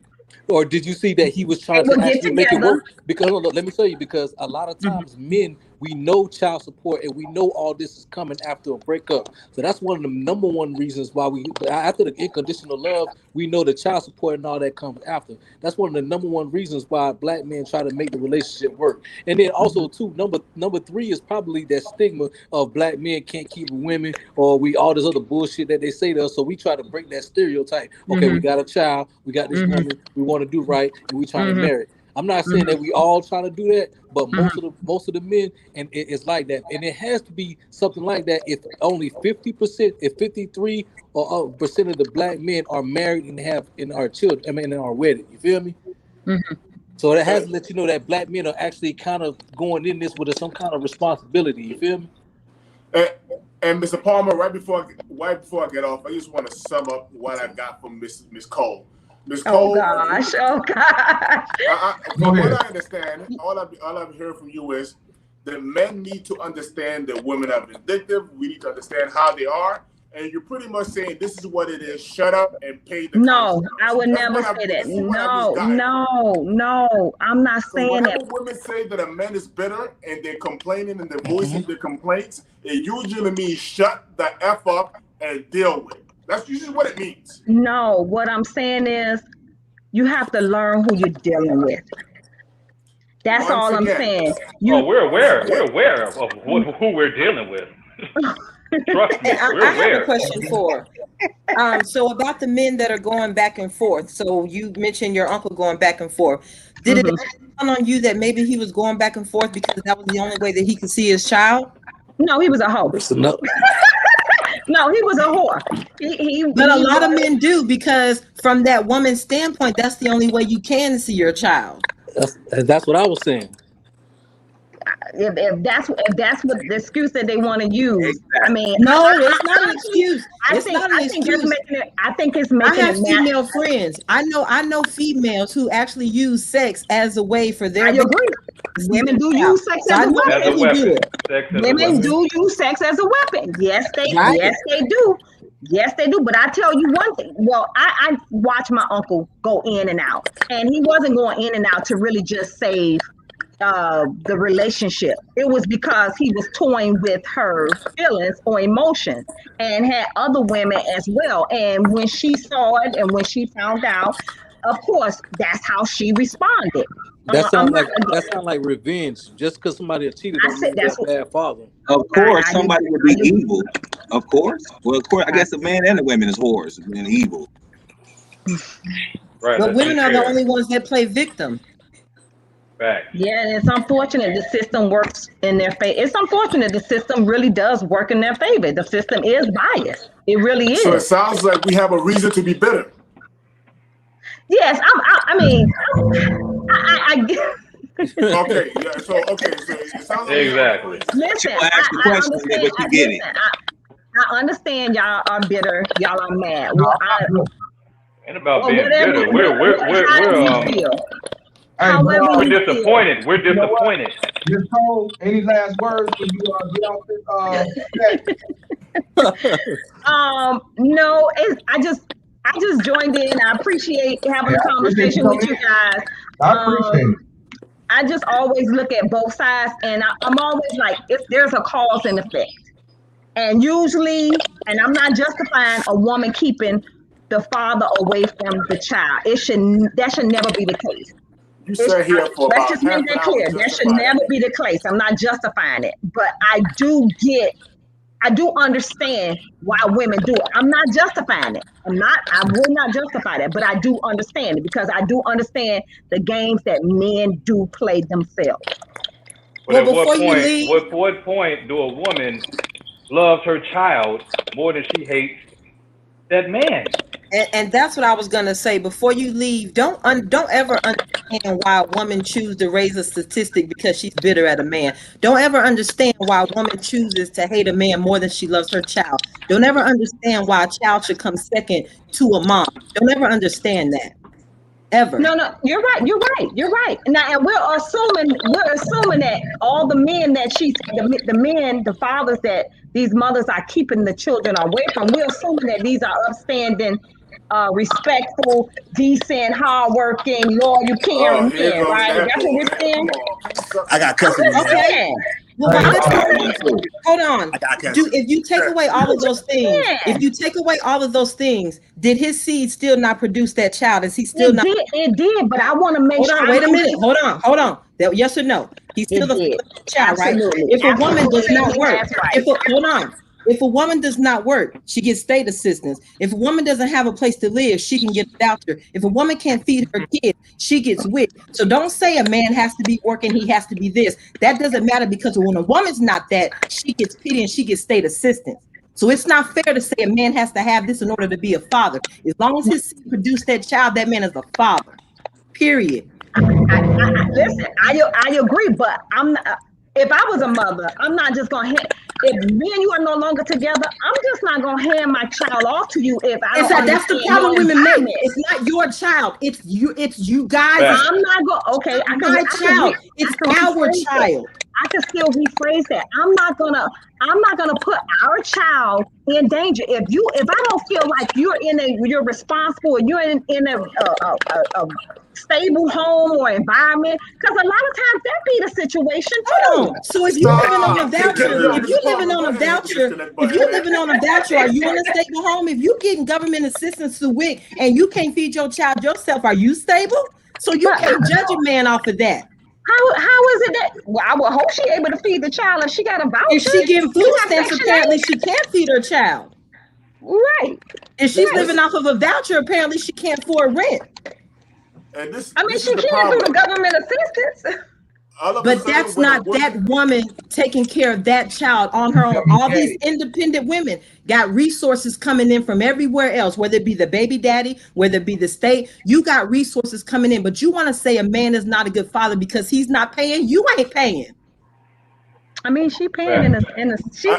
Or did you see that he was trying to actually make it work? Because let me tell you, because a lot of times men, we know child support and we know all this is coming after a breakup. So that's one of the number one reasons why after the unconditional love, we know the child support and all that comes after. That's one of the number one reasons why black men try to make the relationship work. And then also too, number three is probably that stigma of black men can't keep women, or all this other bullshit that they say to us. So we try to break that stereotype. Okay, we got a child, we got this woman, we want to do right, and we trying to marry. I'm not saying that we all try to do that, but most of the men, and it's like that, and it has to be something like that. If only 50%, if 53% of the black men are married and are children, and are wedded. You feel me? So that has to let you know that black men are actually kind of going in this with some kind of responsibility. You feel me? And Mr. Palmer, right before I get off, I just want to sum up what I got from Miss Cole. Miss Cole. Oh gosh. From what I understand, all I've heard from you is that men need to understand that women are vindictive. We need to understand how they are. And you're pretty much saying this is what it is. Shut up and pay the No, I would never say that. No, I'm not saying that. When women say that a man is bitter and they're complaining and they're voicing their complaints, it usually means shut the F up and deal with it. That's usually what it means. No, what I'm saying is you have to learn who you're dealing with. That's all I'm saying. We're aware of who we're dealing with. Trust me, we're aware. I have a question so about the men that are going back and forth. So you mentioned your uncle going back and forth. Did it dawn on you that maybe he was going back and forth because that was the only way that he could see his child? No, he was a hoe. No, he was a whore. But a lot of men do, because from that woman's standpoint, that's the only way you can see your child. That's what I was saying. If that's what the excuse that they want to use, I mean, no, it's not an excuse. I think it's making. I have female friends. I know females who actually use sex as a way for their. I agree. Women do use sex as a weapon. Women do use sex as a weapon. Yes, they do. Yes, they do. But I tell you one thing. Well, I watched my uncle go in and out, and he wasn't going in and out to really just save the relationship. It was because he was toying with her feelings or emotions and had other women as well. And when she saw it and when she found out, of course, that's how she responded. That sounds like revenge. Just because somebody cheated on you, that's a bad father. Of course, somebody would be evil. Of course. Well, of course, I guess the man and the women is whores and evil. Right. But women are the only ones that play victim. Right. Yeah, it's unfortunate the system works in their favor. It's unfortunate the system really does work in their favor. The system is biased. It really is. So it sounds like we have a reason to be bitter. Yes, I Okay, yeah. So it sounds like exactly. Listen, I understand y'all are bitter. Y'all are mad. Ain't about being bitter. We're disappointed. We're disappointed. Ms. Cole, any last words when you get off this? No, I just joined in. I appreciate having a conversation with you guys. I appreciate it. I just always look at both sides, and I'm always like, if there's a cause and effect. And usually, and I'm not justifying a woman keeping the father away from the child. That should never be the case. You sat here for let's about just make that clear. That should never be the case. I'm not justifying it, but I do understand why women do it. I'm not justifying it. I will not justify that, but I do understand it because I do understand the games that men do play themselves. But at what point do a woman loves her child more than she hates that man? And that's what I was gonna say. Before you leave, don't ever understand why a woman chooses to raise a statistic because she's bitter at a man. Don't ever understand why a woman chooses to hate a man more than she loves her child. Don't ever understand why a child should come second to a mom. Don't ever understand that. Ever. No, you're right. Now, and we're assuming that all the men that the fathers that these mothers are keeping the children away from, we're assuming that these are upstanding, respectful, decent, hardworking, loyal caring men, right? That's what we're saying. I got custody. Okay. Well, hold on. If you take away all of those things, did his seed still not produce that child? Is he still not? It did, but I want to make sure. Wait a minute. Hold on. Yes or no? He's still the child, right? If a woman does not work, if a woman does not work, she gets state assistance. If a woman doesn't have a place to live, she can get a voucher. If a woman can't feed her kids, she gets WIC. So don't say a man has to be working, he has to be this. That doesn't matter because when a woman's not that, she gets pity and she gets state assistance. So it's not fair to say a man has to have this in order to be a father. As long as his seed produced that child, that man is a father. Period. Listen, I agree, but I'm not. If I was a mother, I'm not just gonna hand. If me and you are no longer together, I'm just not gonna hand my child off to you. If I don't that's the problem women make. It's not your child. It's you. It's you guys. I'm not going. Okay, it's our child. I can still rephrase that. I'm not gonna put our child in danger. If I don't feel like you're responsible, you're in a stable home or environment, because a lot of times that be the situation too. So if you're living on a voucher, are you in a stable home? If you're getting government assistance through WIC and you can't feed your child yourself, are you stable? So you can't judge a man off of that. How is it that? Well, I would hope she's able to feed the child if she got a voucher. If she getting food stamps, apparently she can't feed her child. Right. If she's living off of a voucher, apparently she can't afford rent. And she can't do the government assistance. But that's not that woman taking care of that child on her own. All these independent women got resources coming in from everywhere else, whether it be the baby daddy, whether it be the state. You got resources coming in, but you want to say a man is not a good father because he's not paying. You ain't paying. I mean, she's paying She's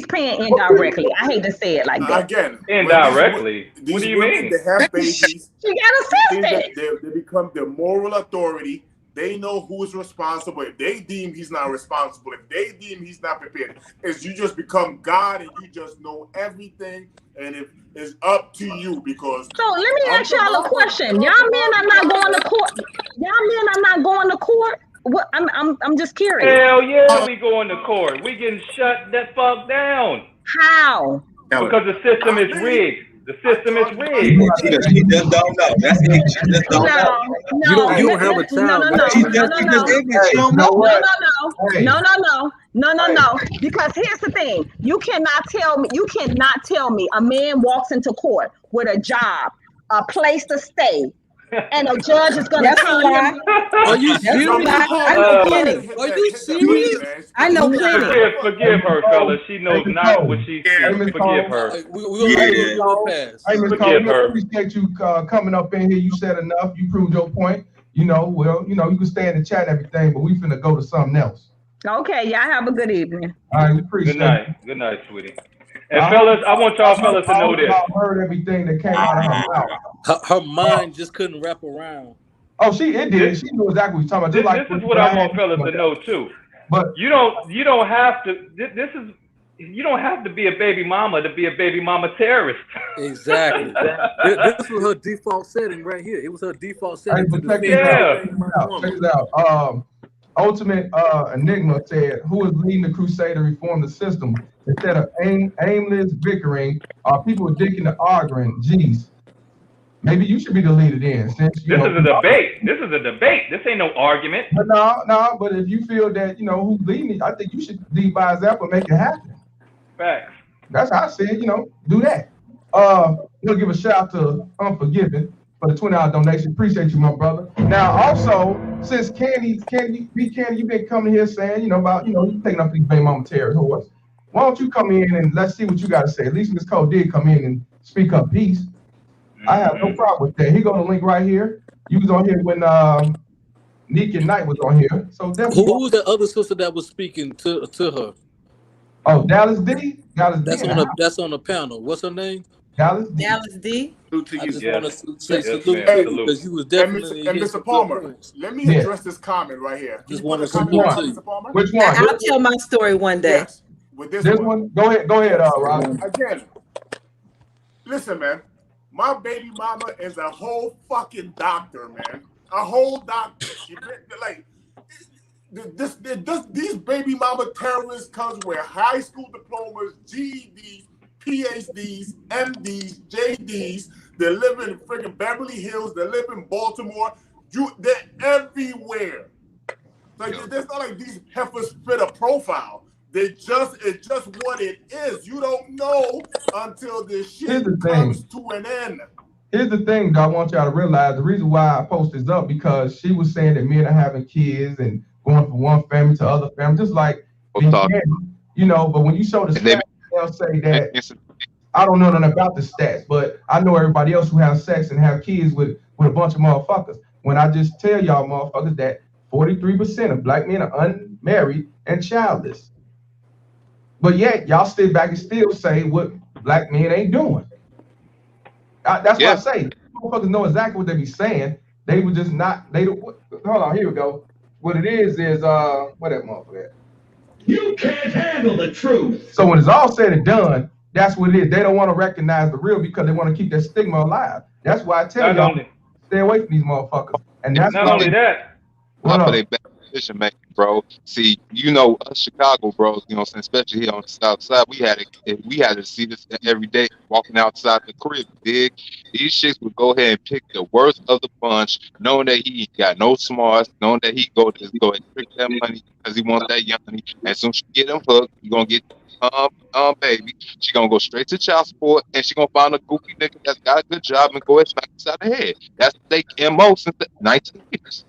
paying indirectly. I hate to say it like that. Again, indirectly. What do you mean? They have babies. She got assistance. They become the moral authority. They know who is responsible. If they deem he's not responsible, if they deem he's not prepared, is you just become God and you just know everything, and it is up to you. Because so let me ask y'all a question. Y'all men are not going to court. What? I'm just curious. Hell yeah, we going to court. We getting shut that fuck down. How? Because the system is rigged. The system is rigged. She just don't know. That's it. She just don't know. You don't have a child. No. Because here's the thing. You cannot tell me a man walks into court with a job, a place to stay, and a judge is going to tell him. Are you serious? I know plenty. Are you serious? I know plenty. Forgive her, fellas. She knows not what she said. Forgive her. Forgive her. I appreciate you coming up in here. You said enough. You proved your point. You can stay in the chat and everything, but we finna go to something else. Okay, y'all have a good evening. All right, we appreciate it. Good night, sweetie. And fellas, I want y'all fellas to know this. I heard everything that came out of her mouth. Her mind just couldn't wrap around. Oh, it did. She knew exactly what you're talking about. This is what I want fellas to know too. But you don't have to. This is You don't have to be a baby mama to be a baby mama terrorist. Exactly. This was her default setting right here. It was her default setting to defend. Check this out. Ultimate Enigma said, who is leading the crusade to reform the system? Instead of aimless bickering, are people addicted to arguing? Geez. Maybe you should be the leader then. Since This is a debate. This is a debate. This ain't no argument. But no. But if you feel that who's leading it, I think you should lead by example and make it happen. Facts. That's how I said. Do that. We'll give a shout out to Unforgiven for the $20 donation. Appreciate you, my brother. Now, also, since Candy, you've been coming here saying, about you taking up these baby mama terror horse. Why don't you come in and let's see what you got to say? At least Ms. Cole did come in and speak up peace. I have no problem with that. Here go the link right here. You was on here when Neek and Knight was on here. So who was the other sister that was speaking to her? Oh, Dallas D. That's on the panel. What's her name? Dallas D. I just want to say salute because you was definitely. And Mr. Palmer, let me address this comment right here. Just want to salute Mr. Palmer. Which one? I'll tell my story one day. Yes, with this one. Go ahead, Rob. Again, listen, man. My baby mama is a whole fucking doctor, man. A whole doctor. She like these baby mama terrorists comes with high school diplomas, GEDs, PhDs, MDs, JDs. They live in freaking Beverly Hills. They live in Baltimore. They're everywhere. Like it's not like these heifers fit a profile. It's just what it is. You don't know until this shit comes to an end. Here's the thing, though, I want y'all to realize the reason why I post this up because she was saying that men are having kids and going from one family to other family, just like but when you show the stats, they'll say that I don't know nothing about the stats, but I know everybody else who has sex and have kids with a bunch of motherfuckers. When I just tell y'all motherfuckers that 43% of black men are unmarried and childless. But yet, y'all sit back and still say what black men ain't doing. That's what I say. Motherfuckers know exactly what they be saying. They would just not. Hold on, here we go. What it is where that motherfucker at? You can't handle the truth. So when it's all said and done, that's what it is. They don't want to recognize the real because they want to keep that stigma alive. That's why I tell y'all stay away from these motherfuckers. And that's not only that. For their bad decision making, bro. See, us Chicago bros, especially here on the South Side, we had to see this every day walking outside the crib. These chicks would go ahead and pick the worst of the bunch, knowing that he ain't got no smarts, knowing that he go and trick that money because he wants that young money. And soon as she get him hooked, he gonna get baby. She gonna go straight to child support and she gonna find a goofy nigga that's got a good job and go ahead and smack inside the head. That's they MO since the 1980s.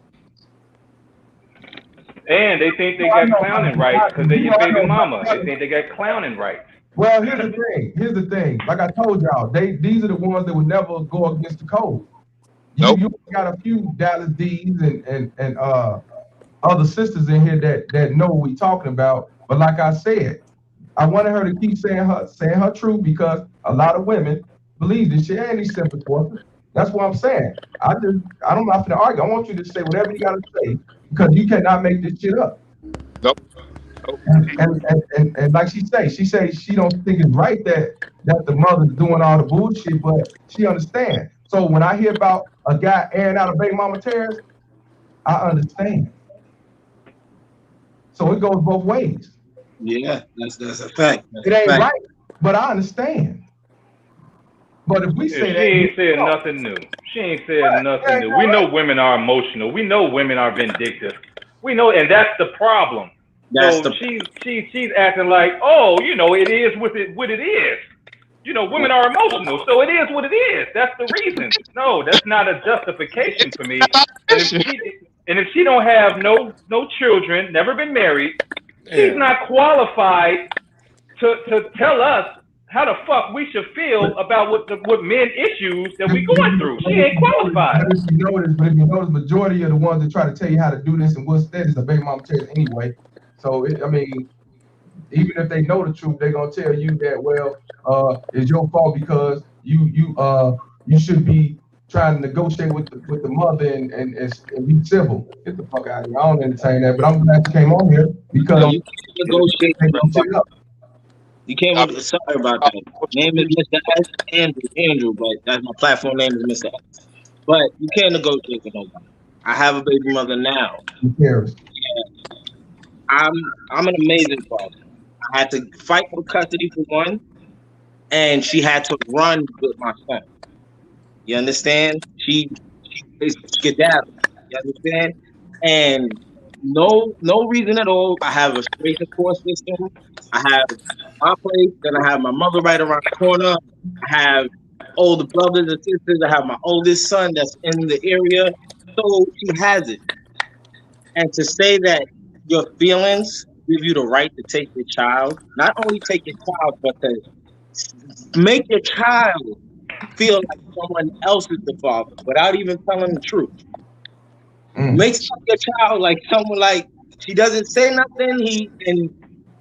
And they think they got clowning rights because they're your baby mama. They think they got clowning rights. Well, here's the thing. Like I told y'all, these are the ones that would never go against the code. You got a few Dallas D's and other sisters in here that know what we talking about. But like I said, I wanted her to keep saying her truth because a lot of women believe this shit ain't these simple forces. That's what I'm saying. I'm not gonna argue. I want you to say whatever you gotta say because you cannot make this shit up. Nope. And like she says she don't think it's right that the mother's doing all the bullshit, but she understands. So when I hear about a guy airing out a baby mama terrorist, I understand. So it goes both ways. Yeah, that's a fact. It ain't right, but I understand. But if we say she ain't said nothing new. She ain't said nothing new. We know women are emotional. We know women are vindictive. We know, and that's the problem. She's acting like, it is what it is. Women are emotional, so it is what it is. That's the reason. No, that's not a justification for me. And if she don't have no children, never been married, she's not qualified to tell us how the fuck we should feel about what men issues that we going through. She ain't qualified. But if you notice, majority of the ones that try to tell you how to do this and what's that is a baby mama terrorist anyway. So even if they know the truth, they're gonna tell you that it's your fault because you should be trying to negotiate with the mother and be civil. Get the fuck out of here. I don't entertain that, but I'm glad you came on here because You can't. Sorry about that. Name is Mr. S. Andrew, but that's my platform name is Mr. S. But you can't negotiate with nobody. I have a baby mother now. Who cares? I'm an amazing father. I had to fight for custody for one, and she had to run with my son. You understand? She is skedaddle. You understand? And no reason at all. I have a straight support system. I have my place, then I have my mother right around the corner. I have older brothers and sisters. I have my oldest son that's in the area. So she has it. And to say that your feelings give you the right to take your child, not only take your child, but to make your child feel like someone else is the father without even telling the truth. Makes your child like someone like she doesn't say nothing.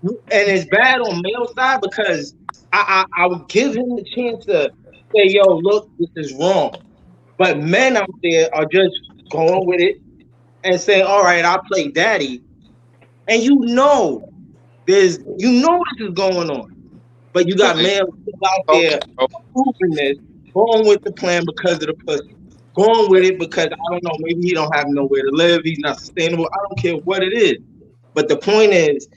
And it's bad on male side because I would give him the chance to say, yo, look, this is wrong. But men out there are just going with it and saying, all right, I'll play daddy. And this is going on. But you got males out there proving this, going with the plan because of the pussy. Going with it because, I don't know, maybe he don't have nowhere to live. He's not sustainable. I don't care what it is. But the point is,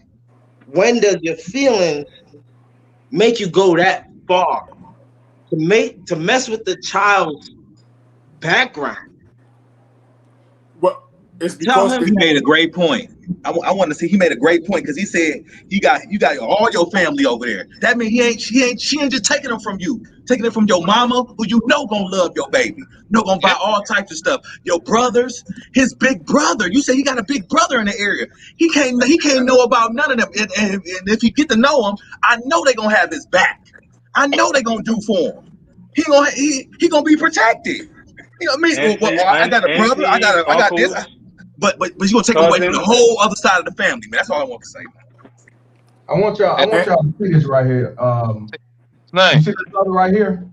when does your feelings make you go that far to mess with the child's background? Well, it's because he made a great point. I want to see. He made a great point because he said you got all your family over there. That means she ain't just taking them from you, taking it from your mama, who you know gonna love your baby, gonna buy all types of stuff. Your brothers, his big brother. You say he got a big brother in the area. He can't know about none of them. And if you get to know him, I know they gonna have his back. I know they gonna do for him. He gonna be protected. You know what I mean? I got a brother. I got this. But you're gonna take away from the whole other side of the family, man. That's all I want to say, man. I want y'all to see this right here. You see this brother right here?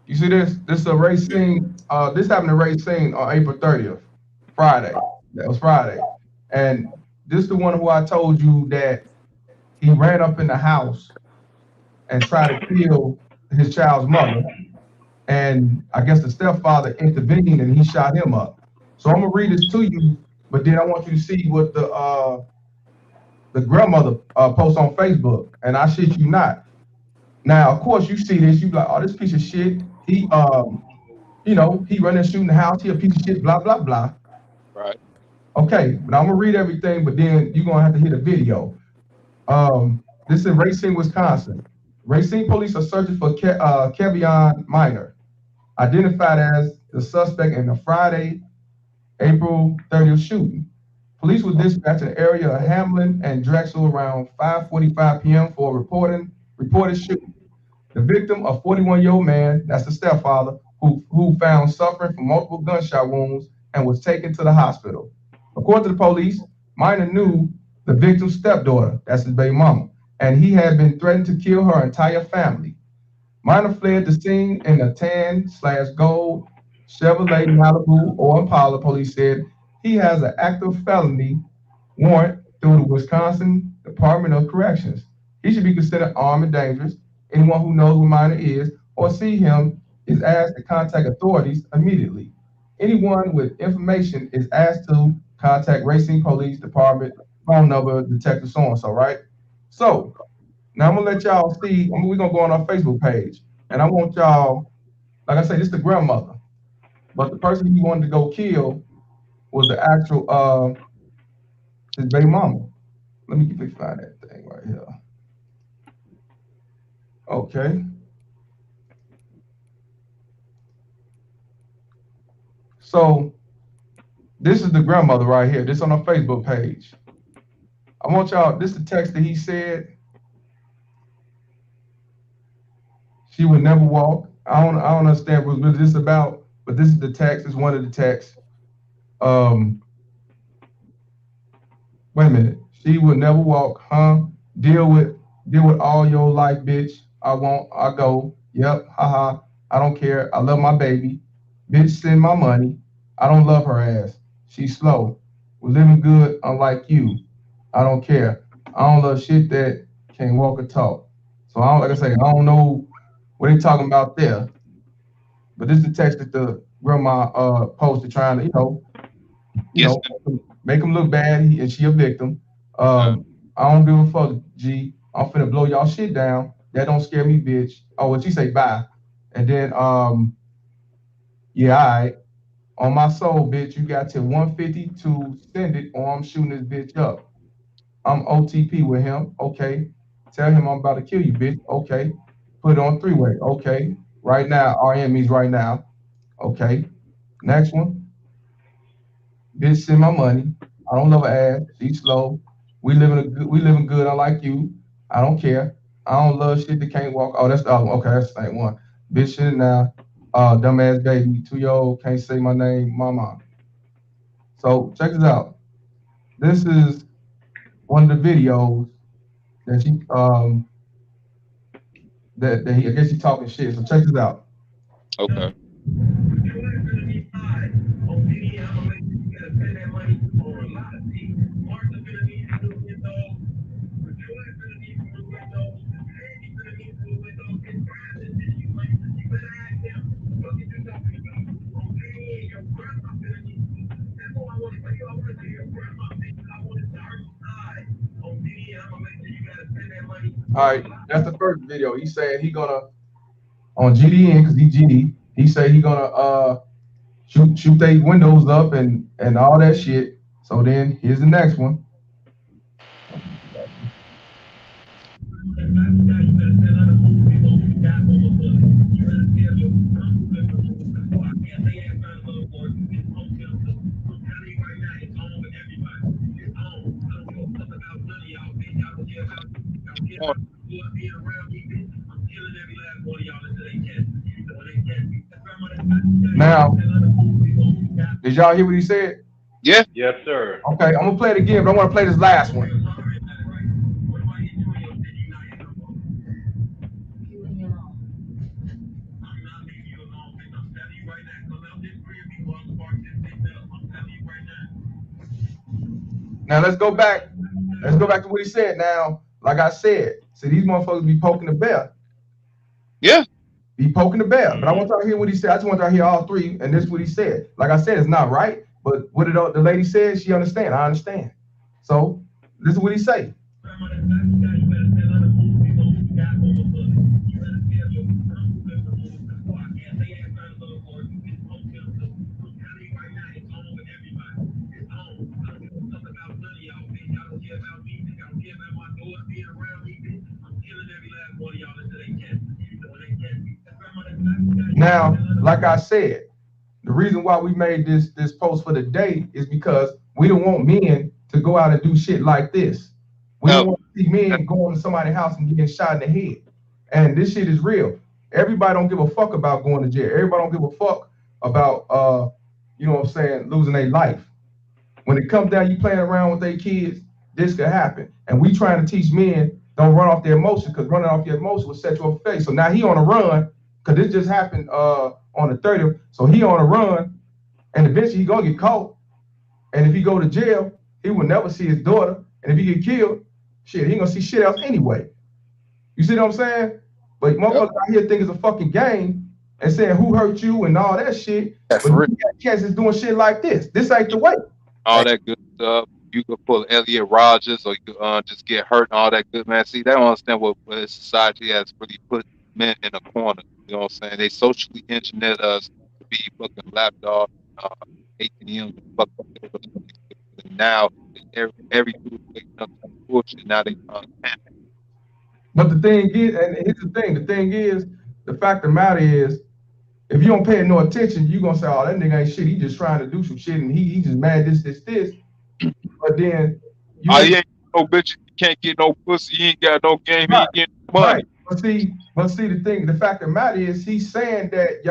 You see this? This is a race scene. This happened to race scene on April 30th, Friday. That was Friday. And this is the one who I told you that he ran up in the house and tried to kill his child's mother. And I guess the stepfather intervened and he shot him up. So I'm gonna read this to you, but then I want you to see what the grandmother posts on Facebook, and I shit you not. Now, of course, you see this, you be like, oh, this piece of shit. He he running shooting the house. He a piece of shit. Blah blah blah. Right. Okay, but I'm gonna read everything, but then you're gonna have to hit a video. This is Racine, Wisconsin. Racine police are searching for Kevion Minor, identified as the suspect in the Friday, April 30th shooting. Police were dispatched in the area of Hamlin and Drexel around 5:45 p.m. for a reported shooting. The victim, a 41-year-old man, that's the stepfather, who found suffering from multiple gunshot wounds and was taken to the hospital. According to the police, Minor knew the victim's stepdaughter, that's his baby mama, and he had been threatened to kill her entire family. Minor fled the scene in a tan/gold Chevrolet Malibu or Impala. Police said he has an active felony warrant through the Wisconsin Department of Corrections. He should be considered armed and dangerous. Anyone who knows who Minor is or see him is asked to contact authorities immediately. Anyone with information is asked to contact Racine Police Department, phone number, detective so-and-so, right? So, now I'm gonna let y'all see, we're gonna go on our Facebook page, and I want y'all, like I say, this is the grandmother, but the person he wanted to go kill was the actual, his baby mama. Let me find that thing right here. Okay. So, this is the grandmother right here. This on our Facebook page. I want y'all, this is the text that he said. She would never walk. I don't understand what this is about, but this is the text. It's one of the texts. Wait a minute. She would never walk, huh? Deal with all your life, bitch. I won't. I go. Yep. Haha. I don't care. I love my baby. Bitch, send my money. I don't love her ass. She's slow. We're living good, unlike you. I don't care. I don't love shit that can't walk or talk. So I don't, like I say, I don't know what they talking about there. But this is the text that the grandma posted trying to, make him look bad, and she a victim. I don't give a fuck, G. I'm finna blow y'all shit down. That don't scare me, bitch. Oh, what she say, bye. And then, yeah, all right. On my soul, bitch, you got till 150 to send it, or I'm shooting this bitch up. I'm OTP with him. Okay. Tell him I'm about to kill you, bitch. Okay. Put it on three-way. Okay. Right now, RM means right now. Okay. Next one. Bitch, send my money. I don't love her ass. She's slow. We living good, unlike you. I don't care. I don't love shit that can't walk. Oh, that's the other one. Okay, that's the same one. Bitch, shit now. Dumbass baby, 2-year-old, can't say my name, mama. So check this out. This is one of the videos that he that he, I guess he talking shit. So check this out. Okay. All right, that's the first video. He said he gonna on GDN because he GD. He said he gonna shoot their windows up and all that shit. So then here's the next one. Now, did y'all hear what he said? Yeah. Yes, sir. Okay, I'm gonna play it again, but I want to play this last one. Now let's go back. Let's go back to what he said. Now, like I said, see these motherfuckers be poking the bear. Yeah. Be poking the bear. But I want y'all to hear what he said. I just want y'all to hear all three, and this is what he said. Like I said, it's not right, but what the lady said, she understand. I understand. So this is what he say. Now, like I said, the reason why we made this post for the day is because we don't want men to go out and do shit like this. We don't want to see men going to somebody's house and getting shot in the head. And this shit is real. Everybody don't give a fuck about going to jail. Everybody don't give a fuck about you know what I'm saying, losing their life. When it comes down, you playing around with their kids, this could happen. And we trying to teach men don't run off their emotions, because running off your emotions will set your face. So now he on a run, because this just happened on the 30th. So he on a run, and eventually he gonna get caught. And if he go to jail, he will never see his daughter. And if he get killed, shit, he ain't gonna see shit else anyway. You see what I'm saying? But motherfuckers out here think it's a fucking game and saying who hurt you and all that shit. But you got cats that's doing shit like this. This ain't the way. All that good stuff. You could pull Elliot Rogers, or you could just get hurt and all that good, man. See, they don't understand what society has really put men in a corner. You know what I'm saying? They socially engineered us to be fucking lapdog, ATM, fuck up. And now every dude waking up to bullshit. Now they But the thing is, and here's the thing is, the fact of the matter is, if you don't pay no attention, you're gonna say, oh, that nigga ain't shit. He just trying to do some shit and he just mad this. But then he ain't no bitch, you can't get no pussy, he ain't got no game, he ain't getting money. Right. But see the fact of the matter is, he's saying that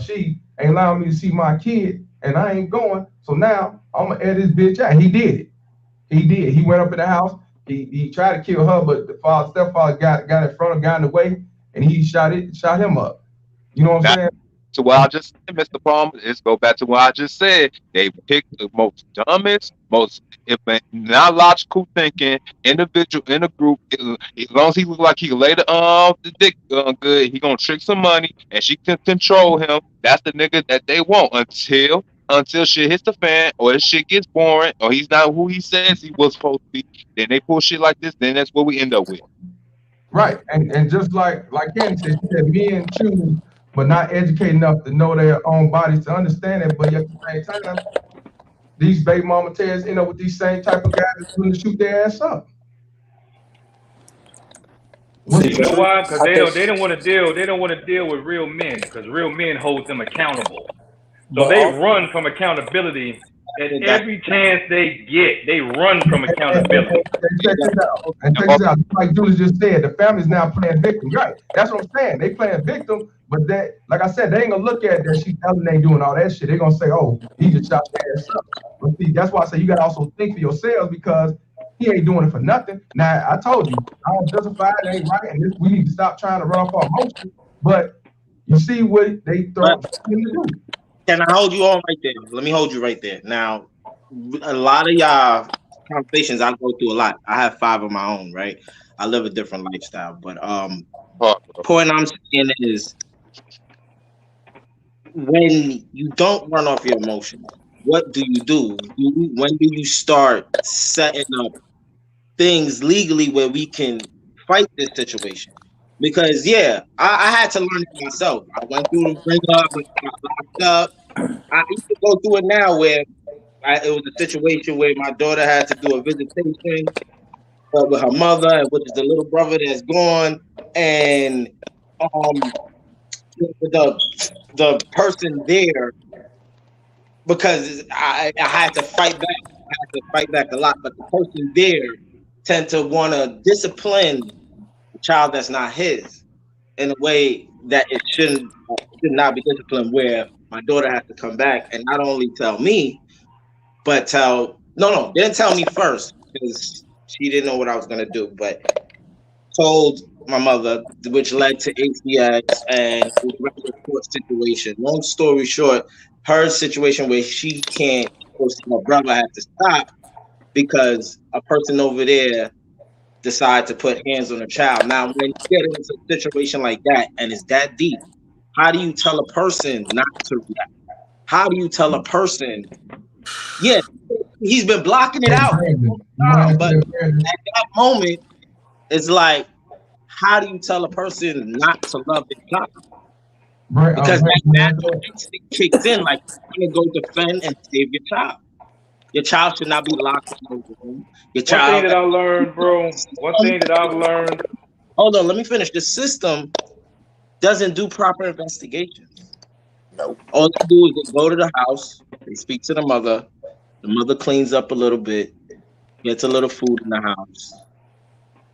she ain't allowing me to see my kid and I ain't going. So now I'm gonna air this bitch out. He did it. He went up in the house. He tried to kill her, but the stepfather got in front of, got in the way, and he shot him up. You know what I'm saying? to what I just said, Mr. Palmer. Let's go back to what I just said. They pick the most dumbest, most not logical thinking individual in a group. As long as he look like he can lay the dick good, he gonna trick some money and she can control him. That's the nigga that they want until shit hits the fan or this shit gets boring or he's not who he says he was supposed to be. Then they pull shit like this. Then that's what we end up with. Right, and just like Candy said, she said men choose, but not educated enough to know their own bodies to understand it. But at the same time, these baby mama tears end up with these same type of guys that's going to shoot their ass up. You know why? Because they don't want to deal. They don't want to deal with real men because real men hold them accountable. So they run from accountability. At every chance they get, they run from accountability. And check this out. Like Julius just said, the family's now playing victim. Right. That's what I'm saying. They playing victim, but that, like I said, they ain't gonna look at that she's telling they doing all that shit. They're gonna say, oh, he just shot their ass up. But see, that's why I say you gotta also think for yourselves because he ain't doing it for nothing. Now I told you, I don't justify it, ain't right, and we need to stop trying to run off our emotions. But you see what they throw him to do. Can I hold you on right there? Let me hold you right there. Now, a lot of y'all conversations I go through a lot. I have 5 of my own, right? I live a different lifestyle, but point I'm saying is when you don't run off your emotions, what do you do? When do you start setting up things legally where we can fight this situation? Because I had to learn it myself. I went through the breakup, locked up. I used to go through it now where it was a situation where my daughter had to do a visitation with her mother, which is the little brother that's gone, and the person there, because I had to fight back. I had to fight back a lot, but the person there tend to want to discipline the child that's not his in a way that it should not be disciplined, where my daughter has to come back and not only tell me, but didn't tell me first because she didn't know what I was going to do, but told my mother, which led to ACS and a regular court situation. Long story short, her situation where she can't go see my brother had to stop because a person over there decided to put hands on a child. Now, when you get into a situation like that and it's that deep, how do you tell a person not to react? How do you tell a person, he's been blocking it out, but at that moment, it's like, how do you tell a person not to love their child? Right, because that natural instinct kicks in, like you're going to go defend and save your child. Your child should not be locked in the room. One thing that I learned, bro. One thing that I've learned. Hold on, let me finish. The system doesn't do proper investigations. No. All they do is they go to the house, they speak to the mother cleans up a little bit, gets a little food in the house,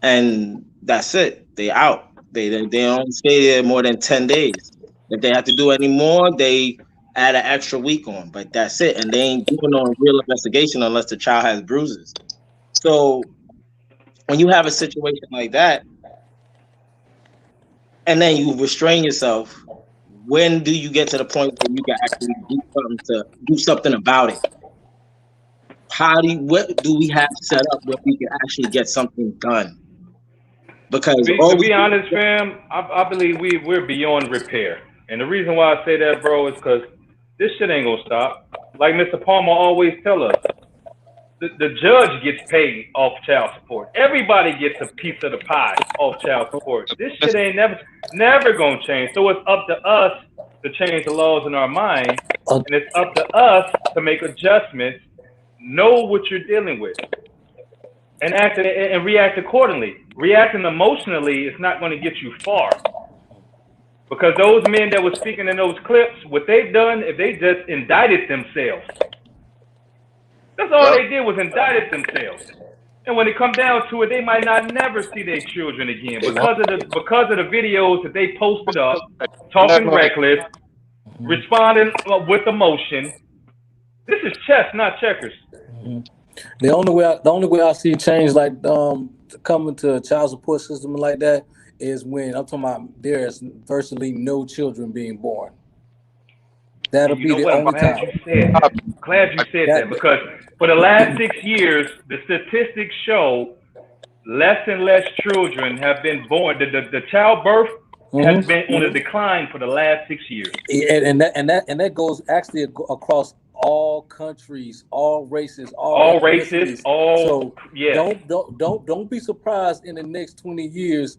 and that's it. They out. They don't stay there more than 10 days. If they have to do any more, they add an extra week on, but that's it. And they ain't doing no real investigation unless the child has bruises. So when you have a situation like that, and then you restrain yourself, when do you get to the point where you can actually do something about it? What do we have set up where we can actually get something done? Because to be honest, fam, I believe we're beyond repair. And the reason why I say that, bro, is because this shit ain't gonna stop. Like Mr. Palmer always tell us, the judge gets paid off child support. Everybody gets a piece of the pie off child support. This shit ain't never gonna change. So it's up to us to change the laws in our mind, and it's up to us to make adjustments, know what you're dealing with, and act and react accordingly. Reacting emotionally is not going to get you far. Because those men that were speaking in those clips, what they've done is they just indicted themselves. That's all they did was indicted themselves. And when it comes down to it, they might not never see their children again because of the videos that they posted up, talking reckless, responding with emotion. This is chess, not checkers. The only way I see change like coming to a child support system like that is when I'm talking about there's virtually no children being born. That'll you be know the what? I'm only glad time. you said that. Glad you said that, because for the last 6 years, the statistics show less and less children have been born. The childbirth has been on a decline for the last 6 years. And that goes actually across all countries, all races, all races, so yes. don't be surprised in the next 20 years.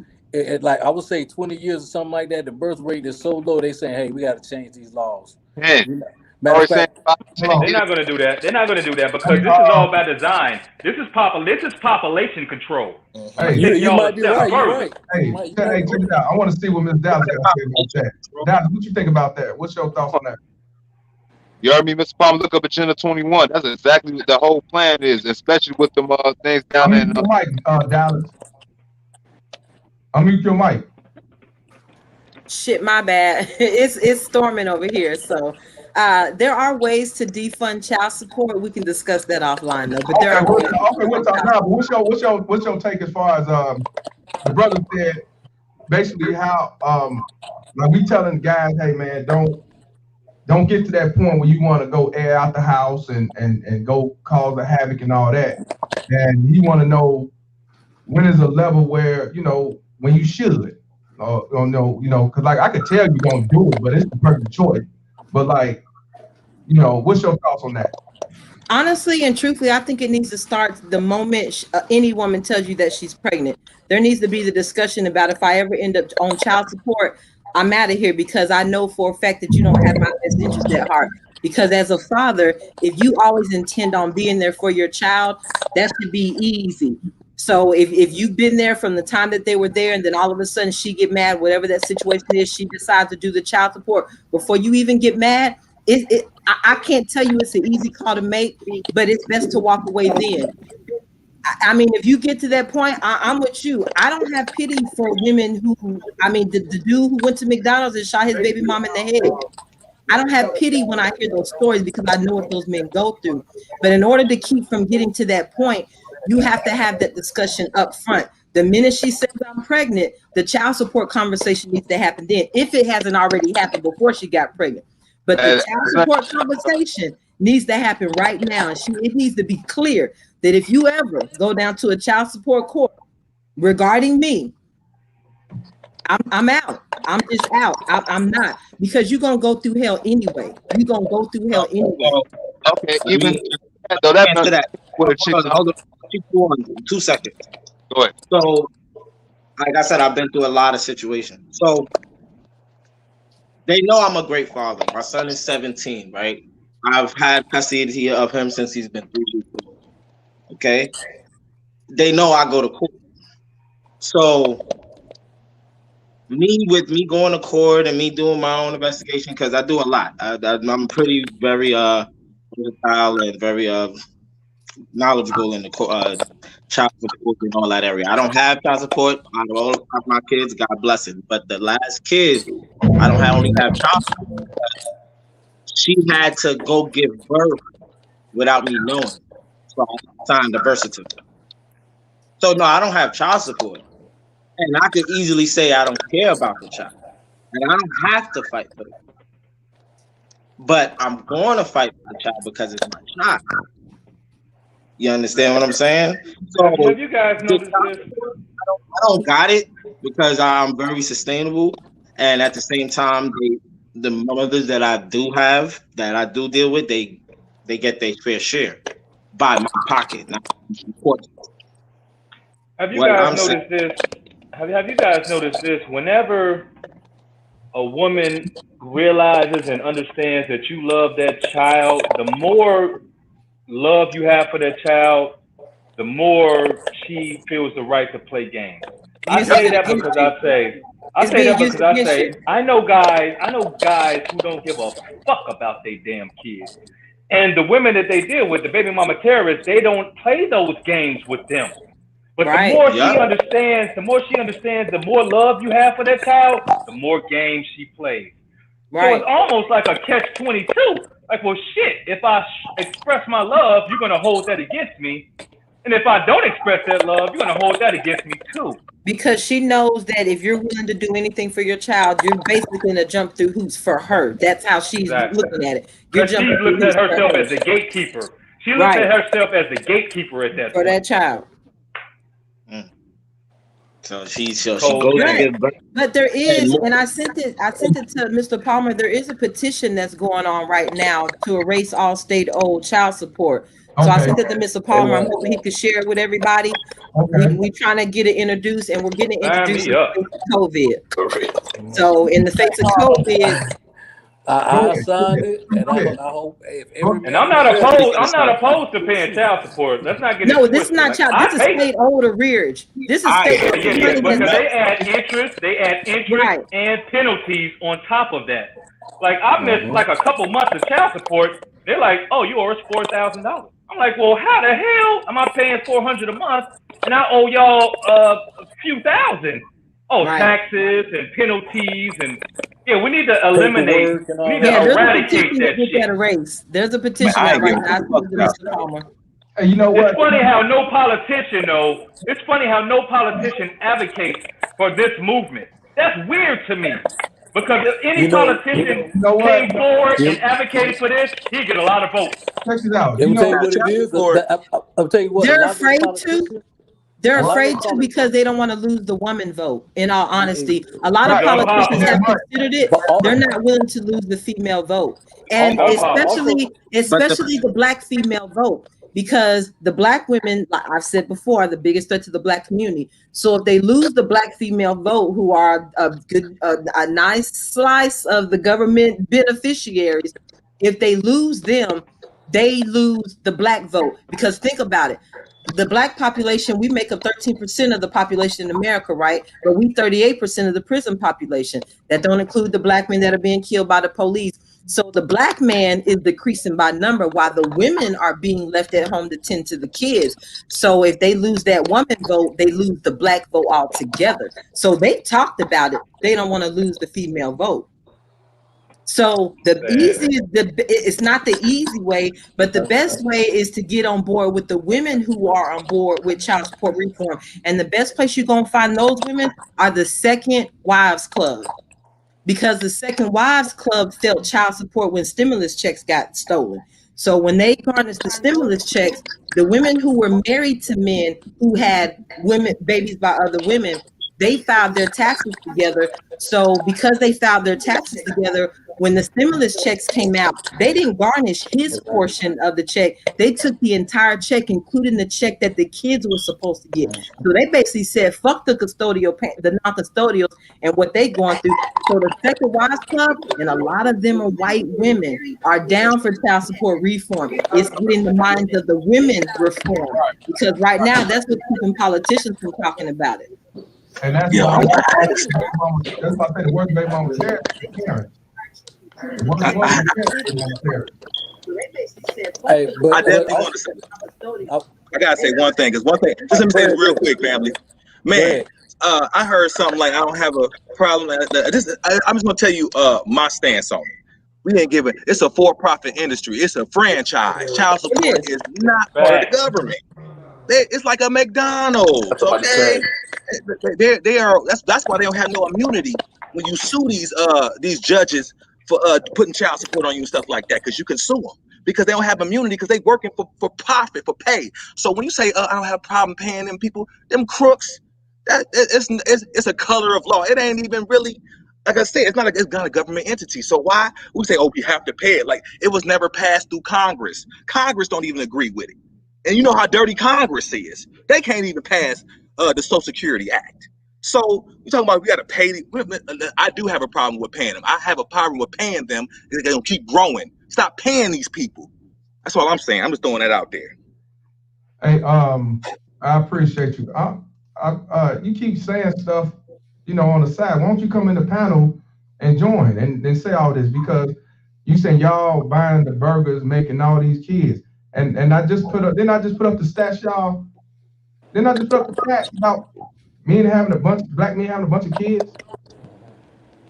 Like I would say 20 years or something like that, the birth rate is so low, they saying, hey, we got to change these laws. Matter of fact, they're not going to do that. They're not going to do that, because this is all by design. This is population control. Hey, you might be right. You're right. Hey, check it out. I want to see what Ms. Dallas got to say about that. Dallas, what you think about that? What's your thoughts on that? You heard me, Mr. Palmer? Look up Agenda 21. That's exactly what the whole plan is, especially with them things down there. Unmute your mic, Dallas. Unmute your mic. Shit, my bad. It's storming over here. So there are ways to defund child support. We can discuss that offline though. But there are ways. Okay, we'll talk now. But what's your take as far as the brother said, basically how like we telling guys, hey man, don't get to that point where you want to go air out the house and go cause a havoc and all that. And he want to know when is a level where, you know, when you should. No, you know, because like I could tell you don't do it, but it's the perfect choice. But like, you know, what's your thoughts on that? Honestly and truthfully, I think it needs to start the moment any woman tells you that she's pregnant. There needs to be the discussion about, if I ever end up on child support, I'm out of here, because I know for a fact that you don't have my best interest at heart. Because as a father, if you always intend on being there for your child, that should be easy. So if you've been there from the time that they were there, and then all of a sudden she get mad, whatever that situation is, she decides to do the child support before you even get mad, I can't tell you it's an easy call to make, but it's best to walk away then. I mean, if you get to that point, I'm with you. I don't have pity for women who, I mean, the dude who went to McDonald's and shot his baby mom in the head. I don't have pity when I hear those stories, because I know what those men go through. But in order to keep from getting to that point, you have to have that discussion up front. The minute she says I'm pregnant, the child support conversation needs to happen then, if it hasn't already happened before she got pregnant. But the child support conversation needs to happen right now. And it needs to be clear that if you ever go down to a child support court regarding me, I'm out. I'm just out. I'm not, because you're gonna go through hell anyway. You're gonna go through hell anyway. Okay, even though that's that. Hold on, 2 seconds. Go ahead. So, like I said, I've been through a lot of situations. So they know I'm a great father. My son is 17, right? I've had custody of him since he's been 3 years old. Okay. They know I go to court. So me going to court and me doing my own investigation, because I do a lot. I'm pretty very versatile and very knowledgeable in the child support and all that area. I don't have child support on all of my kids, God bless it. But the last kid, I don't only have child support. She had to go give birth without me knowing. So I signed the birth certificate. So no, I don't have child support. And I could easily say I don't care about the child. And I don't have to fight for it. But I'm going to fight for the child because it's my child. You understand what I'm saying? So have you guys noticed this? I don't got it, because I'm very sustainable. And at the same time, the mothers that I do have, that I do deal with, they get their fair share by my pocket. Not important. Have you guys noticed this? Have you guys noticed this? Whenever a woman realizes and understands that you love that child, the more love you have for that child, the more she feels the right to play games. I say that because I know guys who don't give a fuck about their damn kids. And the women that they deal with, the baby mama terrorists, they don't play those games with them. But the more she understands, the more love you have for that child, the more games she plays. Right. So it's almost like a catch-22. Like, well, shit, if I express my love, you're going to hold that against me. And if I don't express that love, you're going to hold that against me too. Because she knows that if you're willing to do anything for your child, you're basically going to jump through hoops for her. That's how she's looking at it. You're Because she jumping through looks at hoops for herself her. as the gatekeeper. She looks Right. at herself as the gatekeeper at that For point. that child. So she goes right. and But there is, and I sent it to Mr. Palmer. There is a petition that's going on right now to erase all state-owned child support. So I sent it to Mr. Palmer. I'm hoping he could share it with everybody. We trying to get it introduced, and we're getting it introduced in the face of COVID. So in the face of COVID, I signed it, and I hope if every man. And I'm not opposed to paying child support. Let's not get it twisted. This is not child. This is state-owned arrearage. This is state-owned money. Because they add interest, and penalties on top of that. Like I missed like a couple months of child support. They're like, "Oh, you owe us $4,000." I'm like, "Well, how the hell am I paying $400 a month and I owe y'all a few thousand?" Oh, taxes and penalties and we need to eliminate. We need to eradicate that shit. There's a petition right now. You know what? It's funny how no politician advocates for this movement. That's weird to me. Because if any politician came forward and advocated for this, he'd get a lot of votes. Check it out. Let me tell you what it is. I'll tell you what. They're afraid to. They're afraid to because they don't want to lose the woman vote. In all honesty, a lot of politicians have considered it. They're not willing to lose the female vote, and especially the black female vote. Because the black women, like I've said before, are the biggest threat to the black community. So if they lose the black female vote, who are a nice slice of the government beneficiaries, if they lose them, they lose the black vote. Because think about it. The black population, we make up 13% of the population in America, right? But we 38% of the prison population. That don't include the black men that are being killed by the police. So the black man is decreasing by number while the women are being left at home to tend to the kids. So if they lose that woman vote, they lose the black vote altogether. So they talked about it. They don't want to lose the female vote. So it's not the easy way, but the best way is to get on board with the women who are on board with child support reform. And the best place you're going to find those women are the Second Wives Club. Because the Second Wives Club felt child support when stimulus checks got stolen. So when they garnished the stimulus checks, the women who were married to men who had babies by other women, they filed their taxes together. So because they filed their taxes together, when the stimulus checks came out, they didn't garnish his portion of the check. They took the entire check, including the check that the kids were supposed to get. So they basically said, fuck the non-custodials and what they going through. So the Second Wives Club, and a lot of them are white women, are down for child support reform. It's getting the minds of the women reform. Because right now, that's what's keeping politicians from talking about it. And that's why I say the worst baby mama was there. I definitely want to say. I gotta say one thing, because just let me say this real quick, family. Man, I heard something like I don't have a problem. I'm just gonna tell you my stance on it. We ain't giving. It's a for-profit industry. It's a franchise. Child support is not part of the government. It's like a McDonald's. Okay, they are. That's why they don't have no immunity when you sue these judges for putting child support on you and stuff like that, because you can sue them because they don't have immunity because they working for profit, for pay. So when you say I don't have a problem paying them people, them crooks, it's a color of law. It ain't even really, like I said, it's not a government entity. So why we say, we have to pay it? Like it was never passed through Congress. Congress don't even agree with it. And you know how dirty Congress is. They can't even pass the Social Security Act. So you're talking about we got to pay. I do have a problem with paying them. I have a problem with paying them because they don't keep growing. Stop paying these people. That's all I'm saying. I'm just throwing that out there. Hey, I appreciate you. You keep saying stuff, on the side. Why don't you come in the panel and join and then say all this? Because you saying y'all buying the burgers, making all these kids, and I just put up. Then I just put up the stats, y'all. Then I just put up the stats about black men having a bunch of kids.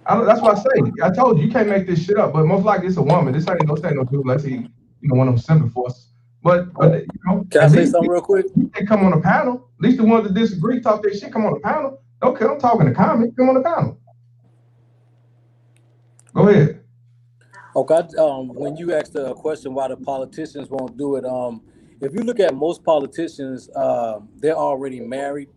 That's what I say. I told you can't make this shit up, but most likely it's a woman. This ain't no dude unless he, one of them simple forces. But can I say something real quick? They come on a panel. At least the ones that disagree, talk their shit, come on a panel. Okay, I'm talking to comment. Come on the comment. Go ahead. Okay, when you asked the question why the politicians won't do it, if you look at most politicians, they're already married,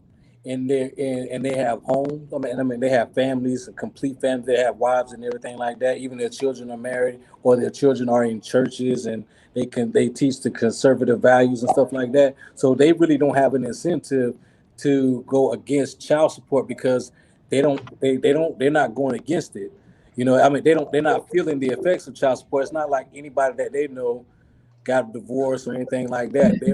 and they have homes. I mean, they have families, a complete family. They have wives and everything like that. Even their children are married, or their children are in churches, and they teach the conservative values and stuff like that. So they really don't have an incentive to go against child support because they're not going against it. You know, I mean, they're not feeling the effects of child support. It's not like anybody that they know got divorced or anything like that. They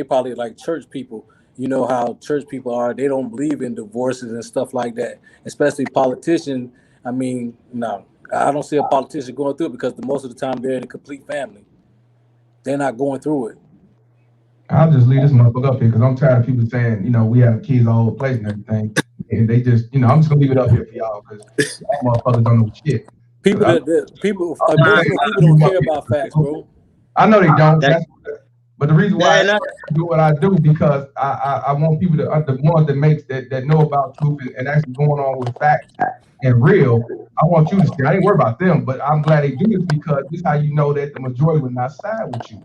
probably like church people. You know how church people are. They don't believe in divorces and stuff like that. Especially politicians. I mean, no, I don't see a politician going through it because most of the time they're in a complete family. They're not going through it. I'll just leave this motherfucker up here because I'm tired of people saying, you know, we have kids all over the place and everything. And they just, you know, I'm just gonna leave it up here for y'all because y'all motherfuckers don't know shit. People don't care about facts, bro. I know they don't. But the reason why I do what I do because I want people to the ones that know about truth and actually going on with facts and real. I want you to see. I ain't worried about them, but I'm glad they do this because this is how you know that the majority will not side with you.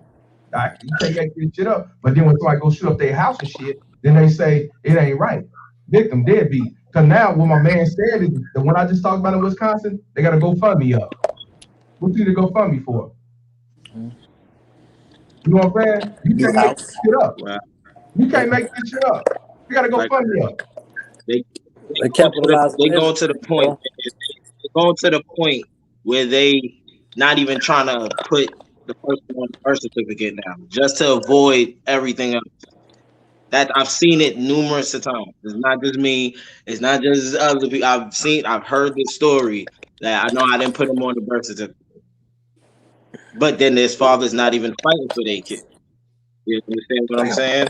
Like, you can't make this shit up. But then when somebody go shoot up their house and shit, then they say it ain't right. Victim deadbeat. Because now what my man said is the one I just talked about in Wisconsin, they got to go fund me up. What do you go fund me for? You know what I'm saying? You can't make this shit up. You can't make this shit up. You got to go fund me up. They capitalize. They go to the point. They go to the point where they not even trying to put the person on the birth certificate now, just to avoid everything else. That I've seen it numerous of times. It's not just me. It's not just other people. I've heard the story that I know I didn't put him on the birth certificate. But then his father's not even fighting for their kid. You understand what I'm saying?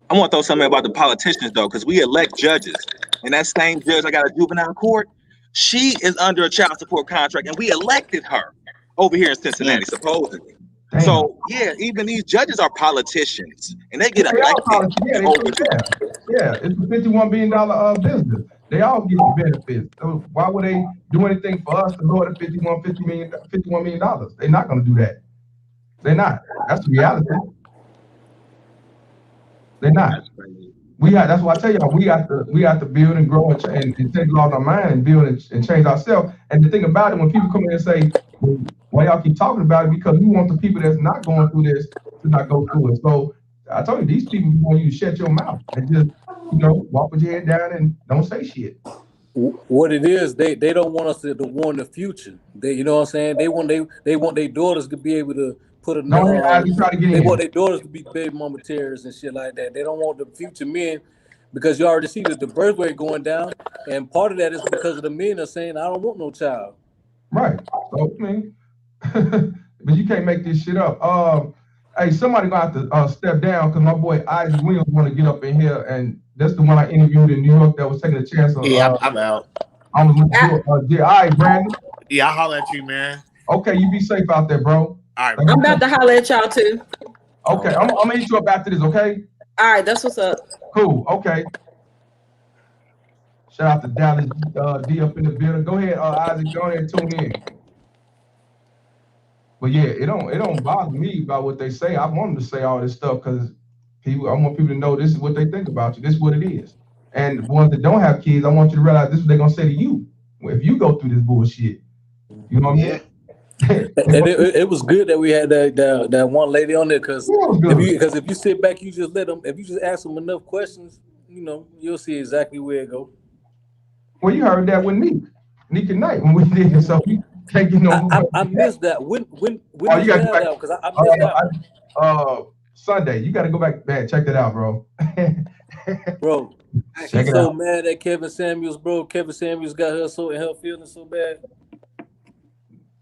I want to throw something about the politicians though, because we elect judges, and that same judge I got a juvenile court, she is under a child support contract, and we elected her over here in Cincinnati, supposedly. Damn. So yeah, even these judges are politicians, and they get elected. Yeah, it's a $51 billion business. They all get the benefits. So why would they do anything for us to lower the $51 million? They're not going to do that. They're not. That's the reality. They're not. That's why I tell y'all we have to build and grow and take laws on our mind and build and change ourselves. And the thing about it, when people come in and say, well, why y'all keep talking about it? Because we want the people that's not going through this to not go through it. So I told you, these people want you to shut your mouth and just, you know, walk with your head down and don't say shit. What it is, they don't want us to warn the future. You know what I'm saying? They want their daughters to be able to put another. They want their daughters to be baby mama terrorists and shit like that. They don't want the future men, because you already see that the birth rate going down, and part of that is because of the men are saying, I don't want no child. Right. So I mean, but you can't make this shit up. Hey, somebody gonna have to step down because my boy Isaac Williams want to get up in here, and that's the one I interviewed in New York that was taking a chance on. Yeah, I'm out. All right, Brandon. Yeah, I'll holler at you, man. Okay, you be safe out there, bro. All right, I'm about to holler at y'all too. Okay, I'm gonna hit you up after this, okay? All right, that's what's up. Cool, okay. Shout out to Dallas D up in the building. Go ahead, Isaac, go ahead and tune in. But yeah, it don't bother me about what they say. I want them to say all this stuff because I want people to know this is what they think about you. This is what it is. And the ones that don't have kids, I want you to realize this is what they're gonna say to you if you go through this bullshit. You know what I mean? And it was good that we had that one lady on there because if you sit back, you just if you just ask them enough questions, you know, you'll see exactly where it goes. Well, you heard that with Nick and Knight when we did it, so we can't get no. I missed that. When you got to go back because I missed that. Sunday, you got to go back, man. Check that out, bro. Bro, she's so mad at Kevin Samuels, bro. Kevin Samuels got her in her feelings so bad.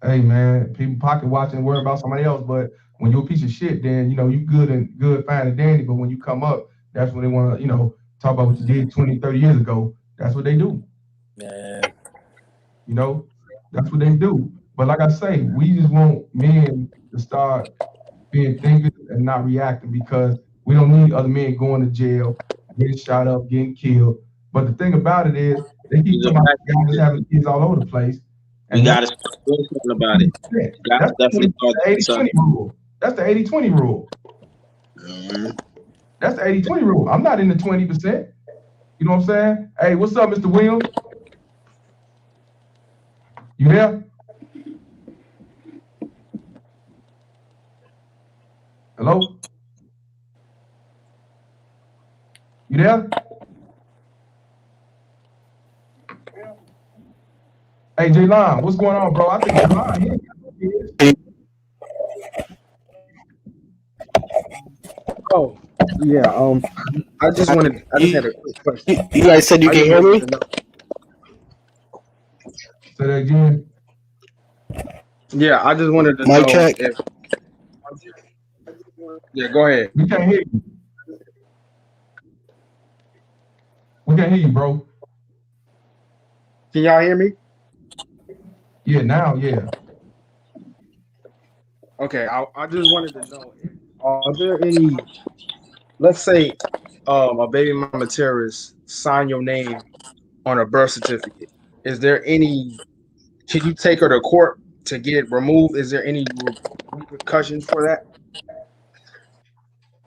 Hey man, people pocket watching and worry about somebody else, but when you're a piece of shit, then you know you good, fine and dandy. But when you come up, that's when they want to, you know, talk about what you did 20, 30 years ago. That's what they do. Yeah. You know, that's what they do. But like I say, we just want men to start being thinkers and not reacting because we don't need other men going to jail. getting shot up, getting killed. But the thing about it is, they keep talking about guys having kids all over the place. And we gotta start doing something about it. That's definitely the 80-20 rule. That's the 80-20 rule. That's the 80-20 rule. I'm not in the 20%. You know what I'm saying? Hey, what's up, Mr. Williams? You there? Hello? You there? Hey, J-Lon, what's going on, bro? I think J-Lon here. Oh, yeah. I just had a quick question. You guys said you can hear me? Say that again. Yeah, I just wanted to know check. Yeah, go ahead. We can't hear you. We can't hear you, bro. Can y'all hear me? Yeah, now, yeah. Okay, I just wanted to know, are there any, let's say a baby mama terrorist sign your name on a birth certificate. Is there any, can you take her to court to get it removed? Is there any repercussions for that?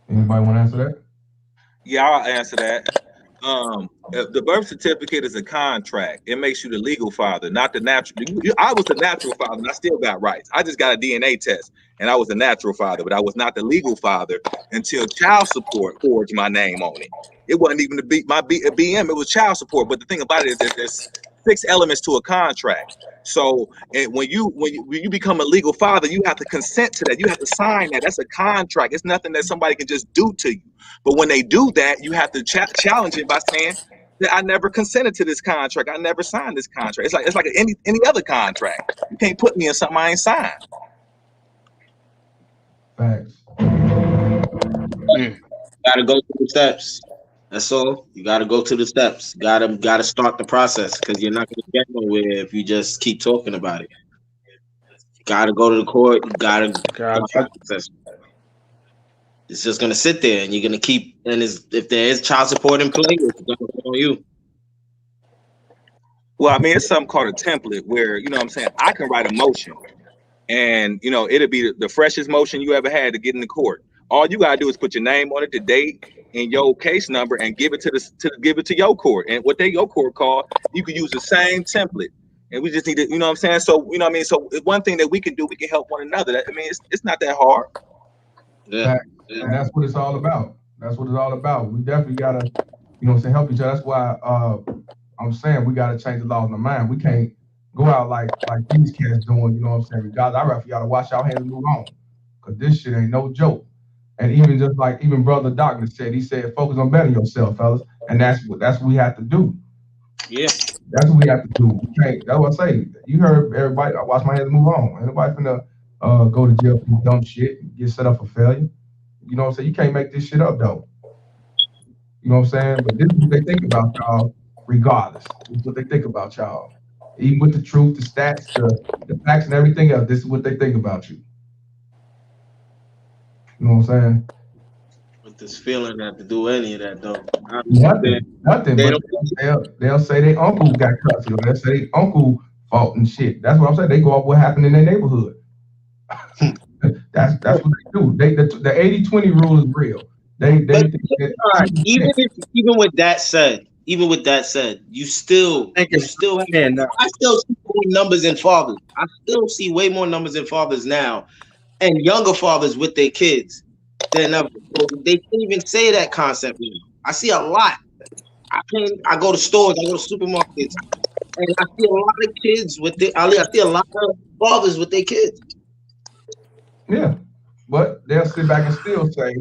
Anybody want to answer that? Yeah, I'll answer that. The birth certificate is a contract. It makes you the legal father, not the natural. I was the natural father, and I still got rights. I just got a DNA test, and I was a natural father, but I was not the legal father until child support forged my name on it. It wasn't even my BM. It was child support. But the thing about it is that there's 6 elements to a contract. So when you become a legal father, you have to consent to that. You have to sign that. That's a contract. It's nothing that somebody can just do to you. But when they do that, you have to challenge it by saying that I never consented to this contract. I never signed this contract. It's like any other contract. You can't put me in something I ain't signed. Thanks. Gotta go through the steps. That's all. You gotta go to the steps. Gotta start the process, because you're not gonna get nowhere if you just keep talking about it. Gotta go to the court. Gotta process. It's just gonna sit there, and you're gonna keep. And if there is child support in play, it's gonna go on you. Well, I mean, it's something called a template where, you know what I'm saying, I can write a motion, and you know, it'll be the freshest motion you ever had to get in the court. All you gotta do is put your name on it, the date, and your case number, and give it to your court. And what your court call, you can use the same template. And we just need to, you know what I'm saying? So, you know what I mean? So one thing that we can do, we can help one another. I mean, it's not that hard. Yeah. And that's what it's all about. That's what it's all about. We definitely gotta, you know what I'm saying, help each other. That's why I'm saying we gotta change the laws in the mind. We can't go out like these cats doing, you know what I'm saying? Guys, I'd rather y'all to wash your hands and move on. Cause this shit ain't no joke. And even just like Brother Doctor said, he said, focus on bettering yourself, fellas. And that's what we have to do. Yeah. That's what we have to do. We can't, that's what I say. You heard everybody, I wash my hands and move on. Anybody finna go to jail for dumb shit, get set up for failure. You know what I'm saying? You can't make this shit up though. You know what I'm saying? But this is what they think about y'all regardless. This is what they think about y'all. Even with the truth, the stats, the facts and everything else, this is what they think about you. You know what I'm saying? With this feeling not to do any of that though. Nothing. But they'll say their uncle got custody. They'll say their uncle fought and shit. That's what I'm saying. They go off what happened in their neighborhood. That's what they do. The 80-20 rule is real. Even with that said, you still have, I still see more numbers in fathers. I still see way more numbers in fathers now, and younger fathers with their kids than ever. They can't even say that concept now. I see a lot. I go to stores, I go to supermarkets, and I see a lot of kids I see a lot of fathers with their kids. Yeah, but they'll sit back and still say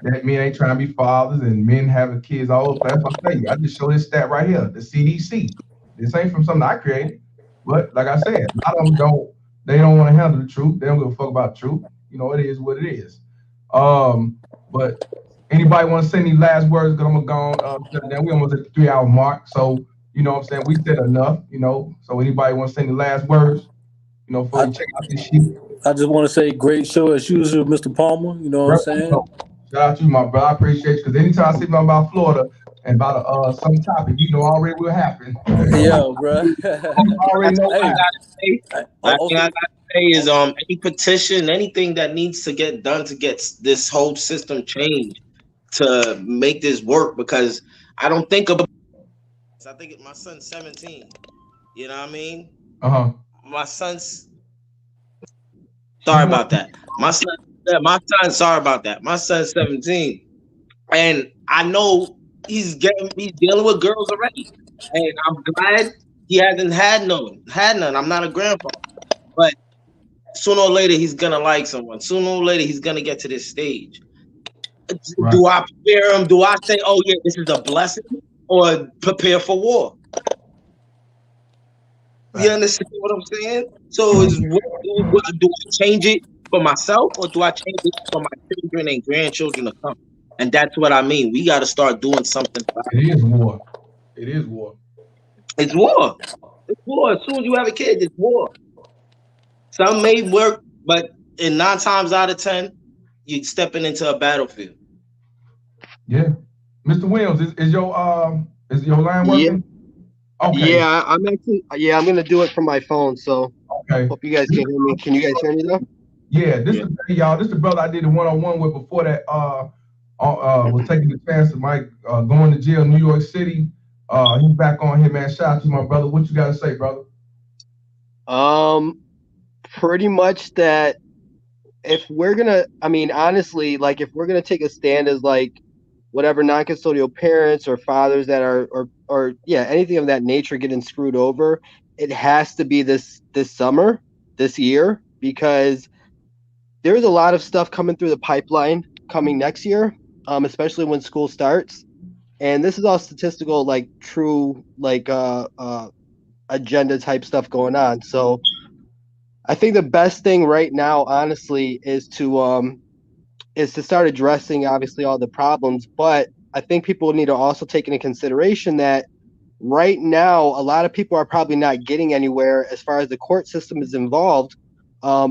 that men ain't trying to be fathers and men having kids all over the place. That's what I'm telling you. I just show this stat right here, the CDC. This ain't from something I created, but like I said, a lot of them don't want to handle the truth. They don't give a fuck about the truth. You know, it is what it is. But anybody want to say any last words? Because I'm going to go on. We almost at the 3-hour mark, so you know what I'm saying, we said enough. You know, so anybody want to say any last words? You know, before you check out this shit. I just want to say great show as usual, Mr. Palmer. You know what I'm saying? Shout out to you, my brother. I appreciate you. Because anytime I see about Florida, and about some topic you know already will happen. Yo, bro. You already know Last thing I okay. gotta say is any petition, anything that needs to get done to get this whole system changed to make this work, because I don't think about I think my son's 17. You know what I mean? My son's sorry about that. My son, sorry about that. My son's 17. And I know he's dealing with girls already. And I'm glad he hasn't had none. I'm not a grandfather. But sooner or later he's gonna like someone. Sooner or later he's gonna get to this stage. Right. Do I prepare him? Do I say, oh yeah, this is a blessing, or prepare for war? Right. You understand what I'm saying? So do I change it for myself, or do I change it for my children and grandchildren to come? And that's what I mean. We got to start doing something. It is war. It is war. It's war. It's war. As soon as you have a kid, it's war. Some may work, but in 9 times out of 10, you're stepping into a battlefield. Yeah, Mr. Williams, is your line working? Yeah. Okay. Yeah, I'm gonna do it from my phone. So okay. Hope you guys can hear me. Can you guys hear me though? Yeah, this is y'all. This is the brother I did a one-on-one with before that. Was taking the chance to Mike going to jail in New York City. He's back on here, man. Shout out to my brother. What you got to say, brother? Pretty much that if we're gonna, I mean, honestly, like if we're gonna take a stand as like whatever non-custodial parents or fathers that are or anything of that nature getting screwed over, it has to be this summer, this year, because there's a lot of stuff coming through the pipeline coming next year, especially when school starts. And this is all statistical, like true, like agenda type stuff going on. So I think the best thing right now, honestly, is to start addressing obviously all the problems. But I think people need to also take into consideration that right now a lot of people are probably not getting anywhere as far as the court system is involved,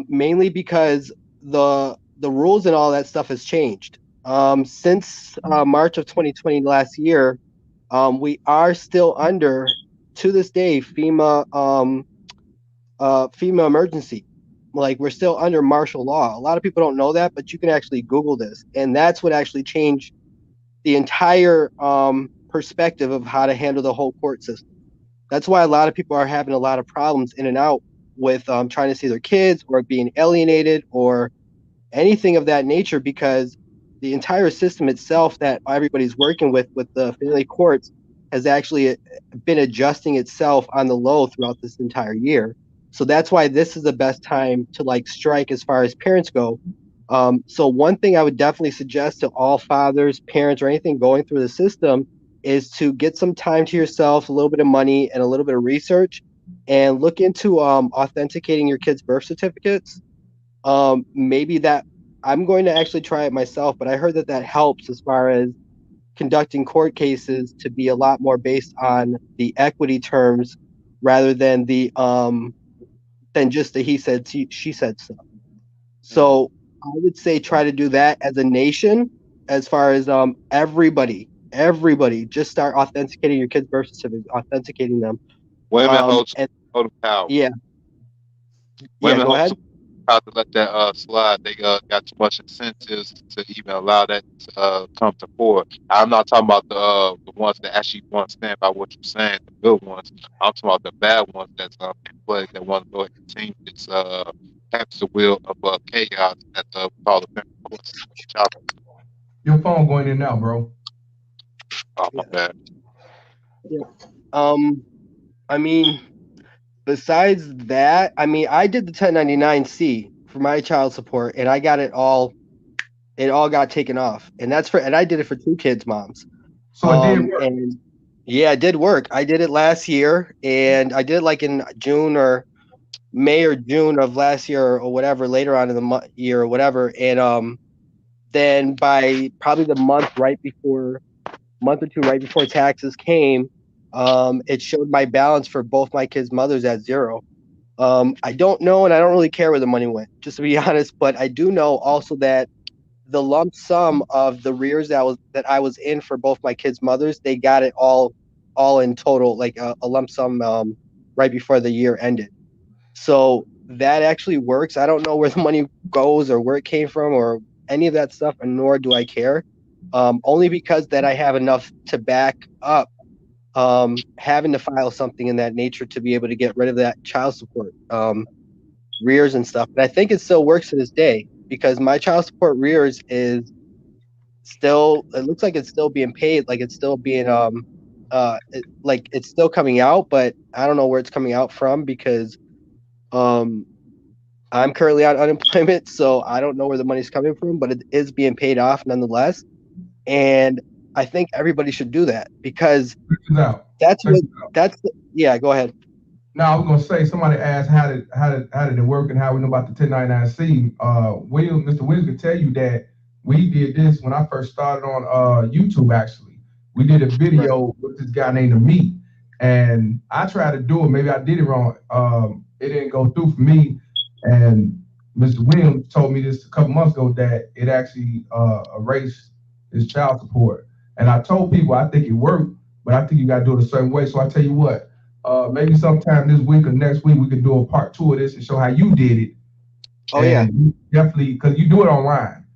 mainly because the rules and all that stuff has changed. Since March of 2020 last year, we are still under, to this day, FEMA emergency. Like we're still under martial law. A lot of people don't know that, but you can actually Google this, and that's what actually changed the entire perspective of how to handle the whole court system. That's why a lot of people are having a lot of problems in and out with trying to see their kids or being alienated or anything of that nature, because the entire system itself that everybody's working with the family courts has actually been adjusting itself on the low throughout this entire year. So that's why this is the best time to like strike as far as parents go. So one thing I would definitely suggest to all fathers, parents, or anything going through the system is to get some time to yourself, a little bit of money, and a little bit of research, and look into authenticating your kids' birth certificates. Maybe that I'm going to actually try it myself, but I heard that helps as far as conducting court cases to be a lot more based on the equity terms rather than the than just the he said she said stuff. So I would say try to do that as a nation, as far as everybody just start authenticating your kids' birth certificates, authenticating them. Women hold the power. Yeah. Women go ahead. How to let that slide. They got too much incentives to even allow that to come to forward. I'm not talking about the ones that actually want to stand by what you're saying, the good ones. I'm talking about the bad ones that's in play that want to go ahead and continue this hamster wheel of chaos that we call the child. Your phone going in now, bro. Oh, my bad. Yeah. I mean, besides that, I mean, I did the 1099-C for my child support, and I got it all got taken off, and I did it for 2 kids' moms. So it did work. And yeah, it did work. I did it last year, and I did it like in June or May or June of last year or whatever, later on in the year or whatever, and then by probably the month or 2 right before taxes came, it showed my balance for both my kids' mothers at 0. I don't know, and I don't really care where the money went, just to be honest, but I do know also that the lump sum of the rears that I was in for both my kids' mothers, they got it all in total, like a lump sum right before the year ended. So that actually works. I don't know where the money goes or where it came from or any of that stuff, and nor do I care. Only because that I have enough to back up having to file something in that nature to be able to get rid of that child support rears and stuff. And I think it still works to this day because my child support rears is still, it looks like it's still being paid, like it's still being like it's still coming out, but I don't know where it's coming out from because I'm currently on unemployment, so I don't know where the money's coming from, but it is being paid off nonetheless. And I think everybody should do that because yeah, go ahead. Now I was gonna say somebody asked how did it work and how we know about the 1099-C. Mr. Williams could tell you that we did this when I first started on YouTube. Actually, we did a video with this guy named Amit, and I tried to do it. Maybe I did it wrong. It didn't go through for me, and Mr. Williams told me this a couple months ago that it actually erased his child support. And I told people I think it worked, but I think you got to do it a certain way. So I tell you what. Maybe sometime this week or next week we could do a part 2 of this and show how you did it. Oh yeah, definitely, because you do it online.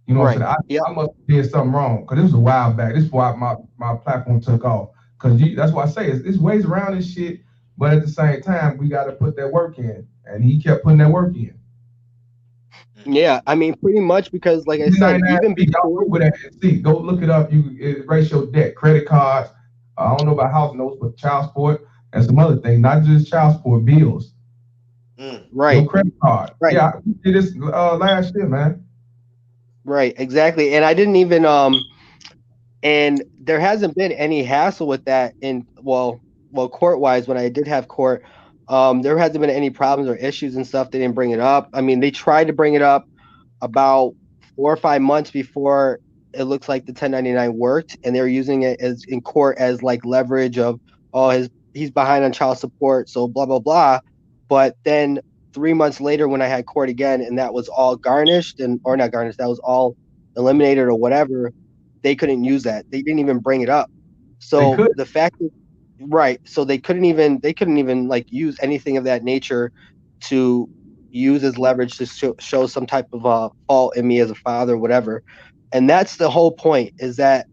You know what I'm saying? I must have did something wrong because it was a while back. This is why my platform took off. Because that's why I say it's ways around this shit, but at the same time we got to put that work in, and he kept putting that work in. Yeah, I mean, pretty much because, like I said, even before go look it up. You erase your debt, credit cards. I don't know about house notes, but child support and some other things, not just child support bills. Right. Your credit card. Right. Yeah, I did this last year, man. Right, exactly. And I didn't even and there hasn't been any hassle with that in well court wise when I did have court. There hasn't been any problems or issues and stuff. They didn't bring it up. I mean, they tried to bring it up about 4 or 5 months before it looks like the 1099 worked, and they were using it as in court as like leverage of he's behind on child support, so blah blah blah. But then 3 months later, when I had court again, and that was all garnished or not garnished, that was all eliminated or whatever, they couldn't use that. They didn't even bring it up. So the fact that so they couldn't even like use anything of that nature to use as leverage to show some type of fault in me as a father or whatever. And that's the whole point, is that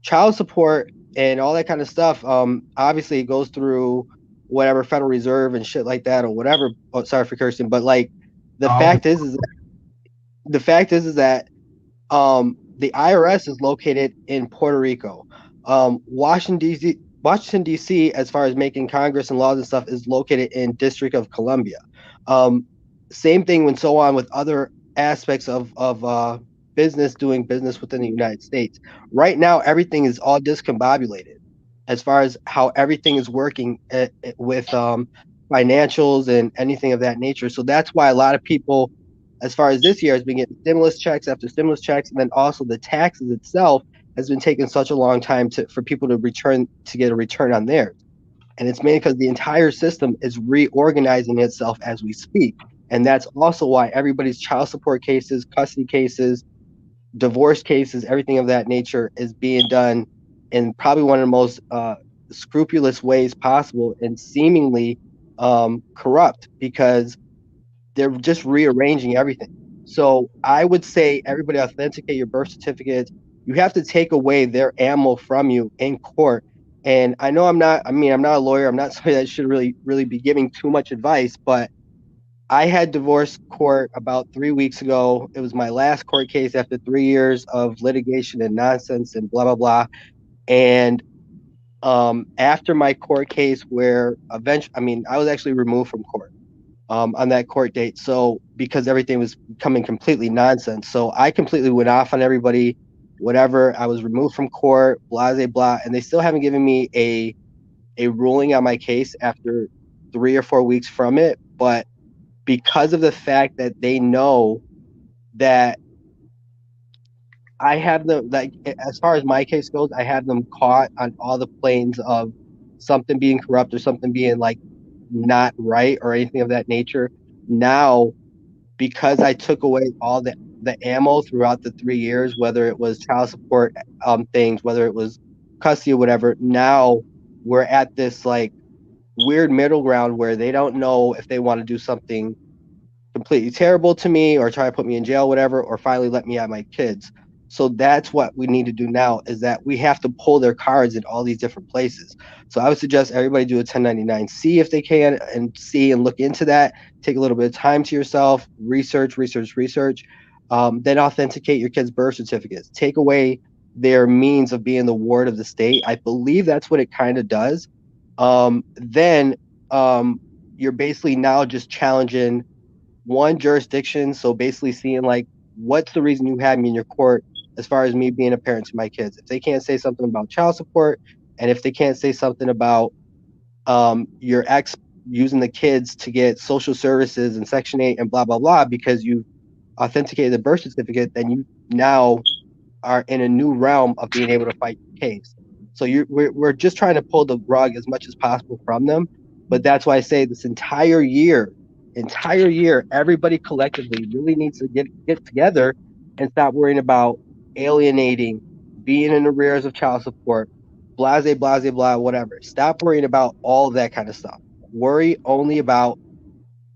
child support and all that kind of stuff obviously it goes through whatever Federal Reserve and shit like that or whatever. Oh, sorry for cursing, but like the fact is that the IRS is located in Puerto Rico. Washington D.C. as far as making Congress and laws and stuff is located in District of Columbia. Same thing when so on with other aspects of doing business within the United States. Right now, everything is all discombobulated as far as how everything is working with financials and anything of that nature. So that's why a lot of people, as far as this year, has been getting stimulus checks after stimulus checks, and then also the taxes itself has been taking such a long time for people to get a return on theirs. And it's mainly because the entire system is reorganizing itself as we speak. And that's also why everybody's child support cases, custody cases, divorce cases, everything of that nature is being done in probably one of the most scrupulous ways possible and seemingly corrupt, because they're just rearranging everything. So I would say everybody authenticate your birth certificates. You have to take away their ammo from you in court. And I know I'm not a lawyer. I'm not somebody that should really be giving too much advice, but I had divorce court about 3 weeks ago. It was my last court case after 3 years of litigation and nonsense and blah, blah, blah. And after my court case where eventually, I was actually removed from court on that court date. So because everything was becoming completely nonsense. So I completely went off on everybody, whatever. I was removed from court, blah, blah, blah. And they still haven't given me a ruling on my case after 3 or 4 weeks from it. But because of the fact that they know that I have them, like, as far as my case goes, I have them caught on all the planes of something being corrupt or something being like not right or anything of that nature. Now, because I took away all the the ammo throughout the 3 years, whether it was child support things, whether it was custody or whatever. Now we're at this like weird middle ground where they don't know if they want to do something completely terrible to me or try to put me in jail, whatever, or finally let me have my kids. So that's what we need to do now, is that we have to pull their cards in all these different places. So I would suggest everybody do a 1099-C if they can, and see and look into that. Take a little bit of time to yourself, research, then authenticate your kids' birth certificates. Take away their means of being the ward of the state. I believe that's what it kind of does. Then you're basically now just challenging one jurisdiction. So basically seeing like, what's the reason you had me in your court as far as me being a parent to my kids? If they can't say something about child support, and if they can't say something about your ex using the kids to get social services and Section 8 and blah, blah, blah, because you authenticated the birth certificate, then you now are in a new realm of being able to fight your case. So we're just trying to pull the rug as much as possible from them. But that's why I say this entire year, everybody collectively really needs to get together and stop worrying about alienating, being in arrears of child support, blah, whatever. Stop worrying about all that kind of stuff. Worry only about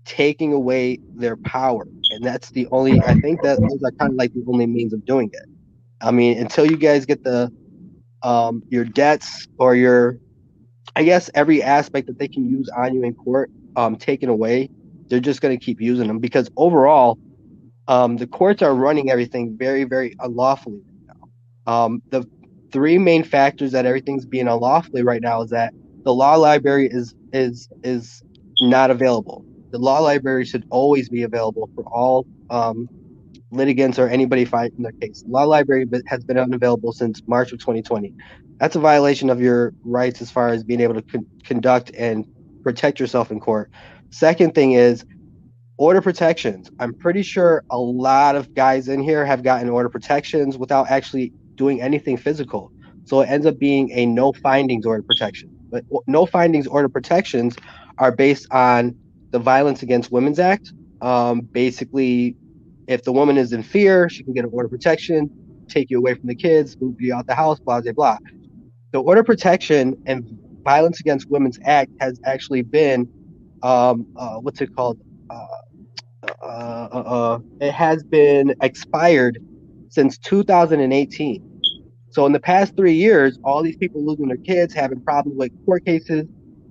taking away their power. And that's the only, I think that those are kind of like the only means of doing it. I mean, until you guys get the your debts or your, I guess, every aspect that they can use on you in court taken away, they're just going to keep using them, because overall, the courts are running everything very, very unlawfully right now. The three main factors that everything's being unlawfully right now is that the law library is not available. The law library should always be available for all litigants or anybody fighting their case. The law library has been unavailable since March of 2020. That's a violation of your rights as far as being able to conduct and protect yourself in court. Second thing is order protections. I'm pretty sure a lot of guys in here have gotten order protections without actually doing anything physical. So it ends up being a no findings order protection. But no findings order protections are based on the Violence Against Women's Act. Basically, if the woman is in fear, she can get an order protection, take you away from the kids, move you out the house, blah, blah, blah. The order protection and Violence Against Women's Act has actually been, what's it called? It has been expired since 2018. So in the past 3 years, all these people losing their kids, having problems with court cases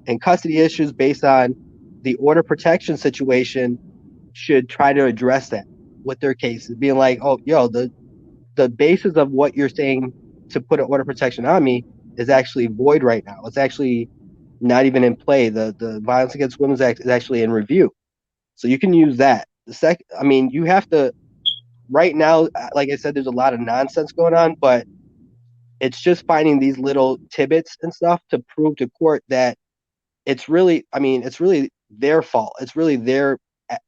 and custody issues based on the order protection situation, should try to address that with their cases, being like, oh, yo, the basis of what you're saying to put an order protection on me is actually void right now. It's actually not even in play. The Violence Against Women's Act is actually in review. So you can use that. I mean, you have to, right now, like I said, there's a lot of nonsense going on, but it's just finding these little tidbits and stuff to prove to court that it's really their fault. It's really their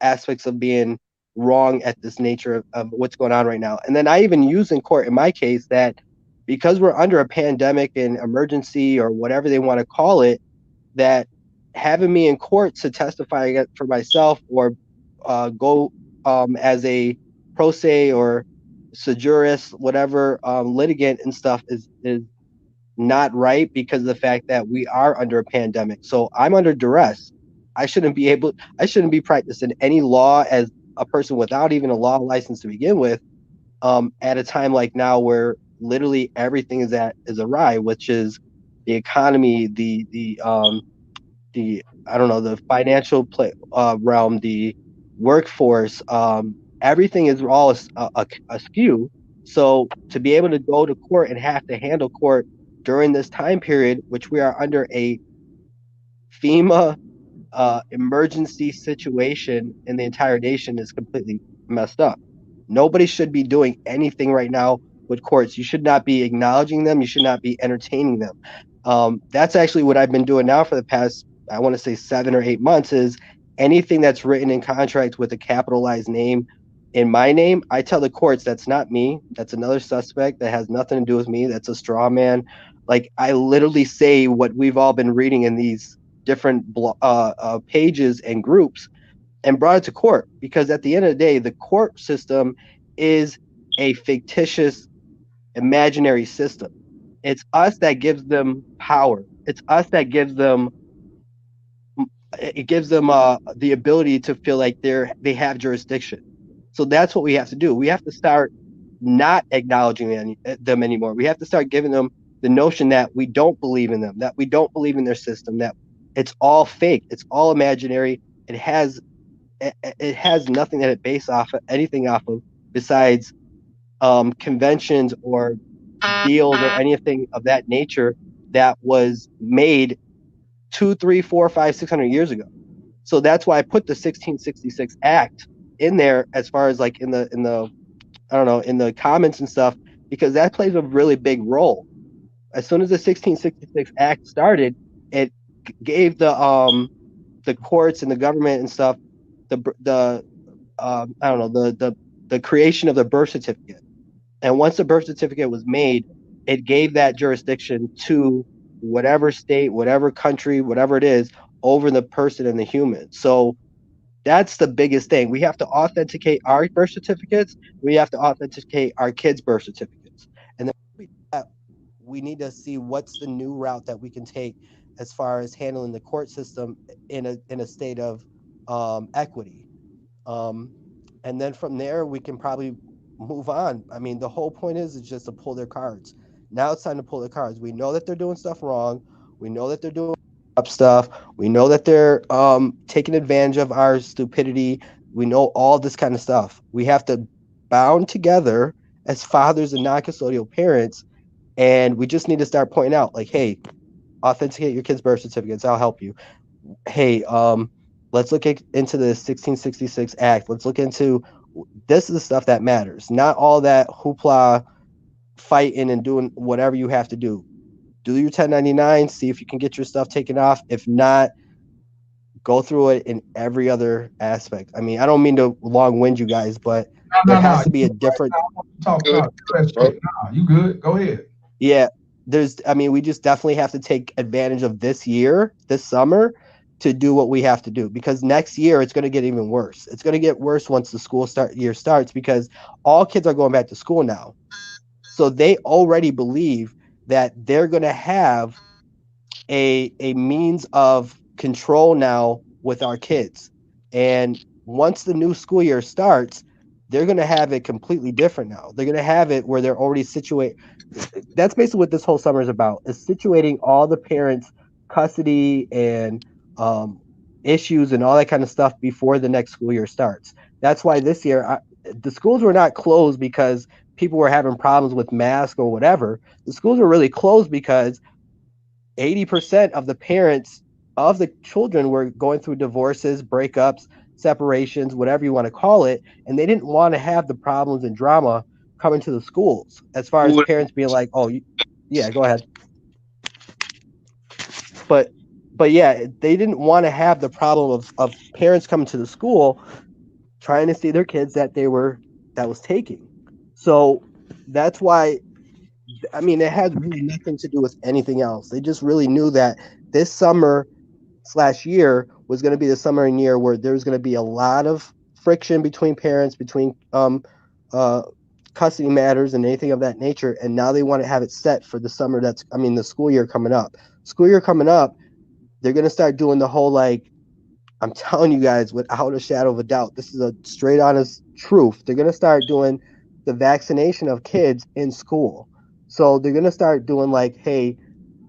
aspects of being wrong at this nature of what's going on right now. And then I even use in court in my case that because we're under a pandemic and emergency or whatever they want to call it, that having me in court to testify for myself or go as a pro se or sejurist, whatever litigant and stuff is not right, because of the fact that we are under a pandemic. So I'm under duress. I shouldn't be practicing any law as a person without even a law license to begin with, at a time like now where literally everything is awry, which is the economy, the I don't know, the financial realm, the workforce, everything is all askew. So to be able to go to court and have to handle court during this time period, which we are under a FEMA emergency situation in the entire nation, is completely messed up. Nobody should be doing anything right now with courts. You should not be acknowledging them. You should not be entertaining them. That's actually what I've been doing now for the past, I want to say 7 or 8 months, is anything that's written in contract with a capitalized name in my name, I tell the courts that's not me. That's another suspect. That has nothing to do with me. That's a straw man. Like, I literally say what we've all been reading in these different pages and groups and brought it to court, because at the end of the day, the court system is a fictitious imaginary system. It's us that gives them power. It's us that gives them the ability to feel like they have jurisdiction. So that's what we have to do. We have to start not acknowledging them anymore. We have to start giving them the notion that we don't believe in them, that we don't believe in their system, that it's all fake, it's all imaginary. It has nothing that it based anything off of besides conventions or deals or anything of that nature that was made 200, 300, 400, 500, 600 years ago. So that's why I put the 1666 Act in there as far as like in the I don't know, in the comments and stuff, because that plays a really big role. As soon as the 1666 Act started, it gave the courts and the government and stuff the I don't know, the creation of the birth certificate. And once the birth certificate was made, it gave that jurisdiction to whatever state, whatever country, whatever it is, over the person and the human. So that's the biggest thing. We have to authenticate our birth certificates. We have to authenticate our kids' birth certificates. And then we need to see what's the new route that we can take as far as handling the court system in a state of equity. And then from there, we can probably move on. I mean, the whole point is just to pull their cards. Now it's time to pull their cards. We know that they're doing stuff wrong. We know that they're doing up stuff. We know that they're taking advantage of our stupidity. We know all this kind of stuff. We have to bound together as fathers and non-custodial parents, and we just need to start pointing out, like, hey, authenticate your kids' birth certificates. I'll help you. Hey, let's look into the 1666 Act. Let's look into this is the stuff that matters, not all that hoopla, fighting and doing whatever you have to do. Do your 1099, see if you can get your stuff taken off. If not, go through it in every other aspect. I mean, I don't mean to long-wind you guys, but there has to be a different. You good? Go ahead. Yeah, we just definitely have to take advantage of this year, this summer, to do what we have to do, because next year it's going to get even worse. It's going to get worse once the school year starts, because all kids are going back to school now. So they already believe that they're going to have a means of control now with our kids. And once the new school year starts, they're going to have it completely different now. They're going to have it where they're already situated. That's basically what this whole summer is about, is situating all the parents' custody and issues and all that kind of stuff before the next school year starts. That's why this year the schools were not closed because people were having problems with masks or whatever. The schools were really closed because 80% of the parents of the children were going through divorces, breakups, separations, whatever you want to call it, and they didn't want to have the problems and drama coming to the schools, as far as parents being like, oh, yeah, go ahead. But yeah, they didn't want to have the problem of parents coming to the school trying to see their kids that was taking. So that's why, I mean, it had really nothing to do with anything else. They just really knew that this summer/year was going to be the summer and year where there was going to be a lot of friction between parents, between custody matters and anything of that nature. And now they want to have it set for the summer. The school year coming up. School year coming up, they're going to start doing the whole, like, I'm telling you guys, without a shadow of a doubt, this is a straight honest truth. They're going to start doing the vaccination of kids in school. So they're going to start doing, like, hey,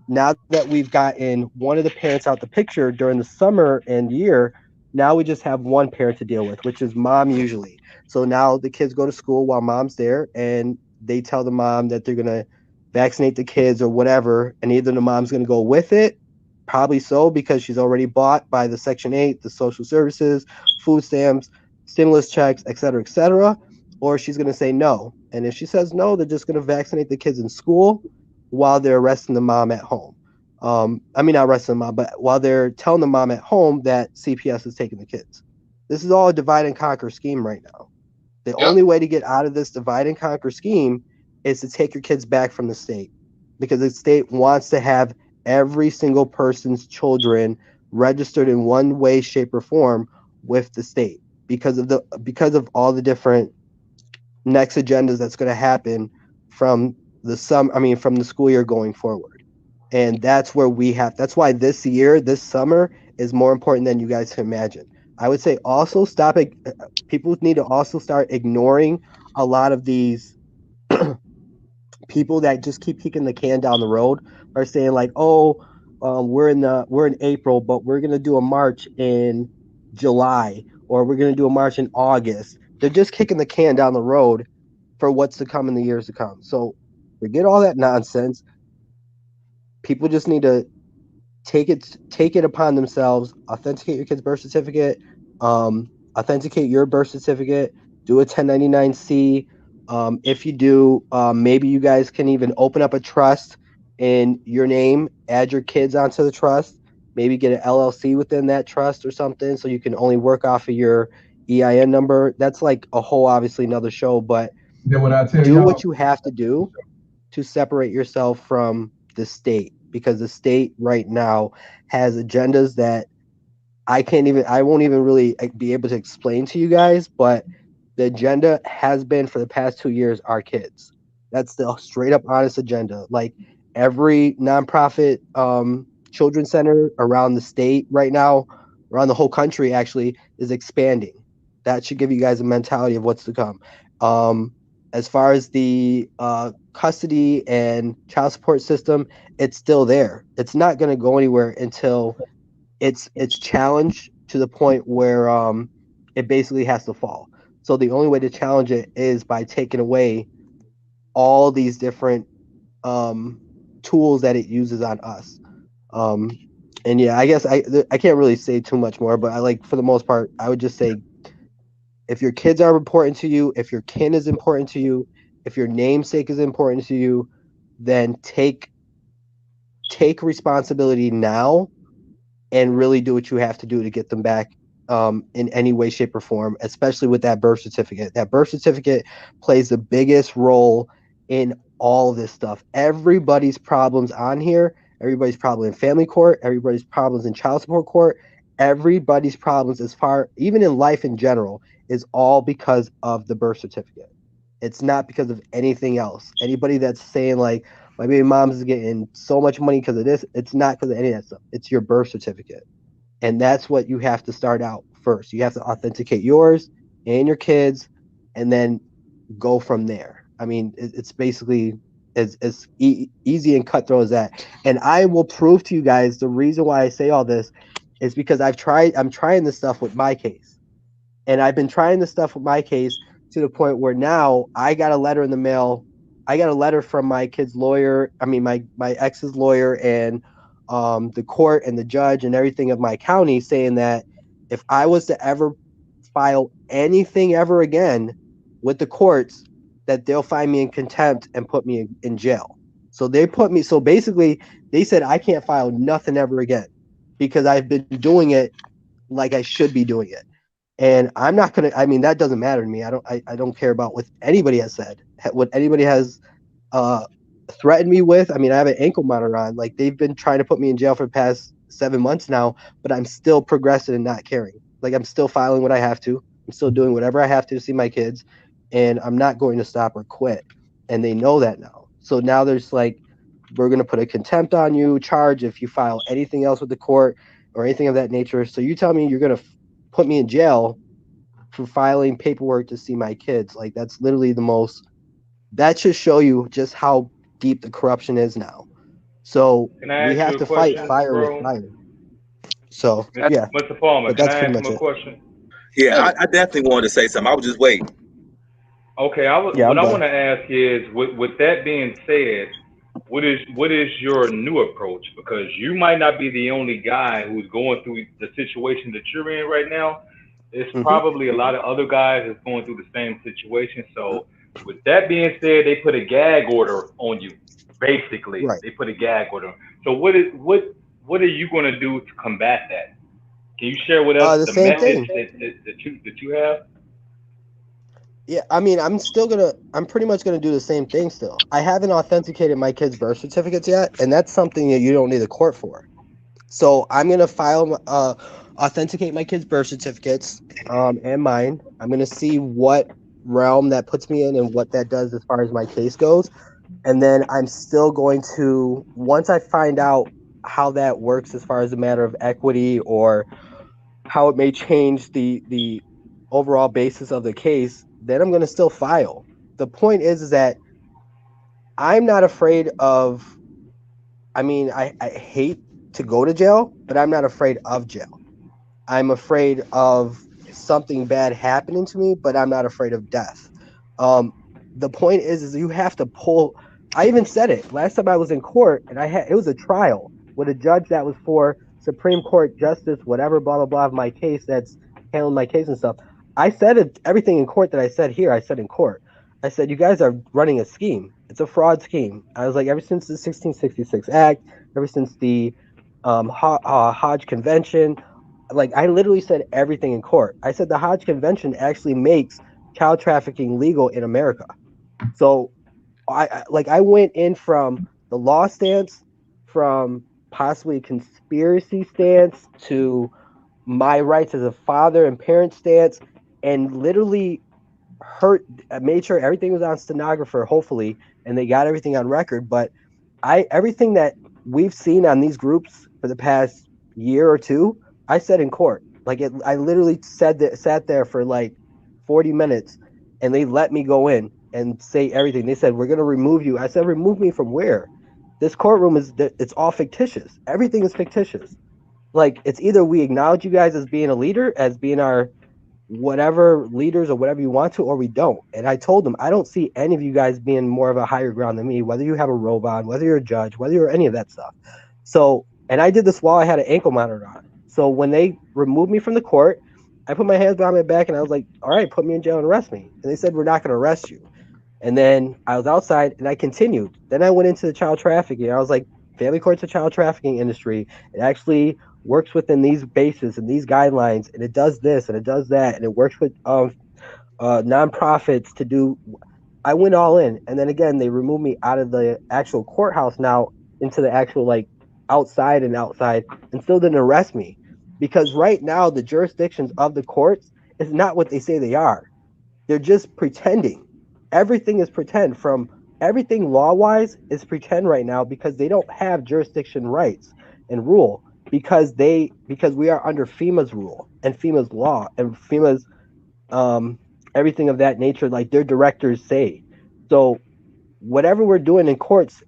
now that we've gotten one of the parents out the picture during the summer and year, now we just have one parent to deal with, which is mom usually. So now the kids go to school while mom's there, and they tell the mom that they're going to vaccinate the kids or whatever, and either the mom's going to go with it, probably so, because she's already bought by the Section 8, the social services, food stamps, stimulus checks, et cetera, or she's going to say no. And if she says no, they're just going to vaccinate the kids in school while they're arresting the mom at home. Not arresting the mom, but while they're telling the mom at home that CPS is taking the kids. This is all a divide and conquer scheme right now. The only way to get out of this divide and conquer scheme is to take your kids back from the state, because the state wants to have every single person's children registered in one way, shape, or form with the state because of all the different next agendas that's going to happen from the from the school year going forward. And that's where that's why this year, this summer is more important than you guys can imagine. I would say also people need to also start ignoring a lot of these people that just keep kicking the can down the road, are saying like, oh, we're in April, but we're gonna do a march in July, or we're gonna do a march in August. They're just kicking the can down the road for what's to come in the years to come. So forget all that nonsense. People just need to take it upon themselves, authenticate your kid's birth certificate, authenticate your birth certificate, do a 1099-C. If you do, maybe you guys can even open up a trust in your name, add your kids onto the trust, maybe get an LLC within that trust or something, so you can only work off of your EIN number. That's like a whole, obviously, another show, but do what you have to do to separate yourself from the state, because the state right now has agendas that I won't even really be able to explain to you guys, but the agenda has been for the past 2 years our kids. That's the straight up honest agenda. Like every nonprofit children's center around the state right now, around the whole country actually, is expanding. That should give you guys a mentality of what's to come. As far as the custody and child support system, it's still there. It's not going to go anywhere until it's challenged to the point where it basically has to fall. So the only way to challenge it is by taking away all these different tools that it uses on us. And yeah, I guess I can't really say too much more, but for the most part, I would just say, if your kids are important to you, if your kin is important to you, if your namesake is important to you, then take responsibility now and really do what you have to do to get them back in any way, shape, or form, especially with that birth certificate. That birth certificate plays the biggest role in all of this stuff. Everybody's problems on here, everybody's problem in family court, everybody's problems in child support court, everybody's problems even in life in general, is all because of the birth certificate. It's not because of anything else. Anybody that's saying like, my baby mom's getting so much money because of this, it's not because of any of that stuff. It's your birth certificate. And that's what you have to start out first. You have to authenticate yours and your kids, and then go from there. I mean, it's basically as easy and cutthroat as that. And I will prove to you guys the reason why I say all this is because I'm trying this stuff with my case. And I've been trying this stuff with my case to the point where now I got a letter in the mail. I got a letter from my kid's lawyer. I mean, my ex's lawyer, and the court and the judge and everything of my county, saying that if I was to ever file anything ever again with the courts, that they'll find me in contempt and put me in jail. So basically they said I can't file nothing ever again because I've been doing it like I should be doing it. And I'm not gonna. I mean, that doesn't matter to me. I don't care about what anybody has said. What anybody has threatened me with. I mean, I have an ankle monitor on. Like, they've been trying to put me in jail for the past 7 months now, but I'm still progressing and not caring. Like, I'm still filing what I have to. I'm still doing whatever I have to see my kids, and I'm not going to stop or quit. And they know that now. So now there's like, we're gonna put a contempt on you charge if you file anything else with the court or anything of that nature. So you tell me you're gonna put me in jail for filing paperwork to see my kids. Like, that's literally that should show you just how deep the corruption is now. So we have to fight fire with fire. So yeah, Mr. Palmer, but can that's I pretty ask much him a it. question? Yeah, I definitely wanted to say something. I was just waiting. Okay, what I want to ask is, with that being said, what is your new approach? Because you might not be the only guy who's going through the situation that you're in right now. It's probably a lot of other guys that's going through the same situation. So, with that being said, they put a gag order on you. Basically, they put a gag order. So, what are you going to do to combat that? Can you share with us the message that you have? Yeah, I mean, I'm pretty much gonna do the same thing still. I haven't authenticated my kids' birth certificates yet, and that's something that you don't need a court for. So I'm gonna authenticate my kids' birth certificates, and mine. I'm gonna see what realm that puts me in and what that does as far as my case goes. And then I'm still going to, once I find out how that works as far as a matter of equity or how it may change the overall basis of the case, then I'm going to still file. The point is that I'm not afraid of, I mean, I hate to go to jail, but I'm not afraid of jail. I'm afraid of something bad happening to me, but I'm not afraid of death. The point is you have to pull. I even said it last time I was in court, and it was a trial with a judge that was for Supreme Court justice, whatever, blah blah blah, of my case that's handling my case and stuff. I said it, everything in court that I said here, I said in court. I said, you guys are running a scheme. It's a fraud scheme. I was like, ever since the 1666 Act, ever since the Hodge Convention, like I literally said everything in court. I said the Hodge Convention actually makes child trafficking legal in America. So I went in from the law stance, from possibly conspiracy stance, to my rights as a father and parent stance, and literally made sure everything was on stenographer, hopefully, and they got everything on record. But everything that we've seen on these groups for the past year or two, I said in court. I literally sat there for like 40 minutes, and they let me go in and say everything. They said, we're going to remove you. I said, remove me from where? This courtroom it's all fictitious. Everything is fictitious. Like, it's either we acknowledge you guys as being a leader, as being our whatever leaders or whatever you want to, or we don't. And I told them, I don't see any of you guys being more of a higher ground than me, whether you have a robe on, whether you're a judge, whether you're any of that stuff. So, and I did this while I had an ankle monitor on. So when they removed me from the court, I put my hands behind my back and I was like, all right, put me in jail and arrest me. And they said, we're not going to arrest you. And then I was outside and I continued. Then I went into the child trafficking. I was like, family court's a child trafficking industry. It actually works within these bases and these guidelines, and it does this and it does that, and it works with nonprofits to do. I went all in, and then again they removed me out of the actual courthouse now into the actual like outside, and still didn't arrest me, because right now the jurisdictions of the courts is not what they say they are. They're just pretending. Everything is pretend. From everything law-wise is pretend right now, because they don't have jurisdiction rights and rule, because we are under FEMA's rule and FEMA's law and FEMA's everything of that nature, like their directors say. So whatever we're doing in courts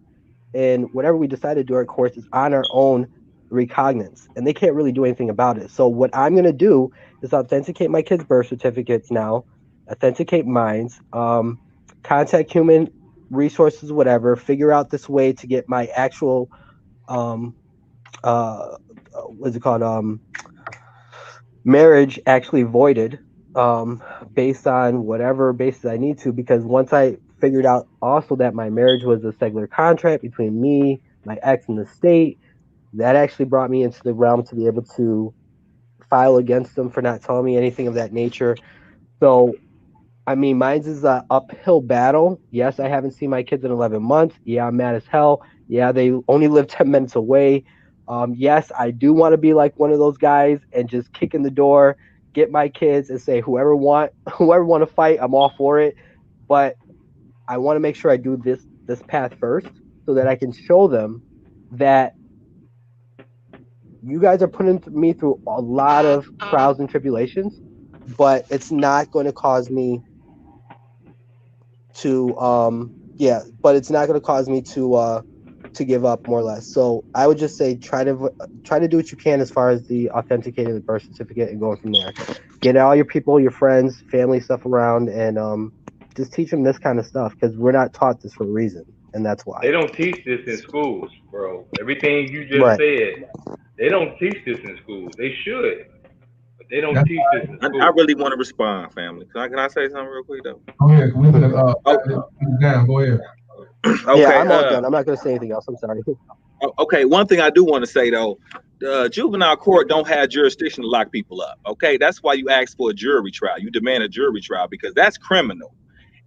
and whatever we decide to do in courts is on our own recognizance, and they can't really do anything about it. So what I'm going to do is authenticate my kids' birth certificates now, authenticate mines, contact human resources, whatever, figure out this way to get my actual what's it called, marriage actually voided, based on whatever basis I need to, because once I figured out also that my marriage was a secular contract between me, my ex, and the state, that actually brought me into the realm to be able to file against them for not telling me anything of that nature. So I mean, mine's is an uphill battle. Yes, I haven't seen my kids in 11 months. Yeah, I'm mad as hell. Yeah, they only live 10 minutes away. Yes, I do want to be like one of those guys and just kick in the door, get my kids, and say, whoever want to fight, I'm all for it. But I want to make sure I do this path first, so that I can show them that you guys are putting me through a lot of trials and tribulations, but it's not going to cause me to it's not going to cause me to give up, more or less. So I would just say try to do what you can as far as the authenticating the birth certificate and going from there. Get all your people, your friends, family stuff around, and just teach them this kind of stuff, because we're not taught this for a reason, and that's why. They don't teach this in schools, bro. Everything you just said, they don't teach this in schools. They should, but they don't teach this in schools. I really want to respond, family. Can I say something real quick though? Go ahead. Go ahead. Okay, yeah, I'm all done. I'm not going to say anything else. I'm sorry. Okay, one thing I do want to say though, the juvenile court don't have jurisdiction to lock people up. Okay, that's why you ask for a jury trial. You demand a jury trial because that's criminal,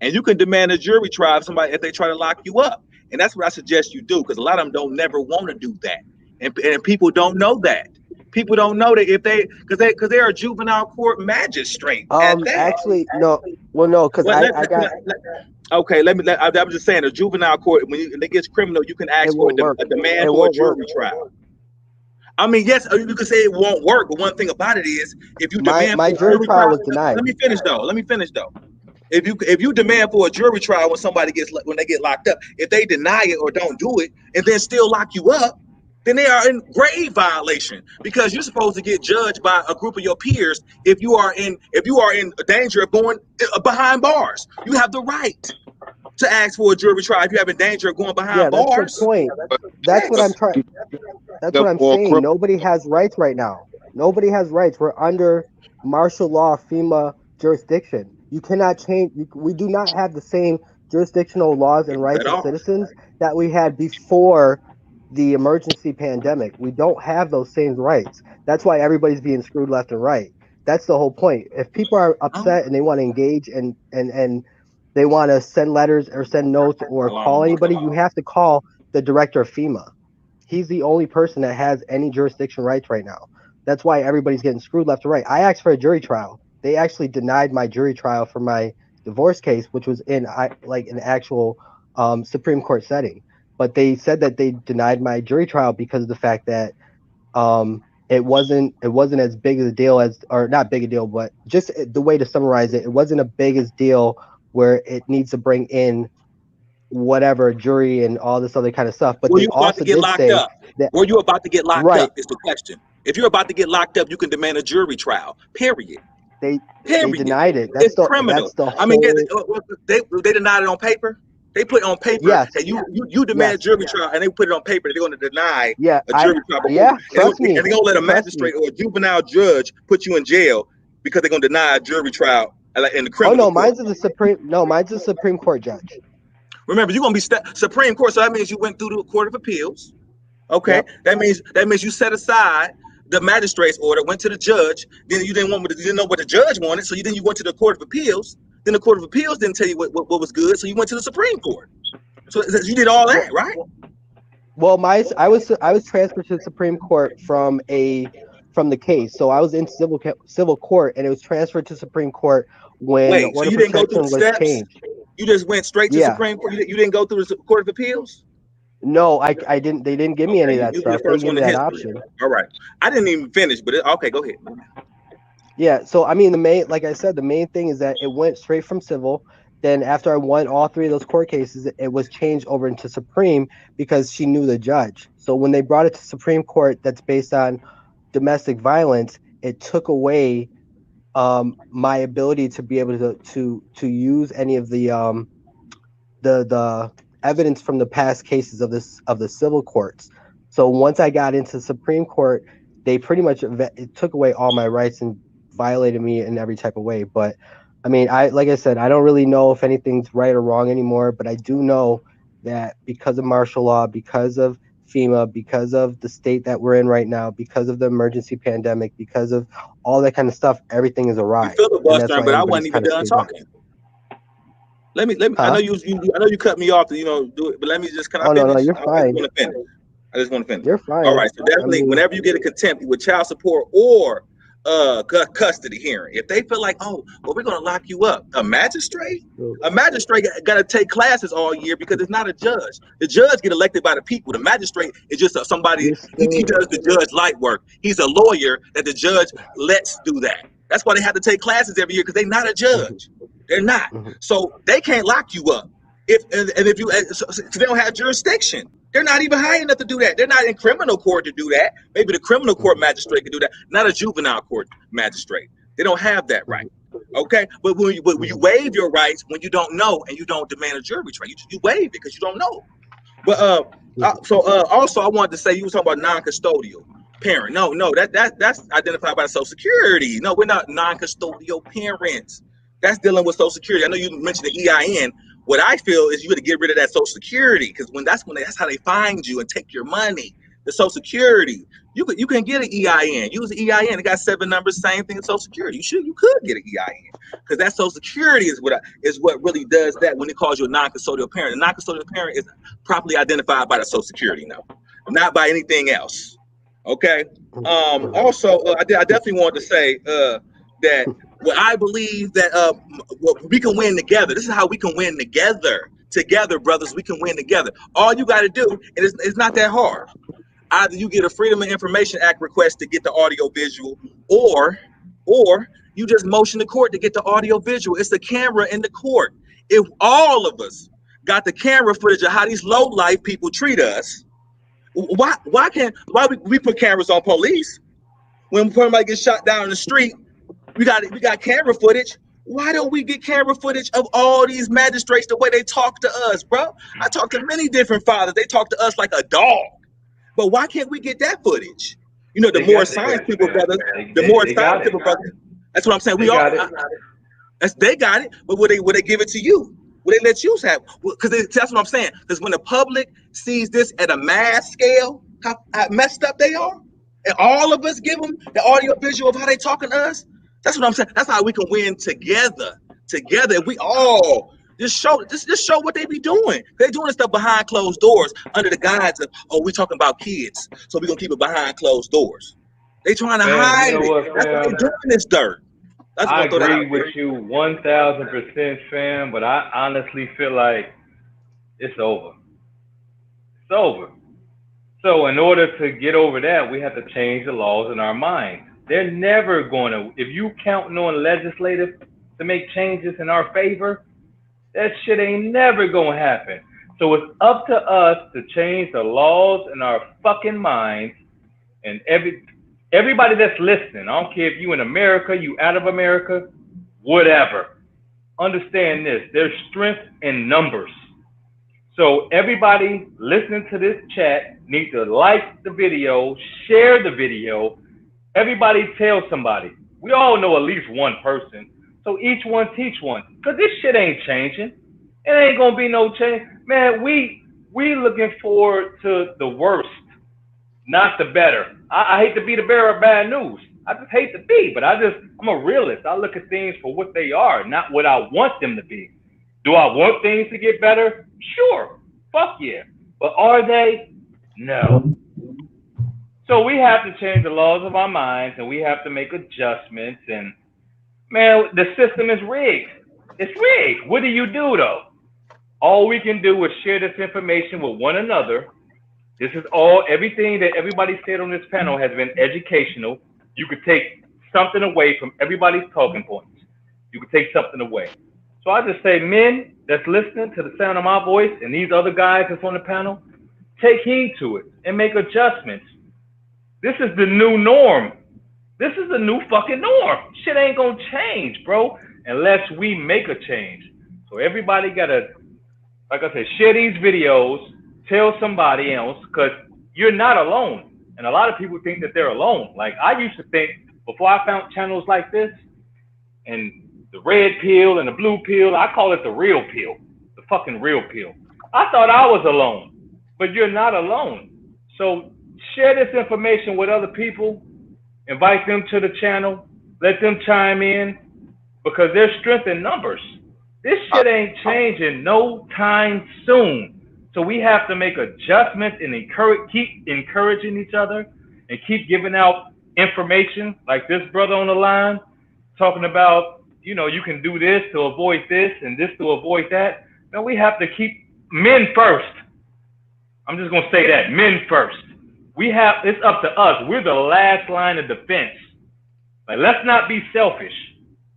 and you can demand a jury trial if they try to lock you up. And that's what I suggest you do, because a lot of them don't never want to do that, and people don't know that. People don't know that if because they're a juvenile court magistrate. Actually, no. Well, no, because I got. Okay, I'm just saying, a juvenile court, when it gets criminal, you can ask for a demand for a jury trial. I mean, yes, you can say it won't work, but one thing about it is, if you demand my for a jury trial was denied. Let me finish though. If you demand for a jury trial when they get locked up, if they deny it or don't do it, and then still lock you up, then they are in grave violation, because you're supposed to get judged by a group of your peers if you are in danger of going behind bars. You have the right to ask for a jury trial if you have in danger of going behind bars. That's the point. That's what I'm trying. That's what I'm saying. Nobody has rights right now. Nobody has rights. We're under martial law, FEMA jurisdiction. You cannot change. We do not have the same jurisdictional laws and rights as citizens that we had before the emergency pandemic. We don't have those same rights. That's why everybody's being screwed left and right. That's the whole point. If people are upset and they want to engage and they want to send letters or send notes or call anybody, you have to call the director of FEMA. He's the only person that has any jurisdiction rights right now. That's why everybody's getting screwed left and right. I asked for a jury trial. They actually denied my jury trial for my divorce case, which was in an actual Supreme Court setting. But they said that they denied my jury trial because of the fact that it wasn't as big of a deal or not big a deal, but just the way to summarize it, it wasn't a big as deal where it needs to bring in whatever jury and all this other kind of stuff. But were they you about also to get did locked say up? that Were you about to get locked right. up is the question. If you're about to get locked up, you can demand a jury trial. Period. They denied it. It's criminal. I mean, they denied it on paper. They put it on paper. Yes. And you demand a jury trial, and they put it on paper. They're going to deny a jury trial. Trust me. And they're going to let a magistrate or a juvenile judge put you in jail because they're going to deny a jury trial in the criminal. Oh no, mine's a Supreme Court judge. Remember, you're going to be Supreme Court, so that means you went through the Court of Appeals. Okay, yep. That means you set aside the magistrate's order, went to the judge. Then you didn't know what the judge wanted, so you went to the Court of Appeals. Then the Court of Appeals didn't tell you what was good, so you went to the Supreme Court. So you did all that, right? Well, I was transferred to the Supreme Court from the case, so I was in civil court, and it was transferred to Supreme Court when so you didn't go through the steps? Changed. You just went straight to Supreme Court. You didn't go through the Court of Appeals? No, I didn't. They didn't give me any of that stuff. They gave me that option. All right. I didn't even finish, but okay, go ahead. Yeah. So I mean, like I said, the main thing is that it went straight from civil. Then after I won all three of those court cases, it was changed over into Supreme because she knew the judge. So when they brought it to Supreme Court, that's based on domestic violence, it took away my ability to be able to use any of the evidence from the past cases of the civil courts. So once I got into Supreme Court, they pretty much it took away all my rights and violated me in every type of way. But I mean, like I said, I don't really know if anything's right or wrong anymore, but I do know that because of martial law, because of FEMA, because of the state that we're in right now, because of the emergency pandemic, because of all that kind of stuff, everything is awry. You filibustering, but I wasn't even done talking. Let me. I know you cut me off to do it, but let me just. Can I finish? No, you're fine. I just want to finish. You're fine. All right. So definitely, whenever you get a contempt with child support or custody hearing, if they feel like, oh, well, we're going to lock you up, a magistrate got to take classes all year because it's not a judge. The judge get elected by the people. The magistrate is just somebody. He does the judge light work. He's a lawyer that the judge lets do that. That's why they have to take classes every year because they're not a judge. They're not. So they can't lock you up if they don't have jurisdiction. They're not even high enough to do that. They're not in criminal court to do that. Maybe the criminal court magistrate can do that, not a juvenile court magistrate. They don't have that right. Okay, but when you waive your rights when you don't know and you don't demand a jury trial, you waive it because you don't know. But also I wanted to say, you were talking about non-custodial parent. No, that's identified by the Social Security. No, we're not non-custodial parents. That's dealing with Social Security. I know you mentioned the EIN. What I feel is you got to get rid of that Social Security because that's how they find you and take your money. The Social Security, you can get an EIN. Use the EIN. It got 7 numbers, same thing as Social Security. You could get an EIN because that Social Security is what really does that when it calls you a non-custodial parent. A non-custodial parent is properly identified by the Social Security, no, not by anything else. Okay. Also, I definitely want to say that I believe that we can win together. This is how we can win together. Together, brothers, we can win together. All you got to do, and it's not that hard. Either you get a Freedom of Information Act request to get the audio visual, or you just motion the court to get the audio visual. It's the camera in the court. If all of us got the camera footage of how these low life people treat us, why we put cameras on police? When somebody gets shot down in the street, we got camera footage. Why don't we get camera footage of all these magistrates the way they talk to us, bro? I talk to many different fathers. They talk to us like a dog. But why can't we get that footage? You know, the more science people, brothers, the more science people, brothers. That's what I'm saying. They got it, but would they give it to you? Would they let you have? Because that's what I'm saying. Because when the public sees this at a mass scale, how messed up they are, and all of us give them the audio visual of how they talking to us. That's what I'm saying. That's how we can win together. Together, if we all just show what they be doing. They're doing this stuff behind closed doors under the guise of, oh, we talking about kids, so we're gonna keep it behind closed doors. They trying to hide it. That's why they doing this dirt. I agree with you 1,000%, fam, but I honestly feel like it's over. It's over. So in order to get over that, we have to change the laws in our minds. They're never going to, if you counting on legislative to make changes in our favor, that shit ain't never going to happen. So it's up to us to change the laws in our fucking minds, and everybody that's listening, I don't care if you in America, you out of America, whatever. Understand this, there's strength in numbers. So everybody listening to this chat needs to like the video, share the video. Everybody tell somebody. We all know at least one person. So each one teach one. Because this shit ain't changing. It ain't going to be no change. Man, we looking forward to the worst, not the better. I hate to be the bearer of bad news. I just hate to be, but I'm a realist. I look at things for what they are, not what I want them to be. Do I want things to get better? Sure. Fuck yeah. But are they? No. So we have to change the laws of our minds, and we have to make adjustments. And man, the system is rigged. It's rigged. What do you do though? All we can do is share this information with one another. This is everything that everybody said on this panel has been educational. You could take something away from everybody's talking points. You could take something away. So I just say, men that's listening to the sound of my voice and these other guys that's on the panel, take heed to it and make adjustments. This is the new norm. This is the new fucking norm. Shit ain't gonna change, bro, unless we make a change. So everybody gotta, like I said, share these videos, tell somebody else, because you're not alone. And a lot of people think that they're alone. Like I used to think, before I found channels like this, and the red pill and the blue pill, I call it the real pill, the fucking real pill. I thought I was alone, but you're not alone. So share this information with other people, invite them to the channel, let them chime in, because there's strength in numbers. This shit ain't changing no time soon. So we have to make adjustments and keep encouraging each other and keep giving out information like this brother on the line talking about, you know, you can do this to avoid this and this to avoid that. Now we have to keep men first. I'm just going to say that, men first. It's up to us. We're the last line of defense. Like, let's not be selfish.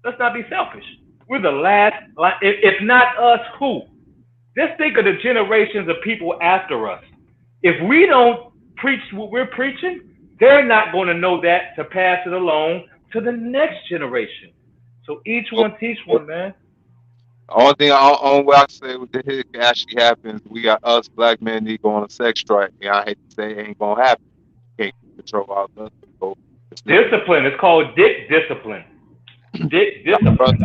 Let's not be selfish. We're the last line. If not us, who? Just think of the generations of people after us. If we don't preach what we're preaching, they're not going to know that to pass it along to the next generation. So each one teach one, man. Only thing what I say with the hit actually happens, we got us black men need to go on a sex strike. And I hate to say it ain't gonna happen. Can't control our guns. So discipline. It's called dick discipline. Dick discipline.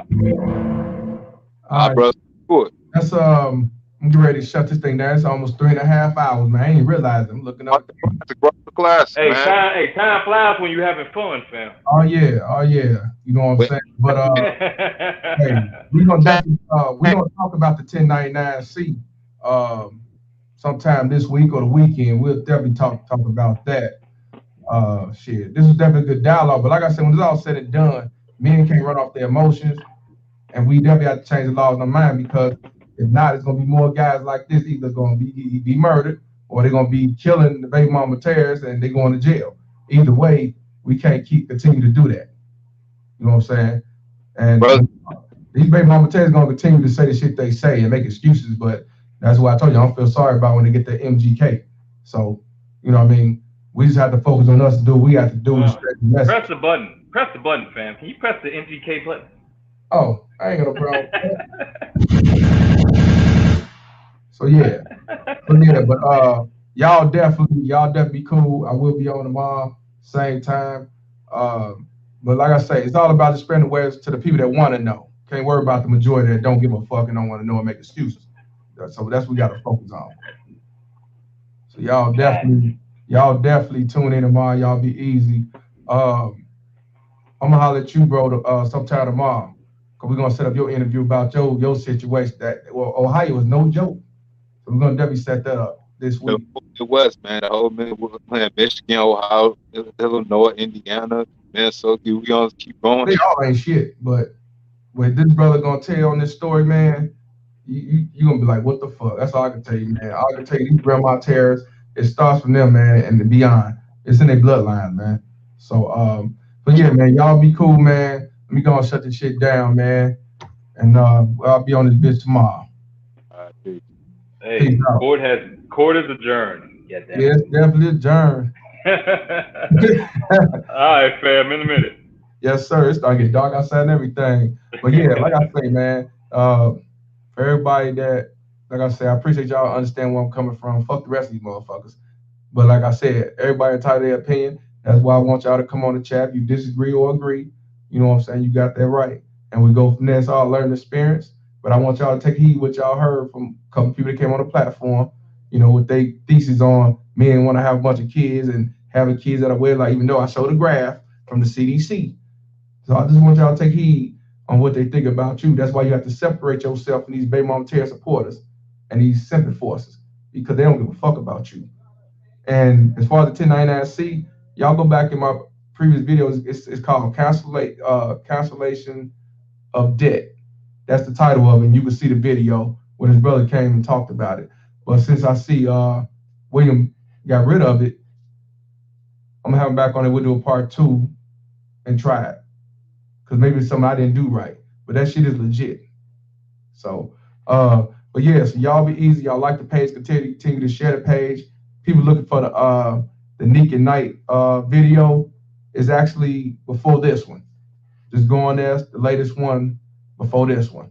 All right, brother. Good. That's I'm getting ready to shut this thing down. It's almost 3.5 hours, man. I ain't realizing. I'm looking up. It's a great class, hey, man. Time flies when you're having fun, fam. Oh yeah. You know what I'm saying? But hey, we're gonna talk about the 1099-C sometime this week or the weekend. We'll definitely talk about that. Shit, this was definitely a good dialogue. But like I said, when it's all said and done, men can't run off their emotions, and we definitely have to change the laws in our mind, because if not, it's gonna be more guys like this either gonna be murdered, or they're gonna be killing the baby mama terrorists and they're going to jail. Either way, we can't continue to do that. You know what I'm saying? And these baby mama terrorists gonna continue to say the shit they say and make excuses, but that's why I told you I don't feel sorry about when they get the MGK. So, you know what I mean? We just have to focus on us and do what we have to do. Press the button. Press the button, fam. Can you press the MGK button? Oh, I ain't got no problem. So yeah, but y'all definitely cool. I will be on tomorrow, same time. But like I say, it's all about just spreading awareness to the people that want to know. Can't worry about the majority that don't give a fuck and don't want to know and make excuses. So that's what we got to focus on. So y'all definitely tune in tomorrow. Y'all be easy. I'm gonna holler at you, bro, sometime tomorrow. Cause we're gonna set up your interview about your situation. Ohio is no joke. So we're gonna definitely set that up this week. It was, man. The whole man was playing Michigan, Ohio, Illinois, Indiana, Minnesota. We gonna keep going. They all ain't shit, but when this brother gonna tell you on this story, man, you gonna be like, what the fuck? That's all I can tell you, man. All I can tell you, these grandma terrorists, it starts from them, man, and beyond. It's in their bloodline, man. So, but yeah, man, y'all be cool, man. Let me go and shut this shit down, man. And I'll be on this bitch tomorrow. Hey, court is adjourned. Yeah, it's definitely adjourned. All right, fam, in a minute. Yes, sir. It's starting to get dark outside and everything. But yeah, like I say, man, for everybody that, like I say, I appreciate y'all understand where I'm coming from. Fuck the rest of these motherfuckers. But like I said, everybody entitled to their opinion. That's why I want y'all to come on the chat. If you disagree or agree, you know what I'm saying? You got that right. And we go from there. It's all learning experience. But I want y'all to take heed what y'all heard from a couple people that came on the platform, you know, with their thesis on men want to have a bunch of kids and having kids at a wedlock, even though I showed a graph from the CDC. So I just want y'all to take heed on what they think about you. That's why you have to separate yourself from these baby mama terror supporters and these sympathy forces, because they don't give a fuck about you. And as far as the 1099-C, y'all go back in my previous videos. It's called cancellation of debt. That's the title of it. And you can see the video when his brother came and talked about it. But since I see William got rid of it, I'm gonna have him back on it. We'll do a part 2 and try it. Because maybe it's something I didn't do right. But that shit is legit. So, but yeah, so y'all be easy. Y'all like the page, continue to share the page. People looking for the Neek and Knight video is actually before this one. Just go on there, the latest one before this one.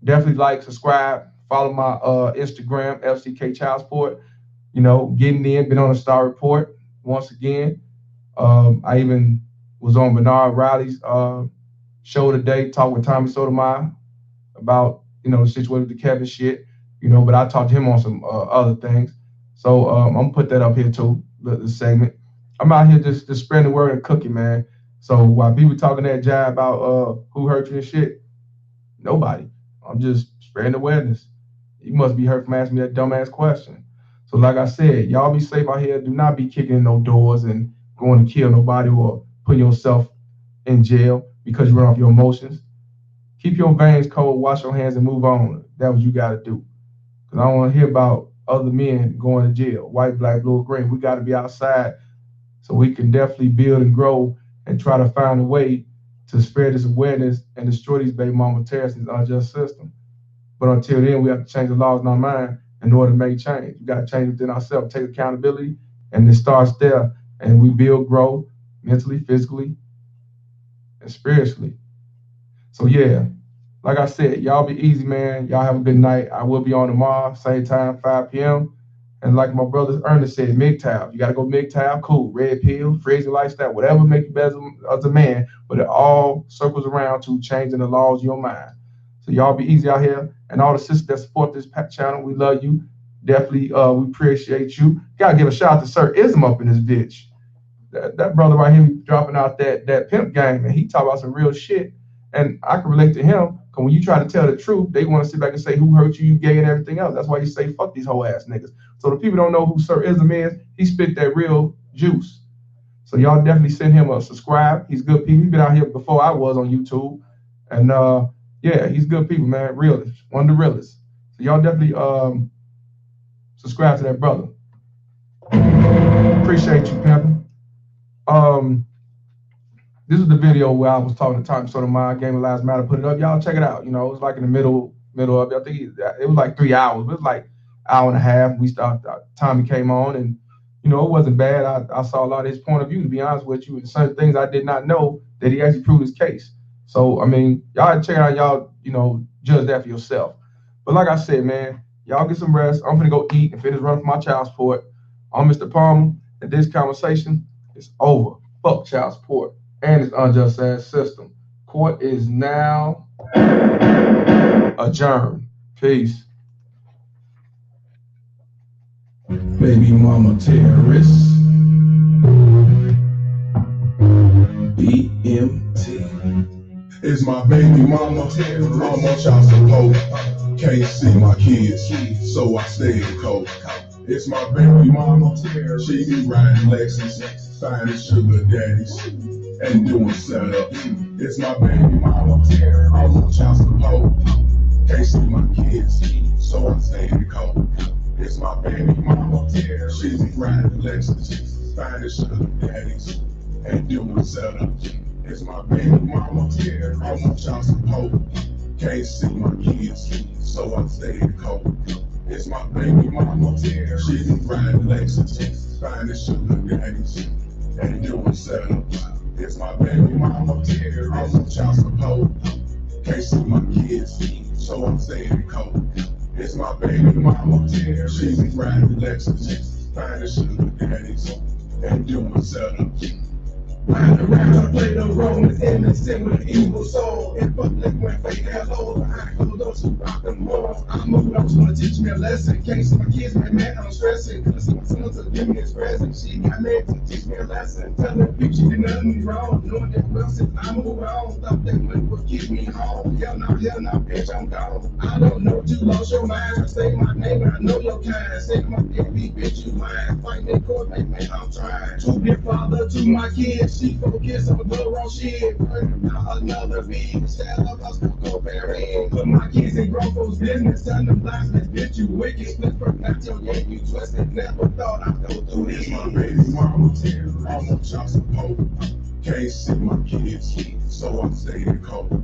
Definitely like, subscribe, follow my Instagram, FCK Child Support. You know, getting in, been on a Star Report once again. I even was on Bernard Riley's show today, talking with Tommy Sotomayor about, you know, the situation with the Kevin shit, you know, but I talked to him on some other things. So I'm gonna put that up here too, the segment. I'm out here just spreading the word and cooking, man. So while people talking that jive about who hurt you and shit, nobody. I'm just spreading awareness. You must be hurt from asking me that dumbass question. So like I said, y'all be safe out here. Do not be kicking in no doors and going to kill nobody or put yourself in jail because you run off your emotions. Keep your veins cold, wash your hands, and move on. That's what you got to do. Because I don't want to hear about other men going to jail, white, black, blue, or green. We got to be outside so we can definitely build and grow and try to find a way to spread this awareness and destroy these baby mama terrorists in the unjust system. But until then, we have to change the laws in our mind in order to make change. We got to change within ourselves, take accountability, and it starts there. And we build, grow mentally, physically, and spiritually. So yeah, like I said, y'all be easy, man. Y'all have a good night. I will be on tomorrow, same time, 5 p.m. And like my brother Ernest said, MGTOW. You got to go MGTOW, cool. Red pill, freezing lifestyle, whatever make you better as a man. But it all circles around to changing the laws of your mind. So y'all be easy out here. And all the sisters that support this channel, we love you. Definitely, we appreciate you. Got to give a shout out to Sir Ism up in this bitch. That brother right here dropping out that pimp game, and he talk about some real shit. And I can relate to him, because when you try to tell the truth, they want to sit back and say who hurt you, you gay, and everything else. That's why you say fuck these whole ass niggas. So the people don't know who Sir Ism is. He spit that real juice. So y'all definitely send him a subscribe. He's good people. He's been out here before I was on YouTube. And yeah, he's good people, man. Realist, one of the realest. So y'all definitely subscribe to that brother. Appreciate you, pimpin'. This is the video where I was talking to Time Sort of My Game of Lives Matter. Put it up, y'all check it out. You know, it was like in the middle of it. I think it was like 3 hours. It was like an hour and a half. We started. Tommy came on, and you know, it wasn't bad. I saw a lot of his point of view, to be honest with you, and certain things I did not know that he actually proved his case. So I mean, y'all check it out. Y'all, you know, judge that for yourself. But like I said, man, y'all get some rest. I'm gonna go eat and finish running for my child support. I'm Mr. Palmer, and this conversation is over. Fuck child support and its unjust ass system. Court is now adjourned. Peace. Baby mama terrorist. BMT. Is my baby mama terrorist? I'm on child support. Can't see my kids, so I stay in cold. It's my baby mama terrorist. She be riding Lexus, finding sugar daddies, and doing setup. It's my baby mama terrorist. I'm on child support. Can't see my kids, so I stay in cold. It's my baby mama terrorist. She be riding Lexus, finding sugar daddies, and doing setup. It's my baby mama terrorist. I'm on child support. Can't see my kids, so I stay in cold. It's my baby mama terrorist. She be riding Lexus, finding sugar daddies, and doing setup. It's my baby mama terrorist. I'm on child support. Can't see my kids, so I'm staying cold. It's my baby mama terrorist. She be riding Lexus, finding sugar daddies, and doing setup. Riding around, I play the role as innocent with an evil soul. In public, when fake hello, behind closed doors, who rock them more. I'm moving on, wanna teach me a lesson. Can't see my kids, man, I'm stressing. Couldn't see my son to give me his present. She got married to teach me a lesson. Tell her bitch she did nothing wrong. Knowing that well, since I move on, thought that money would keep me home. Hell no, bitch, I'm gone. I don't know, you lost your mind. Say my name, and I know your kind. Say my baby, bitch, you lying. Fight that court, man, I'm trying. To be a father to my kids. She focus on the wrong shit. Worrying about another beat. Style of us, go bury. Put my kids in grown folks' business. Tell them lies, bitch, you wicked. Split for not your yeah, you twisted. Never thought I'd go through this. My baby mama terror. I'm on child support. Can't see my kids, so I'm staying cold.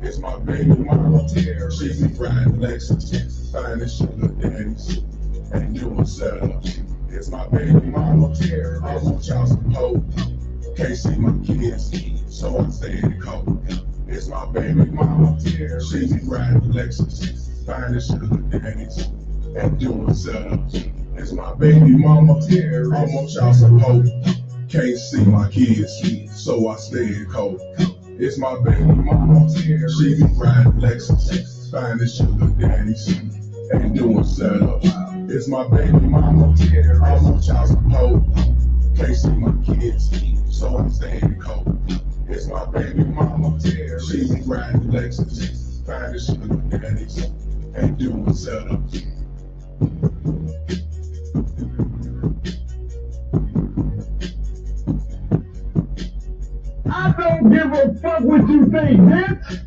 It's my baby mama terror. She be riding Lexus, finding sugar daddies, and doing setup. It's my baby mama terror. I'm on child support. Can't see my kids, so I'm staying cold. It's my baby mama terror. She be riding Lexus, finding sugar daddies, and doing setup. It's my baby mama terror. I'm on child support. Can't see my kids, so I stay in cold. It's my baby mama terror. She be riding Lexus, finding sugar daddies, and doing setup. It's my baby mama terror. I'm on child support. Can't see my kids, so I'm staying cold. It's my baby mama terror. She be riding Lexus, finding sugar daddies, and doing setup. I don't give a fuck what you think, bitch.